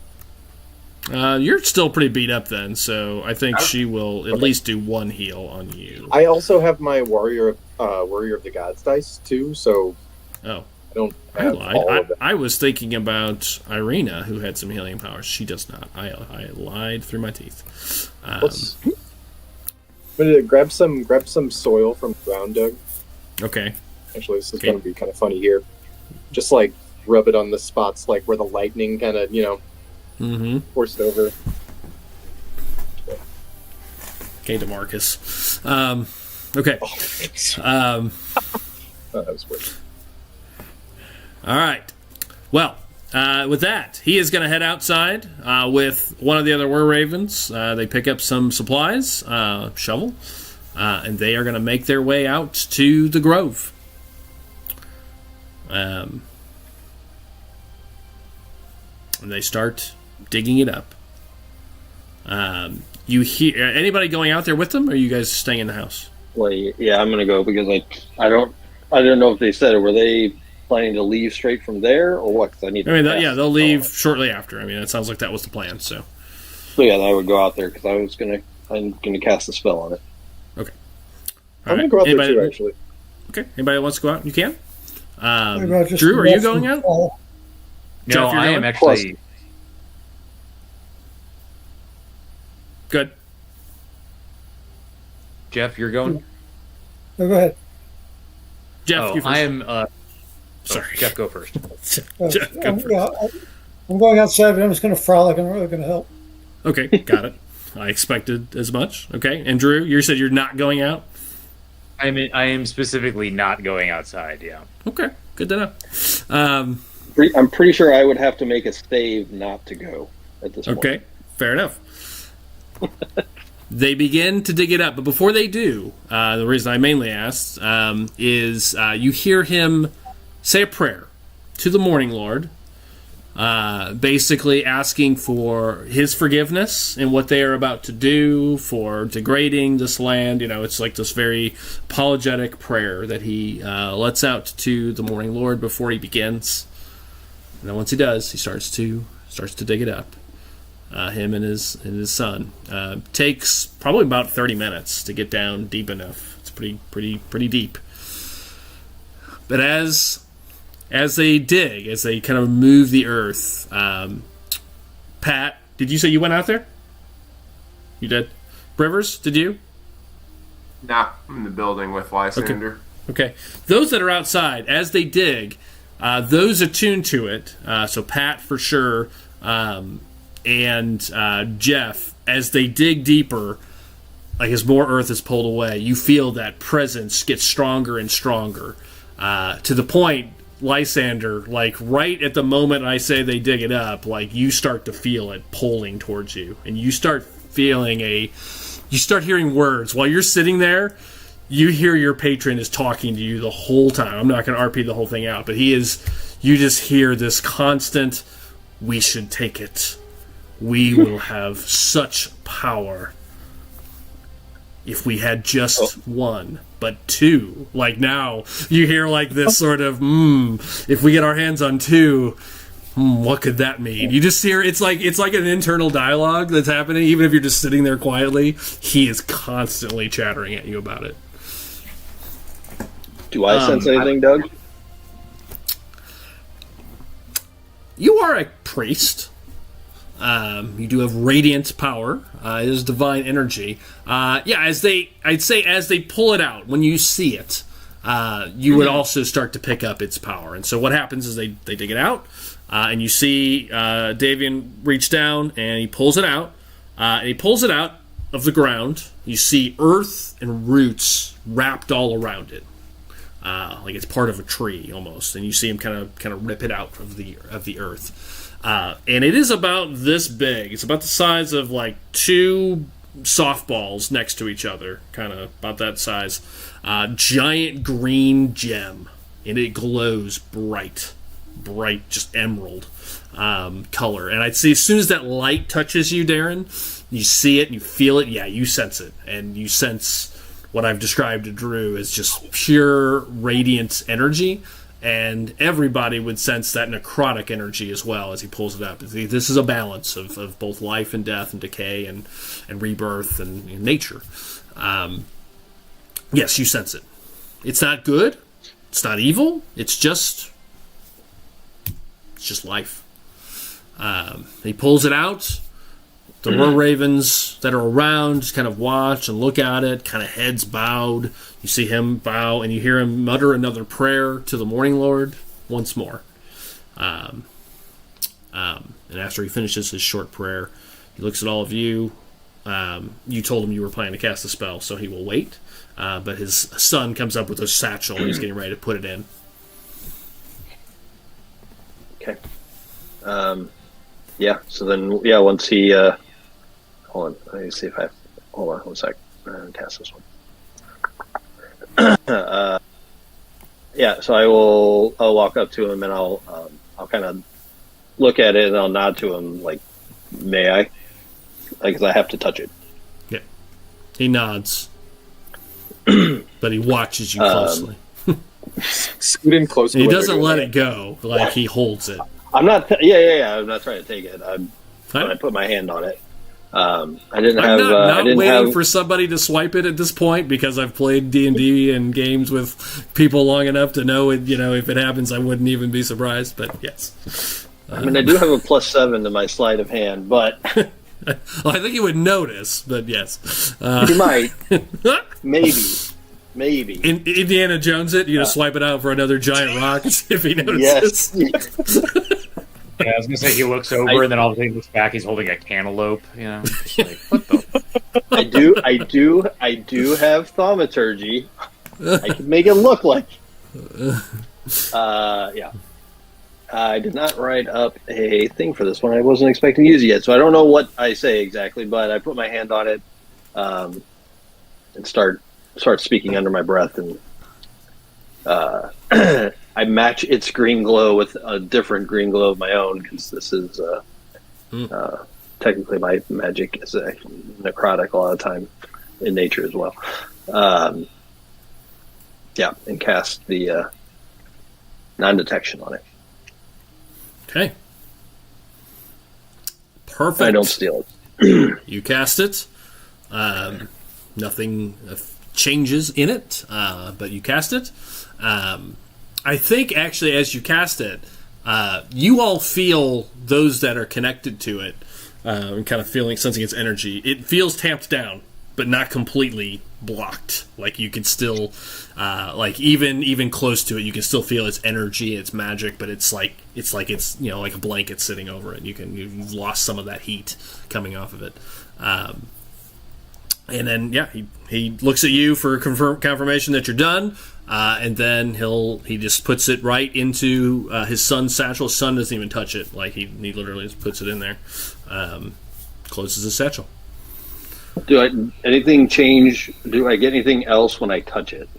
A: You're still pretty beat up then, so I think she will at least do 1 heal on you.
B: I also have my warrior of the gods dice too, so
A: Oh,
B: I don't
A: I
B: have
A: lied.
B: all of it.
A: I was thinking about Irina, who had some healing powers. She does not. I lied through my teeth.
B: Grab some soil from the ground, Doug.
A: Okay.
B: Actually, this is going to be kind of funny here. Just like rub it on the spots, like where the lightning kind of,
A: Mm-hmm.
B: forced over.
A: Okay, DeMarcus. Okay.
B: That was weird.
A: All right. Well, with that, he is going to head outside with one of the other were-ravens. They pick up some supplies, shovel, and they are going to make their way out to the grove. And they start digging it up. You hear anybody going out there with them, or are you guys staying in the house?
D: Well, yeah, I'm gonna go because I don't know if they said it. Were they planning to leave straight from there or what? 'Cause I need.
A: They'll leave shortly after. I mean, it sounds like that was the plan. So
D: yeah, I would go out there because I'm gonna cast a spell on it.
A: Okay.
B: I'm going to go out there too, actually.
A: Okay. Anybody that wants to go out? You can.
F: What about just
A: Drew, are you
F: rest
A: going
F: and
A: out?
F: fall?
A: Jeff,
E: No,
A: you're
E: I
A: going?
E: am actually.
A: Good.
E: Jeff, you're going?
F: No, go ahead.
A: Jeff, you first.
E: I am.
A: Sorry.
E: Jeff, go first.
A: Jeff, go first.
F: I'm going outside, but I'm just going to frolic. I'm really going to help.
A: Okay, got it. I expected as much. Okay, and Drew, you said you're not going out?
E: I am specifically not going outside, yeah.
A: Okay, good to know.
D: I'm pretty sure I would have to make a save not to go at this point.
A: Okay, fair enough. They begin to dig it up, but before they do, the reason I mainly asked is you hear him say a prayer to the Morning Lord, basically asking for his forgiveness and what they are about to do for degrading this land. It's like this very apologetic prayer that he lets out to the Morning Lord before he begins. And then once he does, he starts to dig it up. Him and his son. Takes probably about 30 minutes to get down deep enough. It's pretty deep. But as they dig, as they kind of move the earth, Pat, did you say you went out there? You did. Rivers, did you?
C: Nah, I'm in the building with Lysander.
A: Okay. Those that are outside, as they dig, those attuned to it. So Pat for sure. And Jeff, as they dig deeper, like as more earth is pulled away, you feel that presence get stronger and stronger, to the point, Lysander, like right at the moment I say they dig it up, like you start to feel it pulling towards you, and you start hearing words while you're sitting there. You hear your patron is talking to you the whole time. I'm not going to RP the whole thing out, but you just hear this constant, "We should take it. We will have such power if we had just one, but two." Like now, you hear like this sort of, if we get our hands on two, what could that mean? You just hear it's like an internal dialogue that's happening, even if you're just sitting there quietly. He is constantly chattering at you about it.
D: Do I sense anything, Doug?
A: You are a priest. You do have radiant power. It is divine energy. As they pull it out, when you see it, you would also start to pick up its power. And so what happens is they dig it out, and you see Davian reach down, and he pulls it out. And he pulls it out of the ground. You see earth and roots wrapped all around it. like it's part of a tree almost, and you see him kind of rip it out of the earth. And it is about this big. It's about the size of like 2 softballs next to each other, kind of about that size. Giant green gem, and it glows bright, just emerald color. And I'd say as soon as that light touches you, Darren, you see it, you feel it, yeah, you sense it, and you sense what I've described to Drew as just pure radiant energy. And everybody would sense that necrotic energy as well as he pulls it up. This is a balance of both life and death and decay and rebirth and nature. Yes, you sense it. It's not good. It's not evil. It's just life. He pulls it out. The more ravens that are around just kind of watch and look at it, kind of heads bowed. You see him bow, and you hear him mutter another prayer to the Morning Lord once more. And after he finishes his short prayer, he looks at all of you. You told him you were planning to cast a spell, so he will wait. But his son comes up with a satchel, and he's getting ready to put it in.
D: Okay. Yeah, so then, once he... hold on, let me see if I... Hold on 1 sec. Cast this one. So I'll walk up to him, and I'll kind of look at it, and I'll nod to him, like, may I? Because I have to touch it.
A: Yeah. He nods. But he watches you closely.
G: Scoot in close.
A: He doesn't let it go, like he holds it.
D: I'm not... I'm not trying to take it. When I put my hand on it. I'm not
A: waiting for somebody to swipe it at this point because I've played D&D and games with people long enough to know it. You know, if it happens, I wouldn't even be surprised. But yes,
D: I mean, I do have a +7 to my sleight of hand, but
A: well, I think you would notice. But yes,
D: you might, maybe.
A: In Indiana Jones, swipe it out for another giant rock and see if he notices.
D: Yes.
E: Yeah, I was gonna say he looks over and then all of a sudden he looks back. He's holding a cantaloupe. Just like, what the?
D: I do have thaumaturgy. I can make it look like. Yeah. I did not write up a thing for this one. I wasn't expecting to use it yet, so I don't know what I say exactly. But I put my hand on it and start speaking under my breath, and I match its green glow with a different green glow of my own because this is technically my magic is necrotic a lot of time in nature as well. And cast the non-detection on it.
A: Okay. Perfect.
D: I don't steal it.
A: You cast it. Nothing changes in it, but you cast it. I think, actually, as you cast it, you all feel those that are connected to it, and kind of sensing its energy. It feels tamped down, but not completely blocked. Like, you can still, even close to it, you can still feel its energy, its magic, but it's like a blanket sitting over it. You've lost some of that heat coming off of it. And then, he looks at you for confirmation that you're done. And then he just puts it right into his son's satchel. His son doesn't even touch it. Like he literally just puts it in there. Closes his satchel.
D: Anything change? Do I get anything else when I touch it?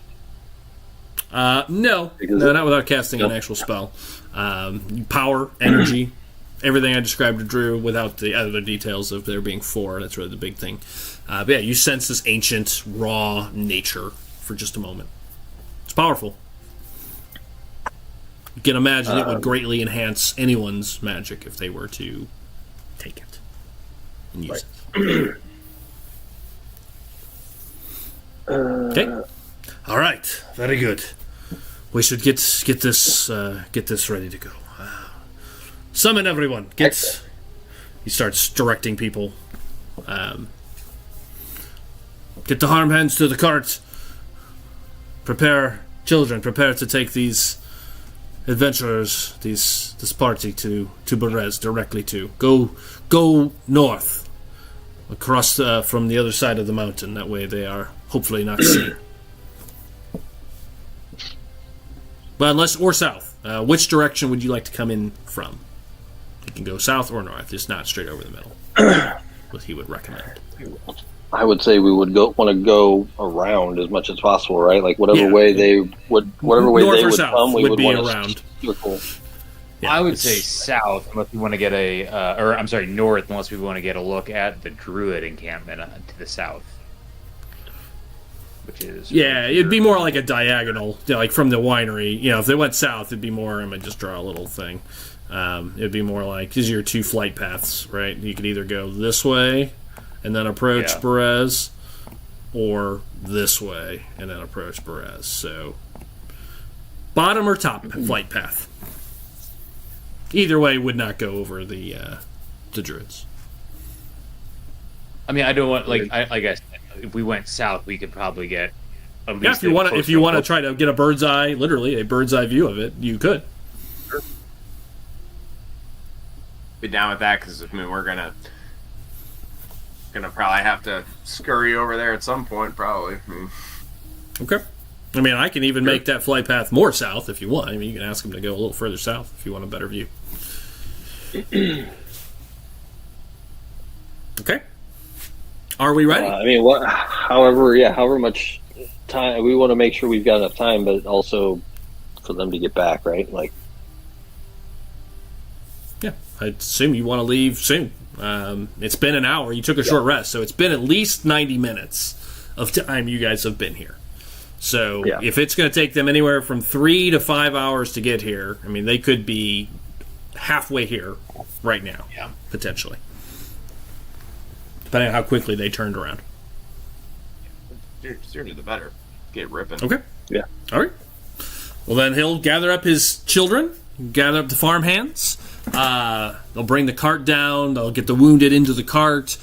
A: No, not without casting an actual spell. Power, energy, everything I described to Drew without the other details of there being 4. That's really the big thing. But yeah, you sense this ancient, raw nature for just a moment. It's powerful. You can imagine it would greatly enhance anyone's magic if they were to take it and use it. Okay. All right. Very good. We should get this ready to go. Summon everyone. He starts directing people. Get the harm hands to the cart. Prepare to take these adventurers, this party to Berez directly to. Go north, across from the other side of the mountain. That way they are hopefully not seen. But unless or south, which direction would you like to come in from? You can go south or north, just not straight over the middle. What he would recommend.
D: I would say we would want to go around as much as possible, right? Like whatever way they would come, we would want
A: around.
D: Circle.
A: Yeah,
E: I would say south, unless we want to get north, unless we want to get a look at the Druid encampment to the south. Which is
A: it'd be more like a diagonal, like from the winery. If they went south, it'd be more. I'm gonna just draw a little thing. It'd be more like these are your two flight paths, right? You could either go this way and then approach Perez, or this way and then approach Perez. So, bottom or top flight path. Either way would not go over the Druids.
E: I mean, I don't want I guess if we went south, we could probably get. At least
A: if you want to try to get a bird's eye view of it, you could.
C: Sure. Be down with that because we're gonna probably have to scurry over there at some point, probably.
A: Okay. I mean, I can even make that flight path more south if you want. I mean, you can ask them to go a little further south if you want a better view. Okay. Are we ready?
D: I mean, however much time we want to make sure we've got enough time, but also for them to get back, right? Like,
A: yeah, I assume you want to leave soon. It's been an hour. You took a short rest, so it's been at least 90 minutes of time you guys have been here. So if it's going to take them anywhere from 3 to 5 hours to get here, I mean, they could be halfway here right now, potentially. Depending on how quickly they turned around.
C: Sooner the better. Get ripping.
A: Okay.
D: Yeah.
A: All right. Well, then he'll gather up his children, gather up the farm hands. They'll bring the cart down. They'll get the wounded into the cart.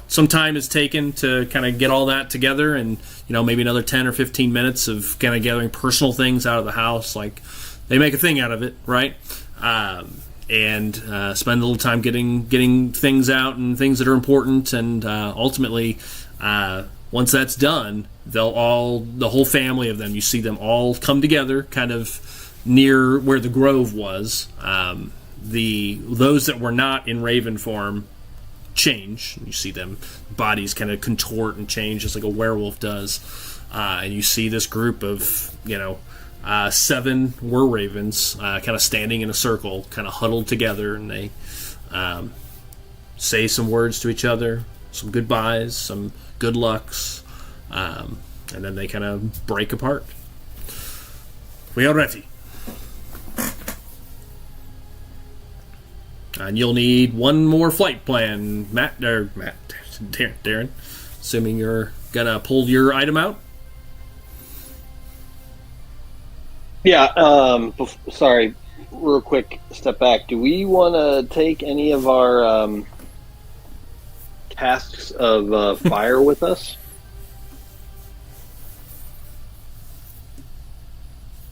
A: Some time is taken to kind of get all that together, and maybe another 10 or 15 minutes of kind of gathering personal things out of the house. Like they make a thing out of it, right? And spend a little time getting things out and things that are important, and ultimately, once that's done, the whole family of them, you see them all come together, kind of near where the grove was. Those that were not in Raven form change. You see them bodies kind of contort and change just like a werewolf does, and you see this group of 7 were ravens kind of standing in a circle, kind of huddled together, and they say some words to each other, some goodbyes, some good lucks, and then they kind of break apart. We are ready. And you'll need one more flight plan, Darren. Assuming you're gonna pull your item out.
D: Yeah. Sorry, real quick step back. Do we want to take any of our casks of fire with us?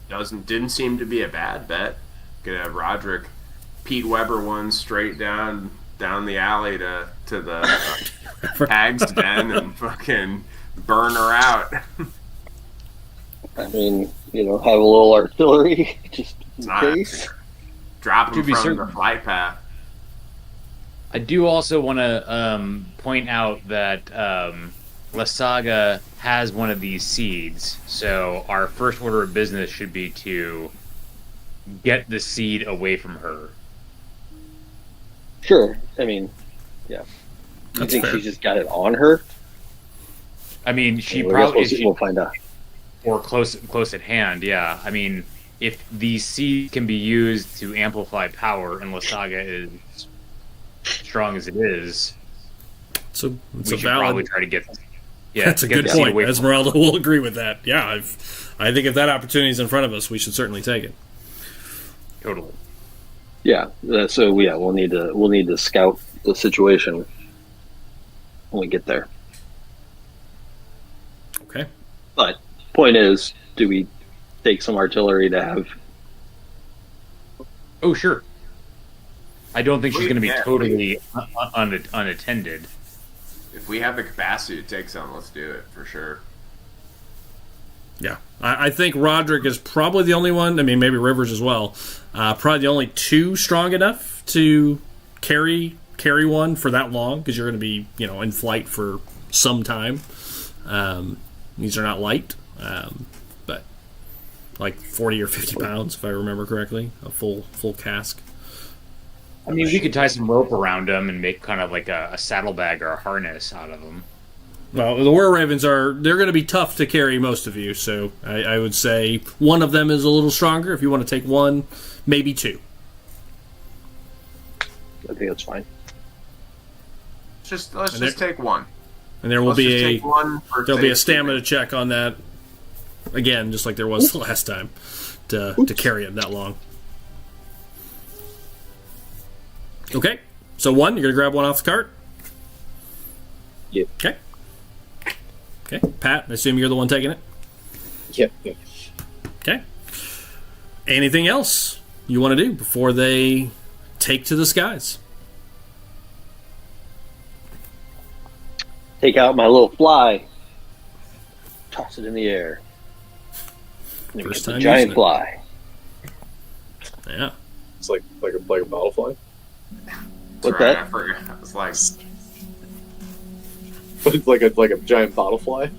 C: Didn't seem to be a bad bet. Could have Roderick Pete Weber one straight down the alley to the hag's den and fucking burn her out.
D: I mean, have a little artillery just in case.
C: Drop them from the flight path.
E: I do also want to point out that La Saga has one of these seeds, so our first order of business should be to get the seed away from her.
D: Sure. I mean, yeah. You think she just got it on her?
E: I mean, she probably...
D: We'll find out.
E: Or close at hand, yeah. I mean, if these seeds can be used to amplify power, and La Saga is strong as it is,
A: we should
E: probably try to get... Yeah,
A: that's a good point. Esmeralda will agree with that. Yeah, I think if that opportunity is in front of us, we should certainly take it.
E: Totally.
D: Yeah. So we'll need to scout the situation when we get there.
A: Okay.
D: But point is, do we take some artillery to have?
E: Oh, sure. I don't think she's going to be totally unattended.
C: If we have the capacity to take some, let's do it for sure.
A: Yeah. I think Roderick is probably the only one. I mean, maybe Rivers as well. Probably the only two strong enough to carry one for that long, because you're going to be, in flight for some time. These are not light, but like 40 or 50 pounds, if I remember correctly, a full cask.
E: I mean, we could tie some rope around them and make kind of like a saddlebag or a harness out of them.
A: Well, the Were Ravens they're going to be tough to carry most of you, so I would say one of them is a little stronger. If you want to take one, maybe two.
D: I think that's fine.
C: Let's just take one.
A: And there will
C: Let's
A: be
C: be
A: a stamina check on that, again, just like there was the last time, to carry him that long. Okay, so one, you're going to grab one off the cart?
B: Yep.
A: Okay, Pat, I assume you're the one taking it?
B: Yep.
A: Okay. Anything else you want to do before they take to the skies?
D: Take out my little fly, toss it in the air.
A: First
D: a
A: time
D: giant
A: using it.
D: fly.
A: Yeah.
G: It's like a bottle fly.
D: What's
C: Right,
D: that?
C: I forgot. I was like,
G: But it's like a giant bottle fly.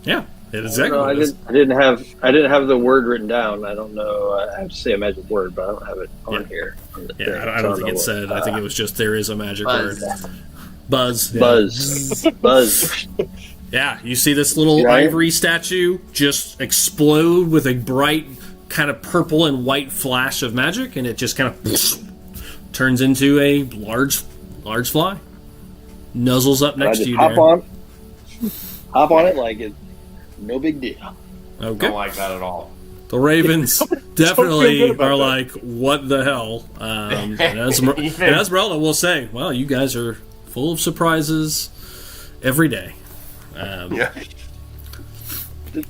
A: Yeah, it is exactly
D: No,
A: what it is.
D: I didn't have the word written down. I don't know. I have to say a magic word, but I don't have it on here. On the thing,
A: I
D: so
A: don't think
D: know
A: it said. I think it was just there is a magic
C: Buzz.
A: word. Buzz. Yeah.
D: Buzz.
A: Yeah, you see this little
D: Right.
A: ivory statue just explode with a bright kind of purple and white flash of magic, and it just kind of turns into a large fly. Nuzzles up
D: I
A: next
D: just
A: to you,
D: hop
A: Darren.
D: on it like it's no big deal.
A: Okay.
C: don't like that at all.
A: The Ravens
G: feel
A: definitely
G: good about
A: are
G: that.
A: like, what the hell? And Esmeralda will say, well, you guys are full of surprises every day.
C: Yeah.
D: Did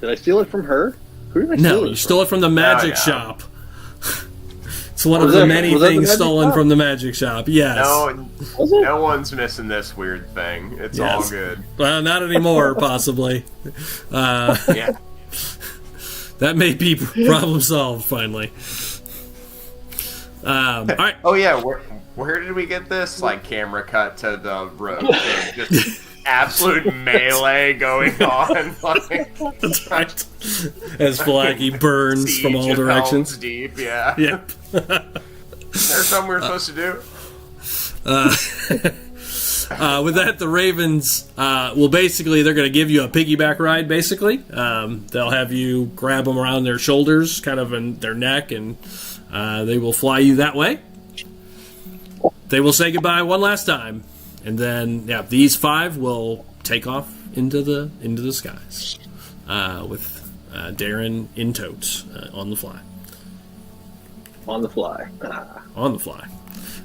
D: I steal it from her? Who did I steal
A: No,
D: it
A: you
D: from?
A: stole it from the magic
C: yeah.
A: shop. It's one of
D: Was
A: the
D: that-
A: many
D: was that the
A: things
D: magic
A: stolen
D: shop?
A: from the magic shop. Yes.
D: Was it?
C: No one's missing this weird thing. It's all
A: Yes.
C: good.
A: Well, not anymore, possibly.
C: Yeah.
A: That may be problem solved, finally. All right.
C: Oh yeah. Where did we get this? Like camera cut to the road. Just absolute melee going on. Like,
A: That's right. As Blackie burns from all
C: siege of
A: directions.
C: Helm's Deep. Yeah.
A: Yep.
C: There's something we're supposed to do.
A: With that, the Ravens will basically, they're going to give you a piggyback ride, basically. They'll have you grab them around their shoulders, kind of in their neck, and they will fly you that way. They will say goodbye one last time, and then, these five will take off into the skies with Darren in totes on the fly.
D: On the fly.
A: On the fly.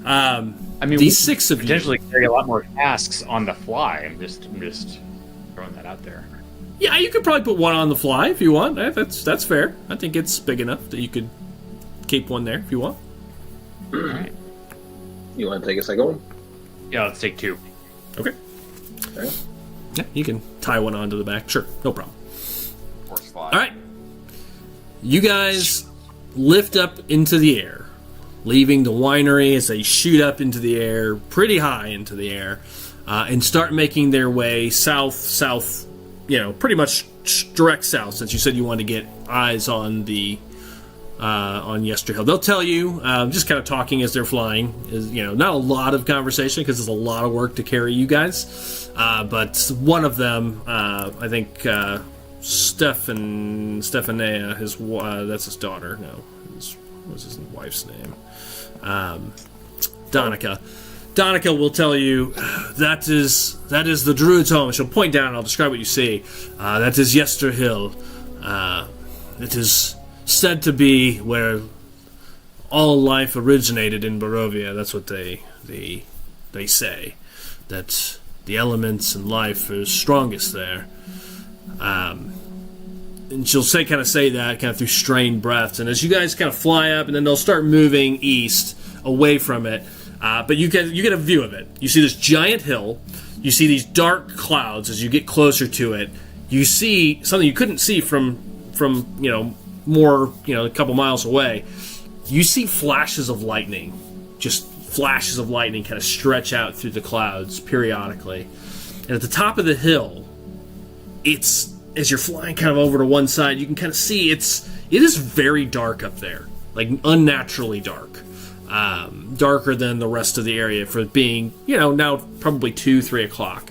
E: I mean,
A: these
E: we
A: six of you
E: potentially carry a lot more tasks on the fly. I'm just throwing that out there.
A: Yeah, you could probably put one on the fly if you want. That's fair. I think it's big enough that you could keep one there if you want.
E: All right.
D: You want to take a second one?
E: Yeah, let's take two.
A: Okay.
D: Okay.
A: Yeah, you can tie one onto the back. Sure, no problem.
C: Horsefly.
A: All right. You guys lift up into the air, leaving the winery as they shoot up into the air, pretty high into the air, and start making their way south, pretty much direct south, since you said you wanted to get eyes on the on Yesterhill. They'll tell you, just kind of talking as they're flying, is not a lot of conversation because it's a lot of work to carry you guys, but one of them, I think Stephania, that's his daughter. No, what's his wife's name? Donica. Donica will tell you that is the Druid's home. She'll point down and I'll describe what you see. That is Yesterhill. It is said to be where all life originated in Barovia. That's what they say. That the elements and life are strongest there. And she'll say that through strained breaths. And as you guys kind of fly up, and then they'll start moving east away from it. But you get a view of it. You see this giant hill. You see these dark clouds as you get closer to it. you see something you couldn't see from more a couple miles away. You see flashes of lightning, just flashes of lightning kind of stretch out through the clouds periodically. And at the top of the hill, it's, as you're flying kind of over to one side, you can kind of see it is very dark up there, like unnaturally dark. Darker than the rest of the area for it being, now probably 2-3 o'clock.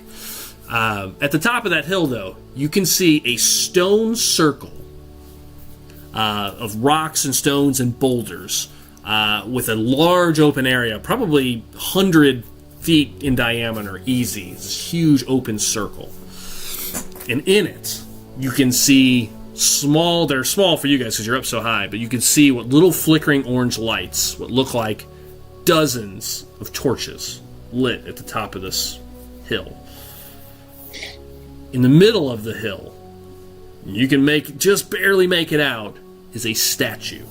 A: At the top of that hill, though, you can see a stone circle of rocks and stones and boulders with a large open area, probably 100 feet in diameter, easy. It's a huge open circle. And in it, you can see they're small for you guys because you're up so high, but you can see what little flickering orange lights, what look like dozens of torches lit at the top of this hill. In the middle of the hill, you can just barely make it out, is a statue.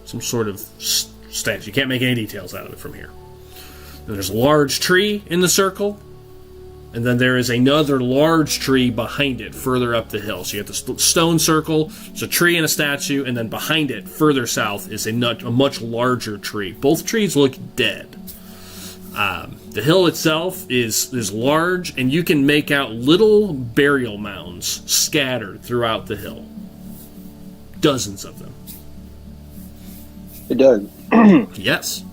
A: Some sort of statue. You can't make any details out of it from here. And there's a large tree in the circle, and then there is another large tree behind it further up the hill. So you have the stone circle, there's a tree and a statue, and then behind it, further south, is a much larger tree. Both trees look dead. The hill itself is large, and you can make out little burial mounds scattered throughout the hill. Dozens of them.
D: Hey, Doug.
A: Yes.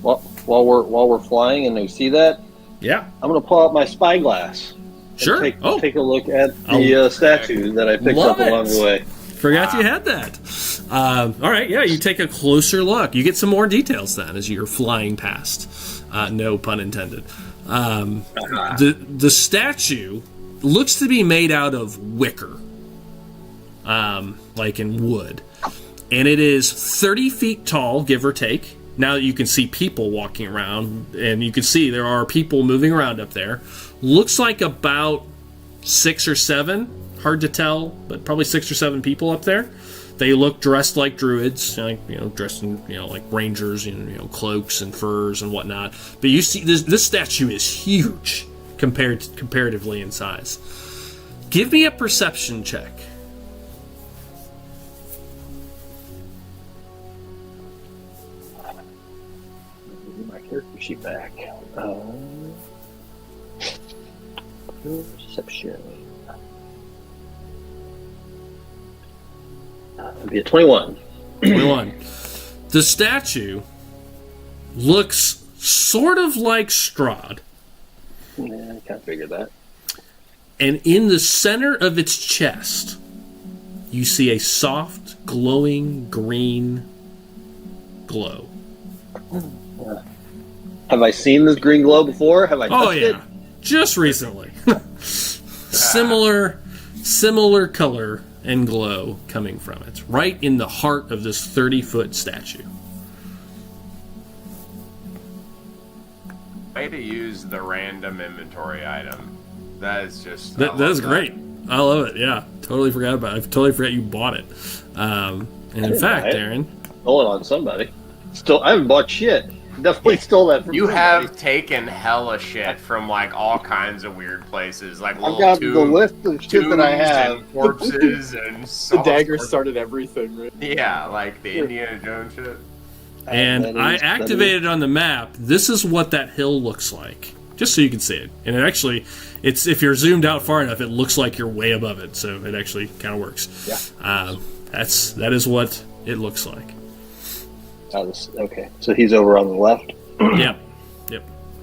D: While we're flying and they see that,
A: yeah,
D: I'm going to pull out my spyglass.
A: Sure.
D: Take a look at the statue that I picked up along the way.
A: Forgot you had that. All right, yeah, you take a closer look. You get some more details then as you're flying past. No pun intended. The statue looks to be made out of wicker, like in wood. And it is 30 feet tall, give or take. Now that you can see people walking around, and you can see there are people moving around up there. Looks like about 6 or 7, hard to tell, but probably 6 or 7 people up there. They look dressed like druids, dressed in like rangers, cloaks and furs and whatnot. But you see, this statue is huge comparatively in size. Give me a perception check.
D: My character sheet back. Perception. It'd be a 21.
A: 21. The statue looks sort of like Strahd.
D: Yeah, I kind of figured that.
A: And in the center of its chest, you see a soft, glowing green glow.
D: Have I seen this green glow before? Have I touched it?
A: Just recently. Similar color and glow coming from it, right in the heart of this 30-foot statue.
C: Way to use the random inventory item. That is just...
A: That is great. I love it, yeah. Totally forgot about it. I totally forgot you bought it. And in fact, Aaron...
D: Stole it on somebody. I haven't bought shit. Definitely stole that from
C: you
D: somebody.
C: Have taken hella shit from like all kinds of weird places, like
D: I've got the list of shit that I have,
C: and corpses and
G: the dagger started everything, right?
C: Yeah, like the Indiana Jones shit.
A: And I activated on the map. This is what that hill looks like, just so you can see it. And it actually, if you're zoomed out far enough, it looks like you're way above it. So it actually kind of works.
D: Yeah.
A: That is what it looks like.
D: Okay, so he's over on the left.
A: Yep.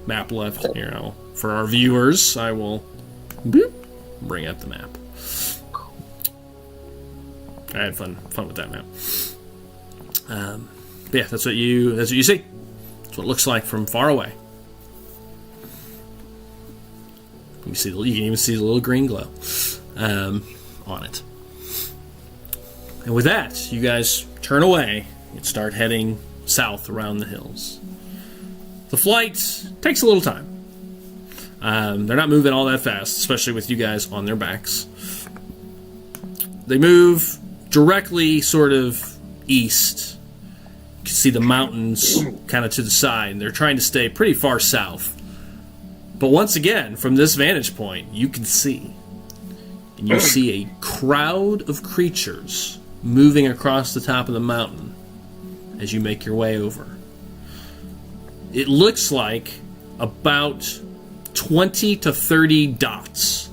A: Map left.
D: Okay.
A: Here, for our viewers, I will bring up the map. I had fun with that map. Yeah, that's what you see. That's what it looks like from far away. You can even see the little green glow on it. And with that, you guys turn away and start heading south around the hills. The flight takes a little time. They're not moving all that fast, especially with you guys on their backs. They move directly sort of east. You can see the mountains kind of to the side, and they're trying to stay pretty far south. But once again, from this vantage point, you can see and you see a crowd of creatures moving across the top of the mountain as you make your way over. It looks like about 20 to 30 dots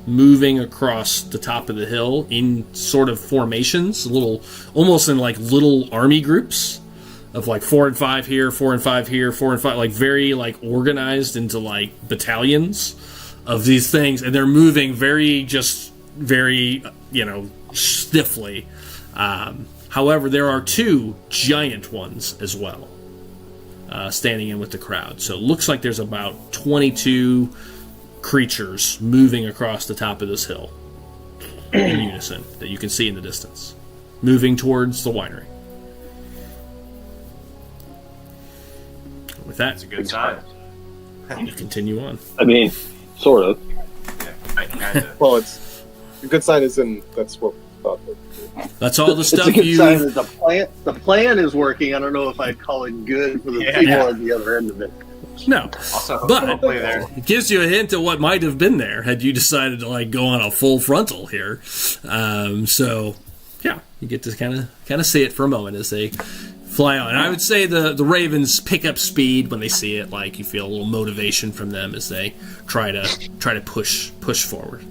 A: moving across the top of the hill in sort of formations, almost in like little army groups of like 4 and 5 here, 4 and 5 here, 4 and 5, like very like organized into like battalions of these things, and they're moving very stiffly. However, there are 2 giant ones as well, standing in with the crowd. So it looks like there's about 22 creatures moving across the top of this hill in unison that you can see in the distance, moving towards the winery. With that,
C: It's a good sign.
A: you continue on.
D: I mean, sort of.
C: Yeah, kinda.
B: Well, it's a good sign. Is in that's what we thought.
A: That's all the stuff
D: it's a good
A: you.
D: sign that the plan is working. I don't know if I'd call it good for the people at the other end of it.
A: No,
C: Also,
A: but
C: hopefully there.
A: it gives you a hint of what might have been there had you decided to like go on a full frontal here. So, yeah, you get to kind of see it for a moment as they fly on. And I would say the ravens pick up speed when they see it. Like you feel a little motivation from them as they try to push forward.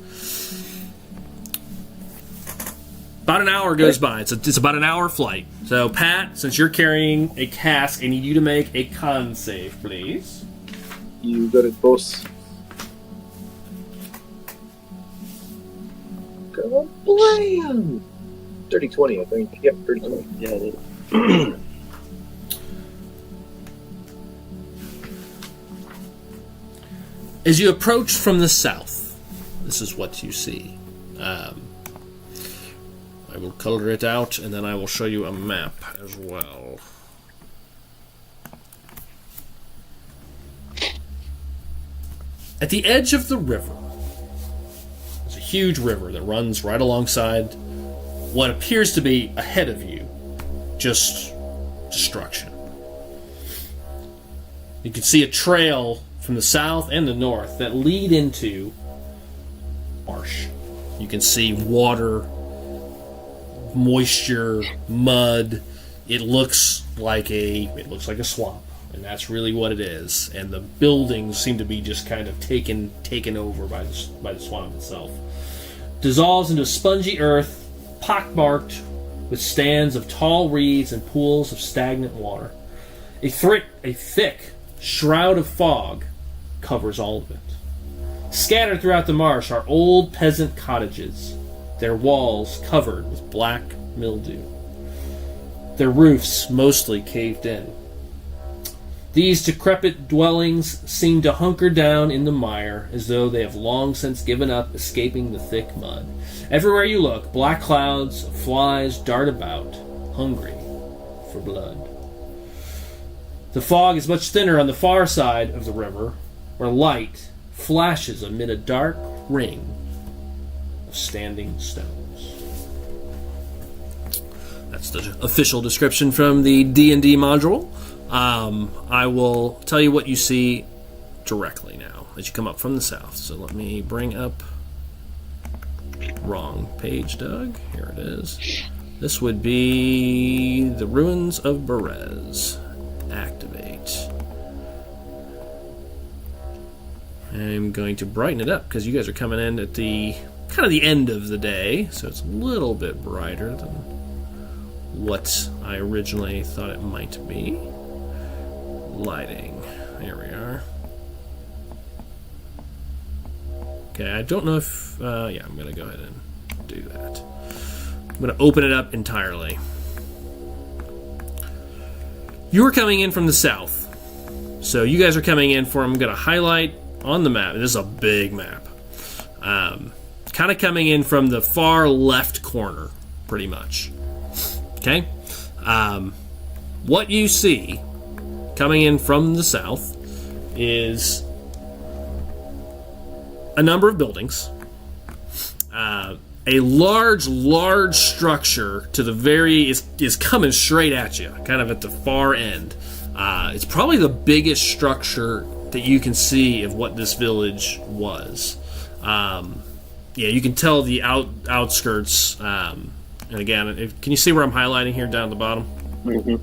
A: About an hour goes by. It's about an hour flight. So, Pat, since you're carrying a cask, I need you to make a con save, please.
B: You got it, boss. Go blam! 30-20, I think. Yep, 30-20.
D: Yeah, it is.
A: As you approach from the south, this is what you see. I will color it out, and then I will show you a map as well. At the edge of the river, there's a huge river that runs right alongside what appears to be ahead of you. Just destruction. You can see a trail from the south and the north that lead into marsh. You can see water, moisture, mud. It looks like a swamp, and that's really what it is. And the buildings seem to be just kind of taken over by the swamp itself. Dissolves into spongy earth, pockmarked with stands of tall reeds and pools of stagnant water. A thick shroud of fog covers all of it. Scattered throughout the marsh are old peasant cottages, their walls covered with black mildew, their roofs mostly caved in. These decrepit dwellings seem to hunker down in the mire as though they have long since given up escaping the thick mud. Everywhere you look, black clouds of flies dart about, hungry for blood. The fog is much thinner on the far side of the river, where light flashes amid a dark ring of standing stones. That's the official description from the D&D module. I will tell you what you see directly now as you come up from the south. So let me bring up... Wrong page, Doug. Here it is. This would be the Ruins of Berez. Activate. I'm going to brighten it up because you guys are coming in at the kind of the end of the day, so it's a little bit brighter than what I originally thought it might be. Lighting. There we are. Okay, I don't know if... yeah, I'm going to go ahead and do that. I'm going to open it up entirely. You are coming in from the south. So you guys are coming in for... I'm going to highlight on the map. This is a big map. Kind of coming in from the far left corner, pretty much. Okay? What you see coming in from the south is a number of buildings, a large structure to the very is coming straight at you, kind of at the far end. It's probably the biggest structure that you can see of what this village was. Yeah, you can tell the outskirts. And again, can you see where I'm highlighting here down at the bottom?
D: Mm-hmm.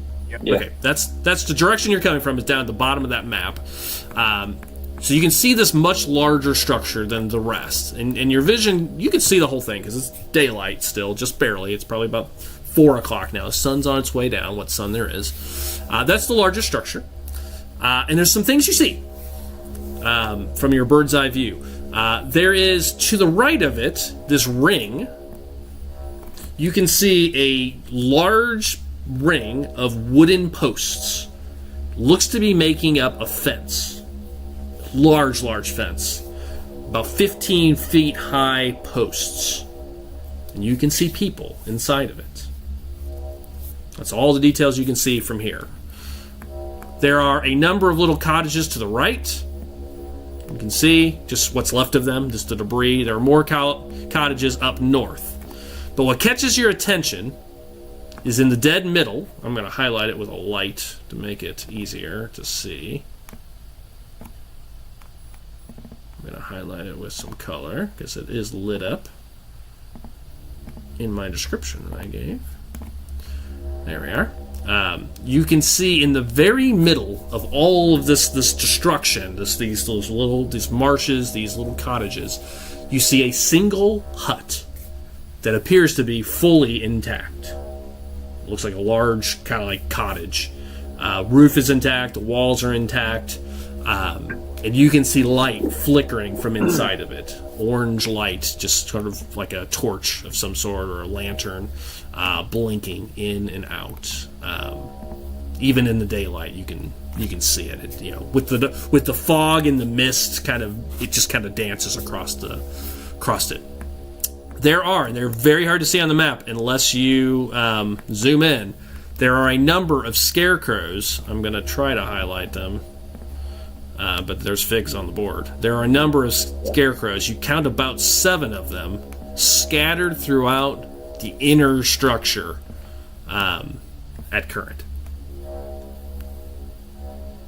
C: Yeah.
A: Okay, that's the direction you're coming from. Is down at the bottom of that map. So you can see this much larger structure than the rest. And your vision, you can see the whole thing because it's daylight still, just barely. It's probably about 4 o'clock now. The sun's on its way down, what sun there is. That's the largest structure. And there's some things you see from your bird's eye view. There is, to the right of it, this ring. You can see a large ring of wooden posts. Looks to be making up a fence. Large fence. About 15 feet high posts. And you can see people inside of it. That's all the details you can see from here. There are a number of little cottages to the right. You can see just what's left of them, just the debris. There are more cottages up north. But what catches your attention is in the dead middle. I'm going to highlight it with a light to make it easier to see. I'm going to highlight it with some color because it is lit up in my description that I gave. There we are. You can see in the very middle of all of this destruction, these marshes, these little cottages, you see a single hut that appears to be fully intact. It looks like a large kind of like cottage. Roof is intact, the walls are intact, and you can see light flickering from inside of it. Orange light, just sort of like a torch of some sort or a lantern, blinking in and out. Even in the daylight, you can see it. With the fog and the mist, it just kind of dances across it. They're very hard to see on the map unless you zoom in. There are a number of scarecrows. I'm going to try to highlight them, but there's figs on the board. There are a number of scarecrows. You count about 7 of them scattered throughout the inner structure at current.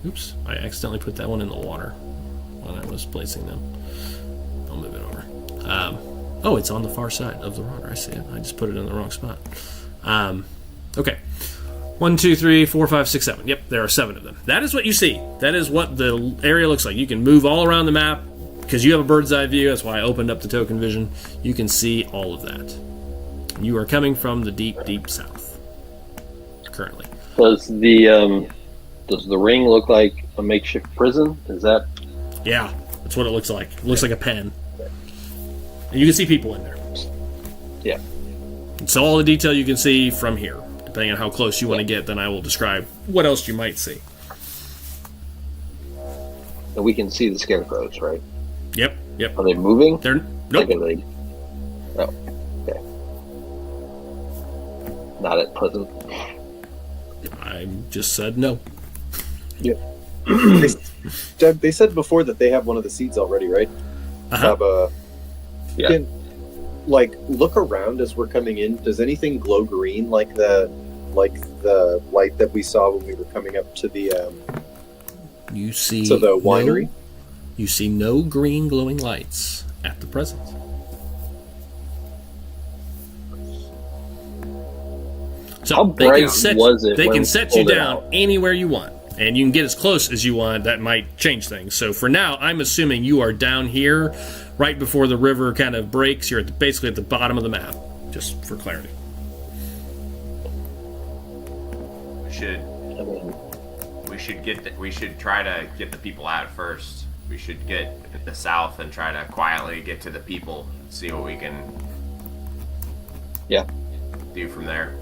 A: Oops, I accidentally put that one in the water when I was placing them. I'll move it over. Oh, it's on the far side of the water. I see it. I just put it in the wrong spot. Okay. 1, 2, 3, 4, 5, 6, 7. Yep, there are 7 of them. That is what you see. That is what the area looks like. You can move all around the map because you have a bird's eye view. That's why I opened up the token vision. You can see all of that. You are coming from the deep, deep south currently.
D: Does the ring look like a makeshift prison? Is that?
A: Yeah, that's what it looks like. It looks like a pen. And you can see people in there.
D: Yeah.
A: And so all the detail you can see from here. Depending on how close you want to get, then I will describe what else you might see.
D: And we can see the scarecrows, right?
A: Yep.
D: Are they moving?
A: They're nope.
D: Oh, okay. Not at present.
A: I just said no.
B: Yeah. They said before that they have one of the seeds already, right?
A: Uh-huh.
B: You can, look around as we're coming in. Does anything glow green like the light that we saw when we were coming up to the the winery?
A: You see no green glowing lights at the present. So
D: how bright was it?
A: They can set you down anywhere you want, and you can get as close as you want. That might change things. So for now, I'm assuming you are down here, right before the river kind of breaks. You're basically at the bottom of the map, just for clarity.
C: We should try to get the people out first. We should get at the south and try to quietly get to the people. See what we can. Do from there.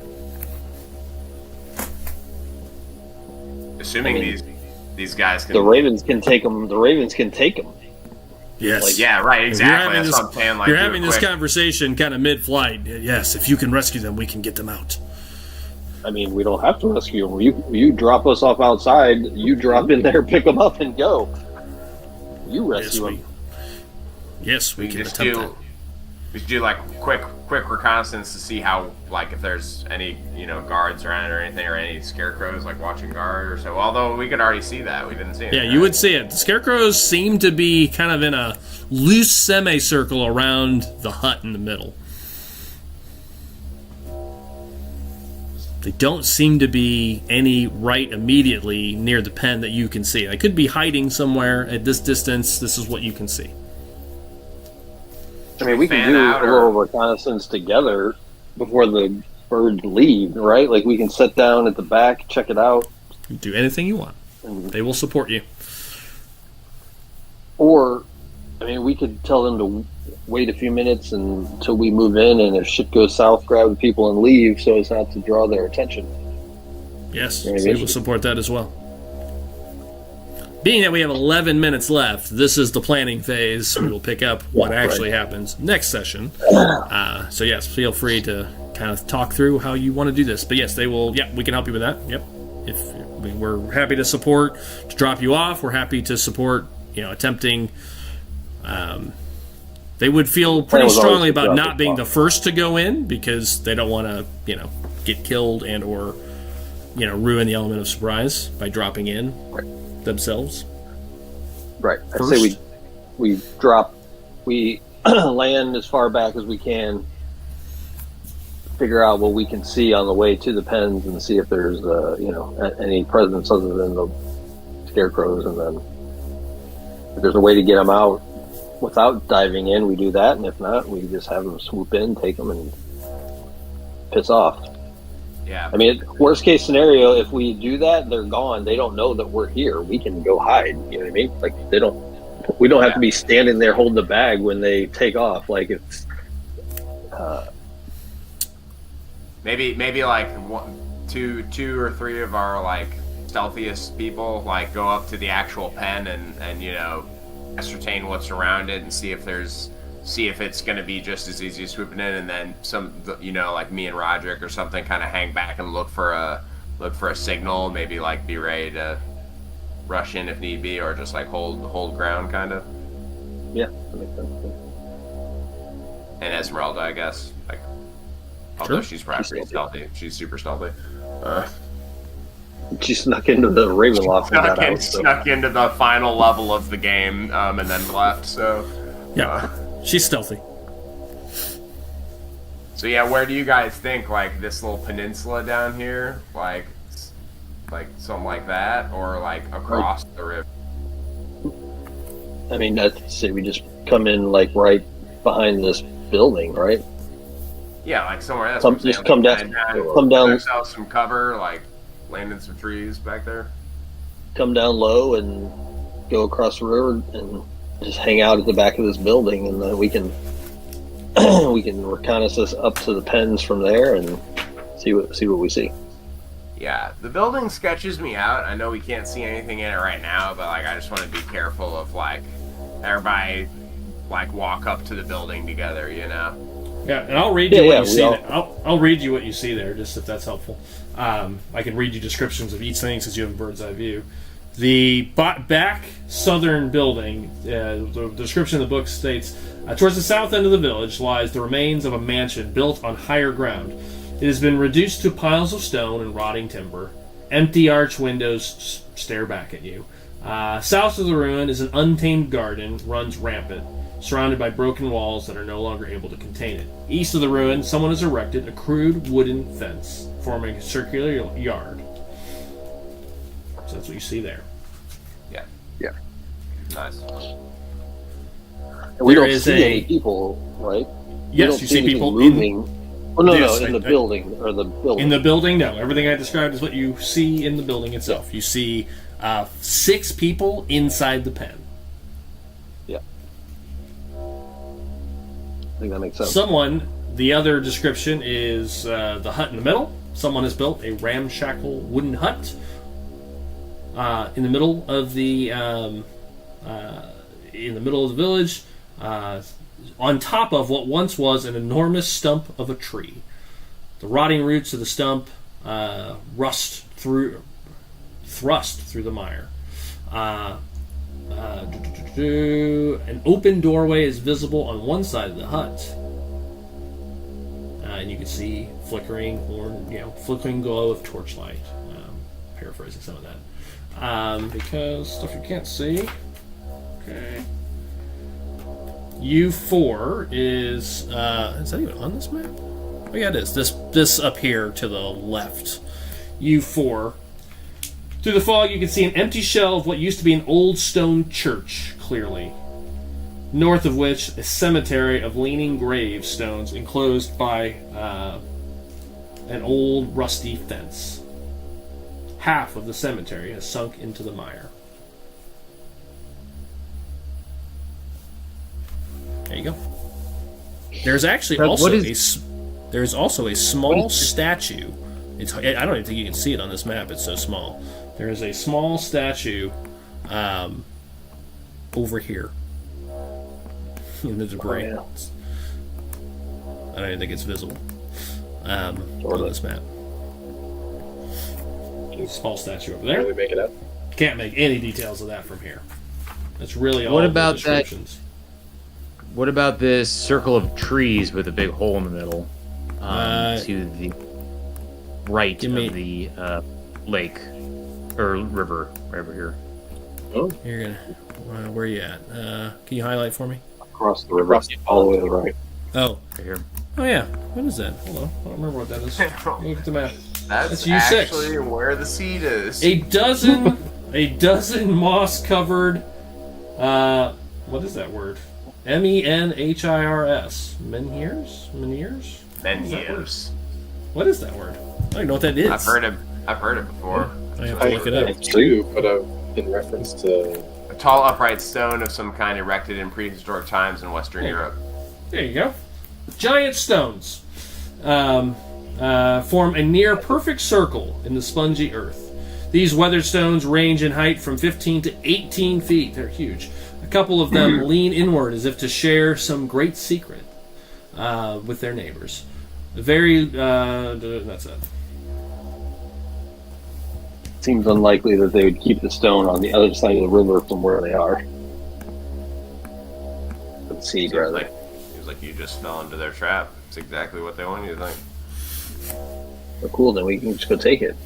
C: Assuming these guys can.
D: The Ravens can take them. The Ravens can take them.
A: Yes.
C: Yeah. Right. Exactly. That's what I'm saying.
A: You're having this conversation kind of mid-flight. Yes. If you can rescue them, we can get them out.
D: I mean, we don't have to rescue them. You drop us off outside. You drop in there, pick them up, and go. You rescue them.
A: Yes, we can attempt that.
C: We should do like quick reconnaissance to see how, like, if there's any, guards around or anything, or any scarecrows like watching guard or so. Although we could already see that, we didn't see it.
A: Yeah, you would see it. The scarecrows seem to be kind of in a loose semicircle around the hut in the middle. They don't seem to be any right immediately near the pen that you can see. They could be hiding somewhere at this distance. This is what you can see.
D: I mean, we can do a little reconnaissance together before the birds leave, right? Like, we can sit down at the back, check it out.
A: Do anything you want. They will support you.
D: Or, I mean, we could tell them to wait a few minutes until we move in, and if shit goes south, grab the people and leave so as not to draw their attention.
A: Yes, they will support that as well. Being that we have 11 minutes left, this is the planning phase. We will pick up what actually happens next session. So yes, feel free to kind of talk through how you want to do this. But yes, they will. Yeah, we can help you with that. Yep. We're happy to support, to drop you off. We're happy to support, attempting. They would feel pretty strongly about not being the first to go in because they don't want to, get killed and or, ruin the element of surprise by dropping in themselves.
D: Right. I'd say we drop, we land as far back as we can, figure out what we can see on the way to the pens and see if there's, any presence other than the scarecrows, and then if there's a way to get them out without diving in, we do that, and if not, we just have them swoop in, take them, and piss off.
C: Yeah.
D: I mean, worst case scenario, if we do that, they're gone. They don't know that we're here. We can go hide. You know what I mean? Like, we don't have to be standing there holding the bag when they take off. Like, it's
C: maybe like two or three of our like stealthiest people like go up to the actual pen and ascertain what's around it and see if it's going to be just as easy as swooping in, and then some, like me and Roderick or something, kind of hang back and look for a signal, maybe like be ready to rush in if need be, or just like hold ground, kind of.
D: Yeah, that makes sense.
C: And Esmeralda, I guess, like, although she's probably pretty stealthy, she's super stealthy.
D: She snuck into the Ravenloft and got out.
C: Snuck into the final level of the game, and then left. So
A: yeah. She's stealthy.
C: So yeah, where do you guys think, like, this little peninsula down here, like something like that, or like across the river?
D: I mean, I'd say we just come in like right behind this building, right?
C: Yeah, like somewhere. That's
D: just come down. Come down.
C: Ourselves some cover, like land in some trees back there.
D: Come down low and go across the river and just hang out at the back of this building, and then we can reconnaissance up to the pens from there and see what we see.
C: Yeah, the building sketches me out. I know we can't see anything in it right now, but like I just want to be careful of like everybody like walk up to the building together,
A: Yeah, and I'll read you what you see. I'll read you what you see there, just if that's helpful. I can read you descriptions of each thing since you have a bird's eye view. The back southern building, the description of the book states, towards the south end of the village lies the remains of a mansion built on higher ground. It has been reduced to piles of stone and rotting timber. Empty arch windows stare back at you. South of the ruin is an untamed garden, runs rampant, surrounded by broken walls that are no longer able to contain it. East of the ruin, someone has erected a crude wooden fence, forming a circular yard. So that's what you see there.
D: Yeah.
C: Nice.
D: And we don't see any people, right?
A: Yes, you see people
D: moving. In the building.
A: In the building, no. Everything I described is what you see in the building itself. Yeah. You see 6 people inside the pen.
D: Yeah. I think that makes sense.
A: The other description is the hut in the middle. Someone has built a ramshackle wooden hut in the middle of the village, on top of what once was an enormous stump of a tree. The rotting roots of the stump thrust through the mire. An open doorway is visible on one side of the hut. and you can see flickering glow of torchlight. Paraphrasing some of that. Because stuff you can't see. Okay. U4 is that even on this map? Oh yeah, it is. This up here to the left. U4. Through the fog, you can see an empty shell of what used to be an old stone church, clearly. North of which, a cemetery of leaning gravestones enclosed by an old rusty fence. Half of the cemetery has sunk into the mire. There you go. There's actually there's also a small statue. I don't even think you can see it on this map. It's so small. There is a small statue over here in the debris.
D: Oh, yeah.
A: I don't even think it's visible on this map. Small statue over there.
B: Really make it up.
A: Can't make any details of that from here. That's really all.
E: What
A: the
E: about
A: descriptions.
E: What about this circle of trees with a big hole in the middle? To the right of the lake or river, right over here.
B: Oh,
A: You're gonna. Where are you at? Can you highlight for me?
D: Across the river, all the way to the right.
A: Oh,
E: Right here.
A: oh yeah. What is that? Hold on. I don't remember what that is. Look at the map.
C: That's
A: U6.
C: actually where the seed is.
A: A dozen moss-covered. What is that word? Menhirs. Menhirs.
C: Menhirs.
A: What is that word? I don't even know what that is.
C: I've heard it before.
A: I have to look it up.
B: too, but in reference to
C: A tall upright stone of some kind erected in prehistoric times in Western Europe.
A: There you go. Giant stones form a near perfect circle in the spongy earth. These weathered stones range in height from 15 to 18 feet. They're huge. A couple of them lean inward as if to share some great secret with their neighbors. That's it.
D: Seems unlikely that they would keep the stone on the other side of the river from where they are. The seed, rather.
C: Seems like you just fell into their trap. It's exactly what they want you to think.
D: Well, cool, then we can just go take it.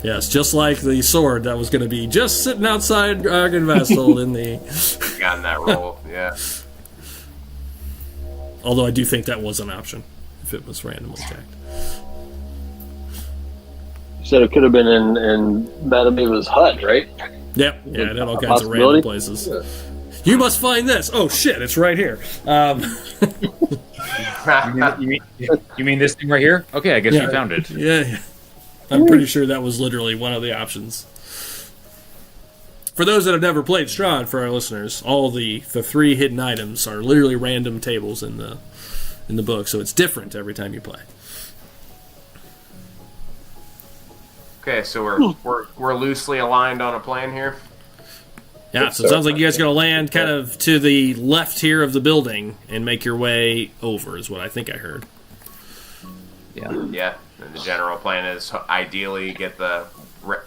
A: Yes, just like the sword that was going to be just sitting outside Ravenspire in the...
C: Got in that role, yeah.
A: Although I do think that was an option, if it was randomly checked.
D: You said it could have been in Badameva's hut, right?
A: Yep, yeah, it had all kinds of random places. Yeah. You must find this! Oh shit, it's right here.
E: You mean this thing right here? Okay, I guess you found it.
A: Yeah. I'm pretty sure that was literally one of the options. For those that have never played Strahd, for our listeners, all the 3 hidden items are literally random tables in the book, so it's different every time you play.
C: Okay, so we're loosely aligned on a plan here.
A: Yeah, so it sounds like you guys are going to land kind of to the left here of the building and make your way over, is what I think I heard.
E: Yeah.
C: Yeah. And the general plan is ideally get the were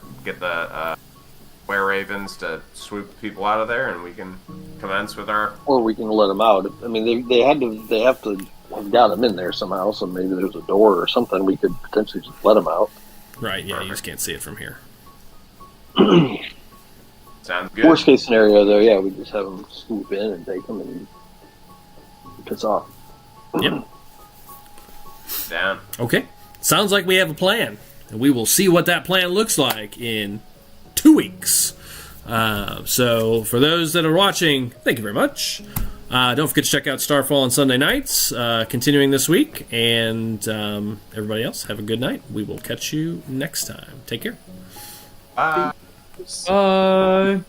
C: ravens to swoop people out of there, and we can commence with our.
D: Or we can let them out. I mean, they have to have got them in there somehow. So maybe there's a door or something we could potentially just let them out.
A: Right. Yeah. You just can't see it from here.
C: Sounds good.
D: Worst case scenario, though, yeah, we just have them swoop in and take them and piss off.
A: Yep.
C: Down.
A: Okay. Sounds like we have a plan, and we will see what that plan looks like in 2 weeks. So for those that are watching, thank you very much. Don't forget to check out Starfall on Sunday nights, continuing this week. And everybody else, have a good night. We will catch you next time. Take care.
C: Bye.
E: Bye.